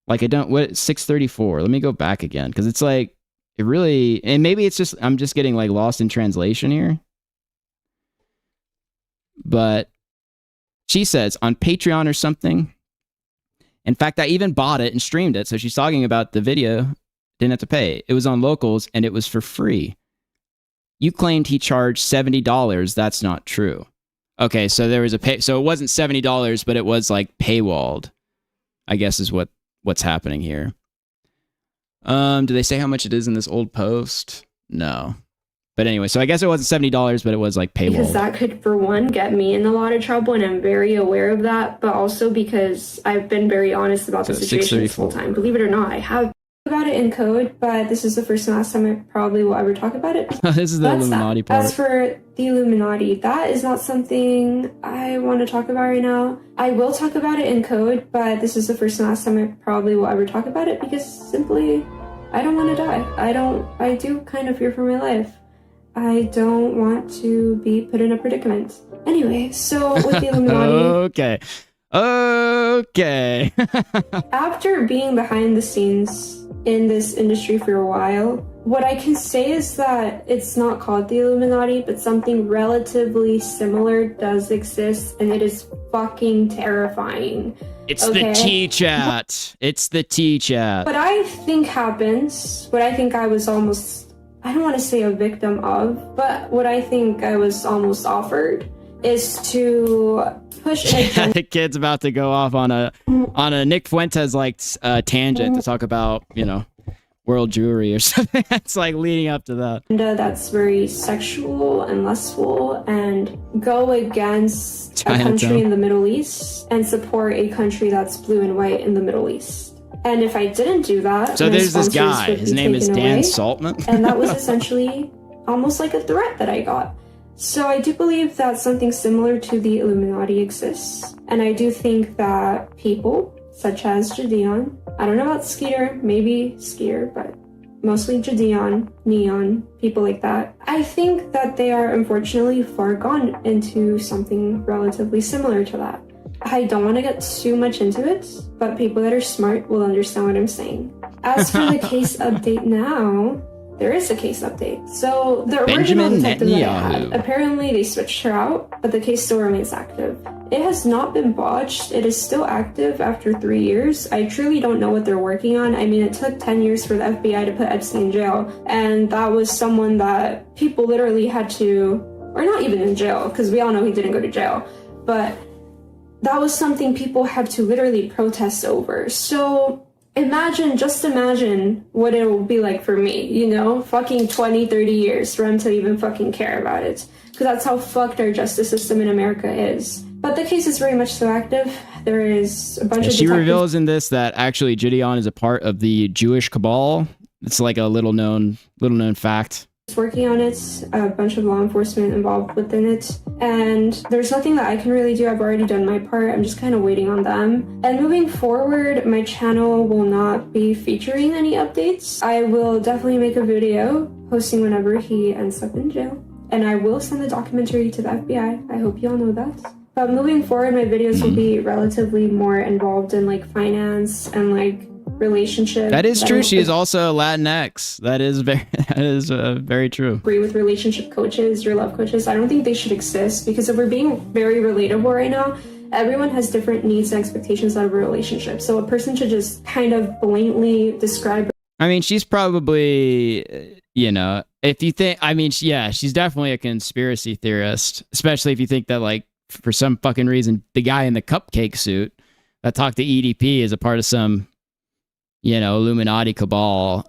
Like, 634. Let me go back again, because it's like, it really, and maybe it's just, I'm just getting like lost in translation here. But she says on Patreon or something. In fact, I even bought it and streamed it. So she's talking about the video. Didn't have to pay. It was on locals and it was for free. You claimed he charged $70. That's not true. Okay, so there was a so it wasn't $70, but it was like paywalled, I guess is what's happening here. Do they say how much it is in this old post? No. But anyway, so I guess it wasn't $70, but it was like paywalled. Because that could, for one, get me in a lot of trouble, and I'm very aware of that, but also because I've been very honest about the situation this whole time. Believe it or not, I have about it in code, but this is the first and last time I probably will ever talk about it. This is the Illuminati part. As for the Illuminati, that is not something I want to talk about right now. I will talk about it in code, but this is the first and last time I probably will ever talk about it, because simply, I don't want to die. I do kind of fear for my life. I don't want to be put in a predicament. Anyway, so with the Illuminati... Okay. After being behind the scenes in this industry for a while, what I can say is that it's not called the Illuminati, but something relatively similar does exist, and it is fucking terrifying. It's the T-chat. It's the T-chat. What I think happens, what I think I was almost, I don't want to say a victim of, but what I think I was almost offered is to push an agenda. The kid's about to go off on a Nick Fuentes like tangent to talk about, world jewelry or something. That's like leading up to that. That's very sexual and lustful, and go against a country in the Middle East and support a country that's blue and white in the Middle East. And if I didn't do that, so there's this guy. His name is Dan Saltman. And that was essentially almost like a threat that I got. So I do believe that something similar to the Illuminati exists. And I do think that people such as JiDion, I don't know about Skeeter, maybe Skeeter, but mostly JiDion, Neon, people like that. I think that they are unfortunately far gone into something relatively similar to that. I don't want to get too much into it, but people that are smart will understand what I'm saying. As for the case update now, there is a case update. So the original detective that I had, apparently they switched her out, but the case still remains active. It has not been botched. It is still active after 3 years. I truly don't know what they're working on. I mean, it took 10 years for the FBI to put Epstein in jail, and that was someone that people literally had to, or not even in jail, because we all know he didn't go to jail, but that was something people had to literally protest over. So just imagine what it will be like for me, fucking 20, 30 years for him to even fucking care about it. Because that's how fucked our justice system in America is. But the case is very much so active. There is a bunch of She reveals in this that actually JiDion is a part of the Jewish cabal. It's like a little known fact. Working on it, a bunch of law enforcement involved within it, and there's nothing that I can really do. I've already done my part. I'm just kind of waiting on them. And moving forward, my channel will not be featuring any updates. I will definitely make a video posting whenever he ends up in jail, and I will send the documentary to the FBI. I hope you all know that. But moving forward, my videos will be relatively more involved in like finance and like relationship. That is true. She is also a Latinx. That is very true. Agree with relationship coaches, your love coaches. I don't think they should exist, because if we're being very relatable right now, everyone has different needs and expectations out of a relationship. So a person should just kind of blatantly describe. I mean, she's probably, if you think, she's definitely a conspiracy theorist, especially if you think that like for some fucking reason, the guy in the cupcake suit that talked to EDP is a part of some Illuminati cabal.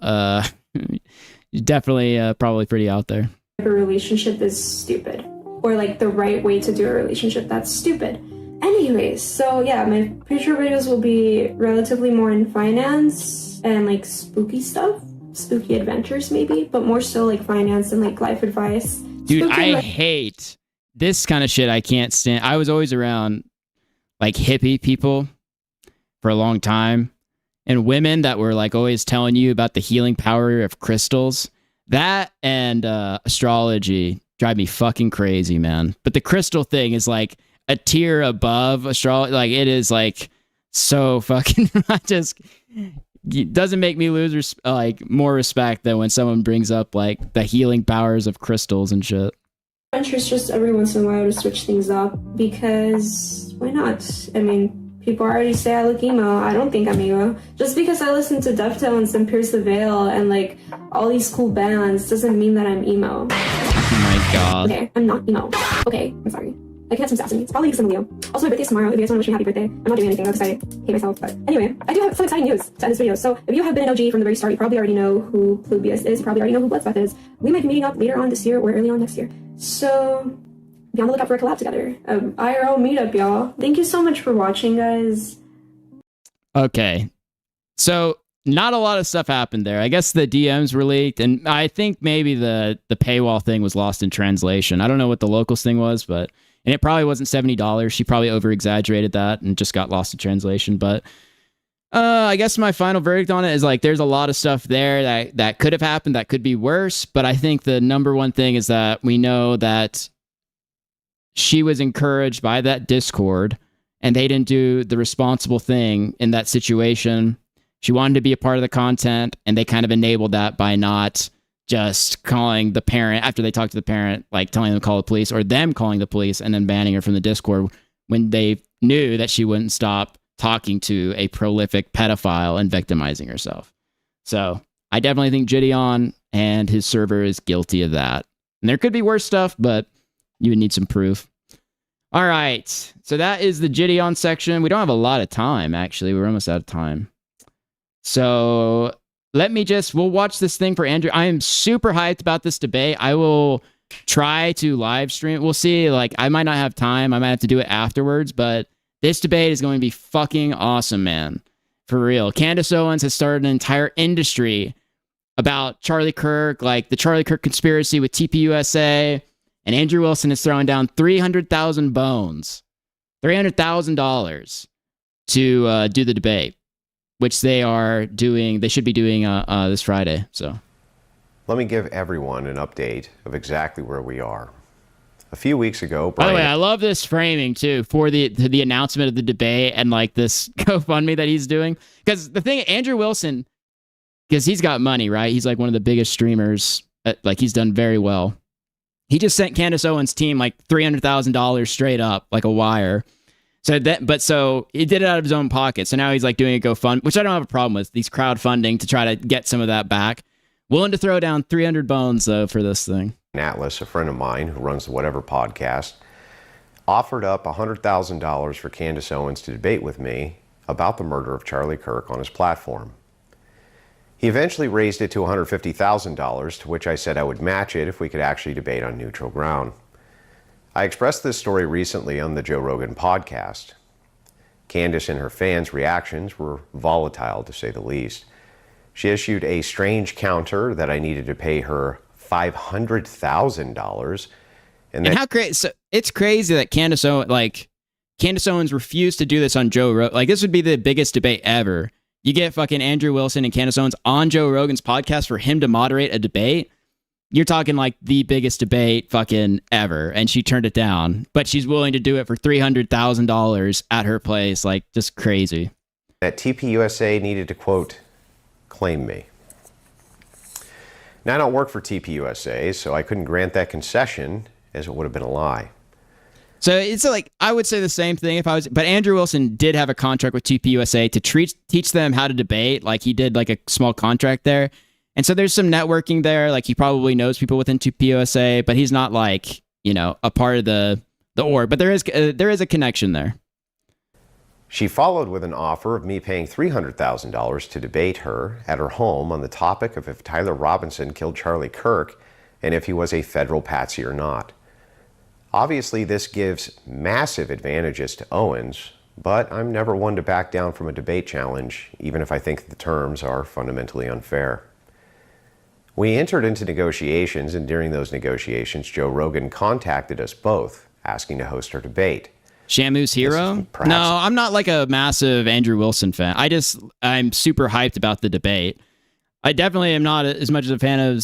Definitely probably pretty out there. A relationship is stupid, or like the right way to do a relationship, that's stupid. Anyways, so yeah, my future videos will be relatively more in finance and like spooky stuff. spooky adventures maybe, but more so like finance and like life advice. Dude, Spooky I advice- hate this kind of shit. I can't stand. I was always around like hippie people for a long time, and women that were like always telling you about the healing power of crystals. That and astrology drive me fucking crazy, man. But the crystal thing is like a tier above astrology. Like it is like so fucking it doesn't make me lose like more respect than when someone brings up like the healing powers of crystals and shit. adventures just every once in a while to switch things up, because why not? I mean, people already say I look emo. I don't think I'm emo. Just because I listen to Deftones and Pierce the Veil and like all these cool bands doesn't mean that I'm emo. Oh my god. Okay, I'm not emo. Okay, I'm sorry. I can have some sass in me. It's probably because I'm a Leo. Also, my birthday's tomorrow. If you guys want to wish me happy birthday, I'm not doing anything though because I hate myself. But anyway, I do have some exciting news to end this video. So if you have been an OG from the very start, you probably already know who Plubius is. You probably already know who Bloodspeth is. We might be meeting up later on this year or early on next year. So be on the lookout for a collab together. IRL meetup, y'all. Thank you so much for watching, guys. Okay. So not a lot of stuff happened there. I guess the DMs were leaked, and I think maybe the paywall thing was lost in translation. I don't know what the locals thing was, but and it probably wasn't $70. She probably over-exaggerated that and just got lost in translation. But I guess my final verdict on it is like there's a lot of stuff there that could have happened, that could be worse. But I think the number one thing is that we know that she was encouraged by that Discord, and they didn't do the responsible thing in that situation. She wanted to be a part of the content, and they kind of enabled that by not just calling the parent after they talked to the parent, like telling them to call the police, or them calling the police and then banning her from the Discord when they knew that she wouldn't stop talking to a prolific pedophile and victimizing herself. So I definitely think JiDion and his server is guilty of that. And there could be worse stuff, but you would need some proof. All right. So that is the JiDion section. We don't have a lot of time, actually. We're almost out of time. So we'll watch this thing for Andrew. I am super hyped about this debate. I will try to live stream. We'll see. Like, I might not have time. I might have to do it afterwards, but this debate is going to be fucking awesome, man. For real. Candace Owens has started an entire industry about Charlie Kirk, like the Charlie Kirk conspiracy with TPUSA, and Andrew Wilson is throwing down 300,000 bones, $300,000 to do the debate, which they should be doing this Friday. So let me give everyone an update of exactly where we are. A few weeks ago, By the way, I love this framing too for the announcement of the debate and like this GoFundMe that he's doing. Because the thing, Andrew Wilson, because he's got money, right? He's like one of the biggest streamers. Like he's done very well. He just sent Candace Owens' team like $300,000 straight up, like a wire. So he did it out of his own pocket. So now he's like doing a GoFundMe, which I don't have a problem with. These crowdfunding to try to get some of that back. Willing to throw down 300 bones though for this thing. Atlas, a friend of mine who runs the Whatever podcast, offered up $100,000 for Candace Owens to debate with me about the murder of Charlie Kirk on his platform. He eventually raised it to $150,000, to which I said I would match it if we could actually debate on neutral ground. I expressed this story recently on the Joe Rogan podcast. Candace and her fans' reactions were volatile, to say the least. She issued a strange counter that I needed to pay her $500,000. And how crazy! So it's crazy that Candace Owens refused to do this on Joe Rogan. Like this would be the biggest debate ever. You get fucking Andrew Wilson and Candace Owens on Joe Rogan's podcast for him to moderate a debate. You're talking like the biggest debate fucking ever. And she turned it down, but she's willing to do it for $300,000 at her place. Like just crazy. That TPUSA needed to, quote, claim me. Now I don't work for TPUSA, so I couldn't grant that concession as it would have been a lie. So it's like, I would say the same thing but Andrew Wilson did have a contract with TPUSA to teach them how to debate. Like he did like a small contract there. And so there's some networking there. Like he probably knows people within TPUSA, but he's not like, a part of the org, but there is a connection there. She followed with an offer of me paying $300,000 to debate her at her home on the topic of if Tyler Robinson killed Charlie Kirk and if he was a federal patsy or not. Obviously, this gives massive advantages to Owens, but I'm never one to back down from a debate challenge, even if I think the terms are fundamentally unfair. We entered into negotiations, and during those negotiations, Joe Rogan contacted us both, asking to host our debate. Shamu's hero? No, I'm not like a massive Andrew Wilson fan. I'm super hyped about the debate. I definitely am not as much of a fan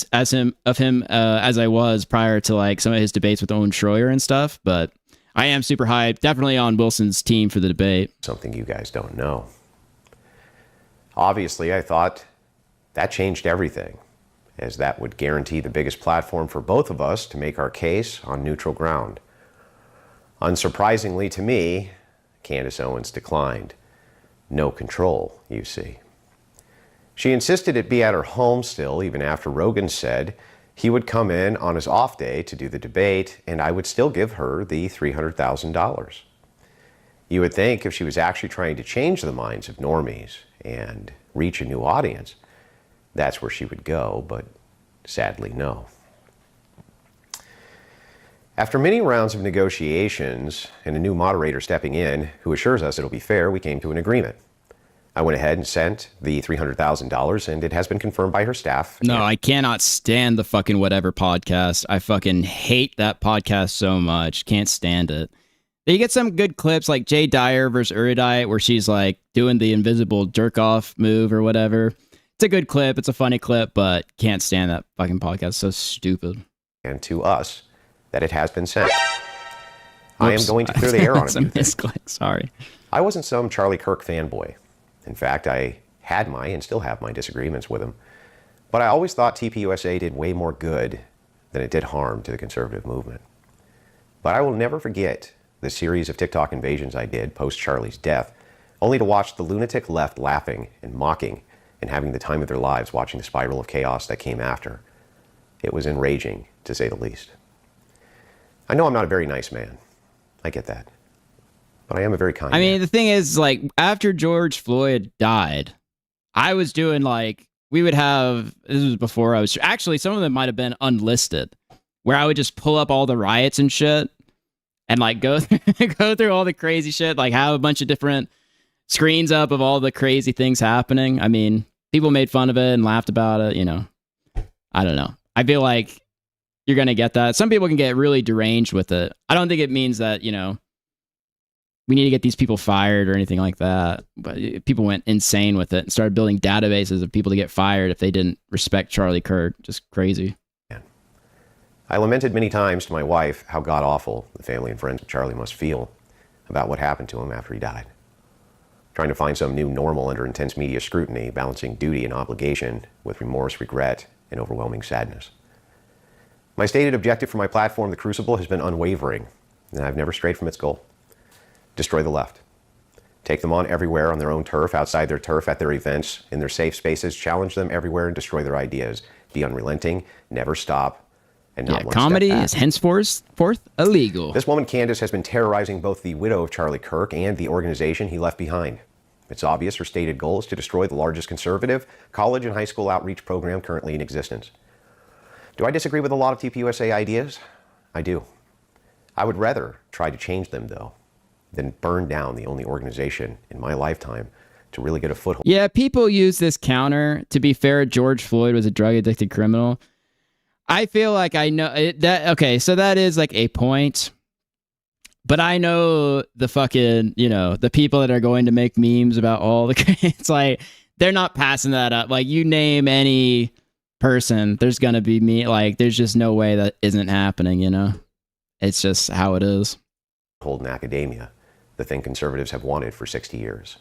of him as I was prior to like some of his debates with Owen Schroyer and stuff, but I am super hyped. Definitely on Wilson's team for the debate. Something you guys don't know. Obviously, I thought that changed everything, as that would guarantee the biggest platform for both of us to make our case on neutral ground. Unsurprisingly to me, Candace Owens declined. No control, you see. She insisted it be at her home still, even after Rogan said he would come in on his off day to do the debate, and I would still give her the $300,000. You would think if she was actually trying to change the minds of normies and reach a new audience, that's where she would go, but sadly, no. After many rounds of negotiations and a new moderator stepping in who assures us it'll be fair, we came to an agreement. I went ahead and sent the $300,000, and it has been confirmed by her staff. No, I cannot stand the fucking whatever podcast. I fucking hate that podcast so much. Can't stand it. You get some good clips like Jay Dyer versus Erudite where she's like doing the invisible jerk off move or whatever. It's a good clip. It's a funny clip, but can't stand that fucking podcast. So stupid. And to us that it has been sent. I am going to clear the air on it. Sorry. I wasn't some Charlie Kirk fanboy. In fact, I had my and still have my disagreements with him. But I always thought TPUSA did way more good than it did harm to the conservative movement. But I will never forget the series of TikTok invasions I did post Charlie's death, only to watch the lunatic left laughing and mocking and having the time of their lives watching the spiral of chaos that came after. It was enraging, to say the least. I know I'm not a very nice man. I get that. But I am a very kind man. I mean, the thing is, like, after George Floyd died, I was doing, like, we would have, this was before I was, actually, some of them might have been unlisted, where I would just pull up all the riots and shit, and, like, go through all the crazy shit, like, have a bunch of different screens up of all the crazy things happening. I mean, people made fun of it and laughed about it, you know. I don't know. I feel like you're going to get that. Some people can get really deranged with it. I don't think it means that, you know, we need to get these people fired or anything like that. But people went insane with it and started building databases of people to get fired if they didn't respect Charlie Kirk. Just crazy. I lamented many times to my wife how god-awful the family and friends of Charlie must feel about what happened to him after he died. Trying to find some new normal under intense media scrutiny, balancing duty and obligation with remorse, regret, and overwhelming sadness. My stated objective for my platform, The Crucible, has been unwavering, and I've never strayed from its goal. Destroy the left. Take them on everywhere on their own turf, outside their turf, at their events, in their safe spaces, challenge them everywhere and destroy their ideas. Be unrelenting, never stop, and not one comedy step back. is henceforth illegal. This woman, Candace, has been terrorizing both the widow of Charlie Kirk and the organization he left behind. It's obvious her stated goal is to destroy the largest conservative college and high school outreach program currently in existence. Do I disagree with a lot of TPUSA ideas? I do. I would rather try to change them, though, than burn down the only organization in my lifetime to really get a foothold. Yeah, people use this counter. To be fair, George Floyd was a drug-addicted criminal. I feel like I know that. Okay, so that is like a point. But I know the fucking, you know, the people that are going to make memes about all the, it's like, they're not passing that up. Like, you name any person, there's going to be me. Like, there's just no way that isn't happening, you know? It's just how it is. Hold in academia, the thing conservatives have wanted for 60 years.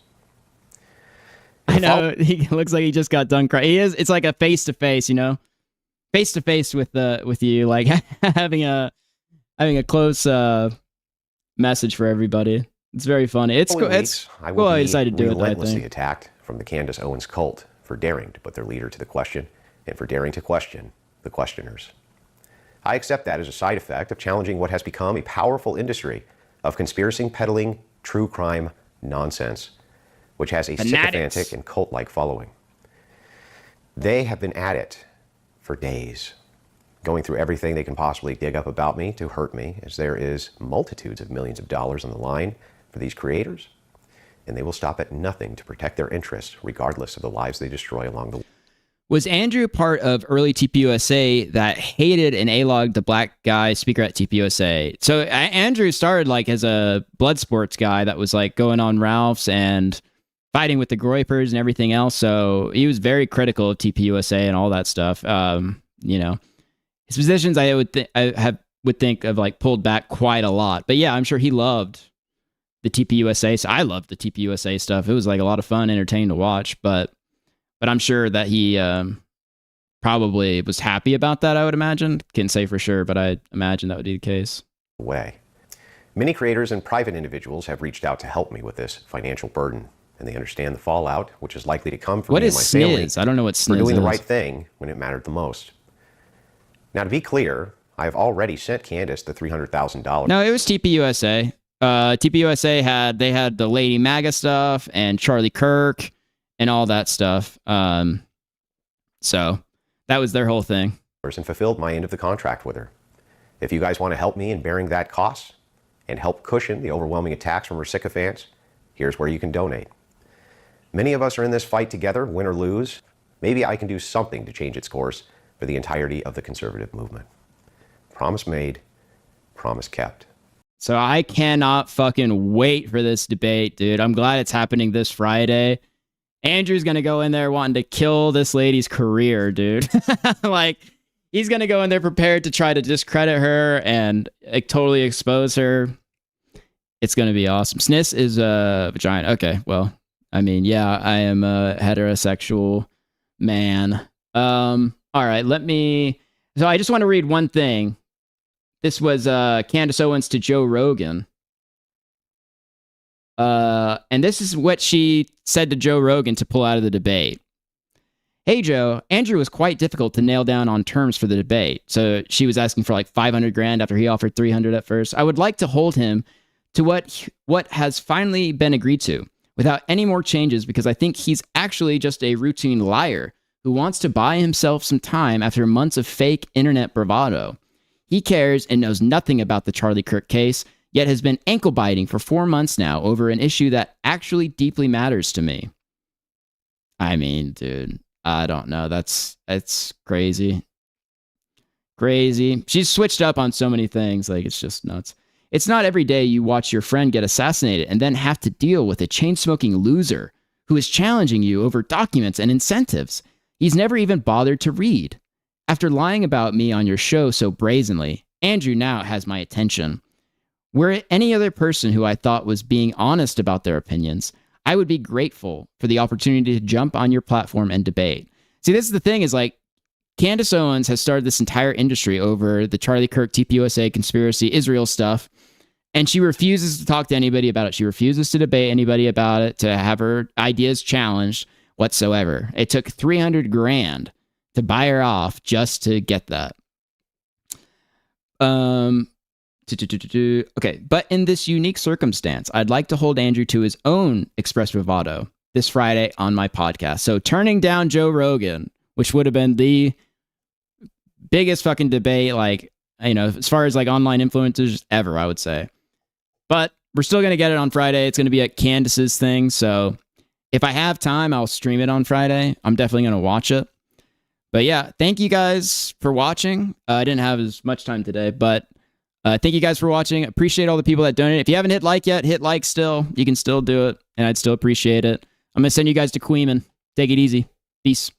I know, he looks like he just got done crying. He is, it's like a face-to-face, you know? Face-to-face with you, like, having a close, message for everybody. It's very funny. It's cool. I decided to do it. Relentlessly attacked from the Candace Owens cult for daring to put their leader to the question and for daring to question the questioners. I accept that as a side effect of challenging what has become a powerful industry of conspiracy peddling true crime nonsense, which has a sycophantic and cult-like following. They have been at it for days, going through everything they can possibly dig up about me to hurt me, as there is multitudes of millions of dollars on the line for these creators, and they will stop at nothing to protect their interests, regardless of the lives they destroy along the way. Was Andrew part of early TPUSA that hated and A-logged the black guy speaker at TPUSA? So Andrew started like as a blood sports guy that was like going on Ralph's and fighting with the Groypers and everything else. So he was very critical of TPUSA and all that stuff. You know, his positions I would think of like pulled back quite a lot. But yeah, I'm sure he loved the TPUSA. So I loved the TPUSA stuff. It was like a lot of fun, entertaining to watch. But I'm sure that he probably was happy about that, I would imagine. Can't say for sure, but I imagine that would be the case. Many creators and private individuals have reached out to help me with this financial burden, and they understand the fallout, which is likely to come from What me is and my family. sniz? I don't know what sniz for doing the is. right thing when it mattered the most. Now, to be clear, I have already sent Candace the $300,000. No, it was TPUSA. TPUSA had the Lady MAGA stuff and Charlie Kirk and all that stuff. So that was their whole thing. And fulfilled my end of the contract with her. If you guys want to help me in bearing that cost and help cushion the overwhelming attacks from her sycophants, here's where you can donate. Many of us are in this fight together, win or lose. Maybe I can do something to change its course for the entirety of the conservative movement. Promise made, promise kept. So I cannot fucking wait for this debate, dude. I'm glad it's happening this Friday. Andrew's going to go in there wanting to kill this lady's career, dude. Like, he's going to go in there prepared to try to discredit her and totally expose her. It's going to be awesome. Snis is a vagina. Okay, well, I mean, yeah, I am a heterosexual man. All right, so I just want to read one thing. This was Candace Owens to Joe Rogan. And this is what she said to Joe Rogan to pull out of the debate. Hey, Joe, Andrew was quite difficult to nail down on terms for the debate. So she was asking for like 500 grand after he offered 300 at first. I would like to hold him to what has finally been agreed to without any more changes, because I think he's actually just a routine liar who wants to buy himself some time after months of fake internet bravado. He cares and knows nothing about the Charlie Kirk case, yet has been ankle biting for 4 months now over an issue that actually deeply matters to me. I mean, dude, I don't know. That's crazy. Crazy. She's switched up on so many things. Like, it's just nuts. It's not every day you watch your friend get assassinated and then have to deal with a chain-smoking loser who is challenging you over documents and incentives he's never even bothered to read. After lying about me on your show so brazenly, Andrew now has my attention. Were it any other person who I thought was being honest about their opinions, I would be grateful for the opportunity to jump on your platform and debate. See, this is the thing, is like, Candace Owens has started this entire industry over the Charlie Kirk, TPUSA, conspiracy, Israel stuff, and she refuses to talk to anybody about it. She refuses to debate anybody about it, to have her ideas challenged whatsoever. It took 300 grand to buy her off just to get that. Okay, but in this unique circumstance, I'd like to hold Andrew to his own express bravado this Friday on my podcast. So turning down Joe Rogan, which would have been the biggest fucking debate, like, you know, as far as like online influencers ever, I would say. But we're still going to get it on Friday. It's going to be at Candace's thing. So if I have time, I'll stream it on Friday. I'm definitely going to watch it. But yeah, thank you guys for watching. I didn't have as much time today, but thank you guys for watching. Appreciate all the people that donated. If you haven't hit like yet, hit like still. You can still do it, and I'd still appreciate it. I'm going to send you guys to Queeman. Take it easy. Peace.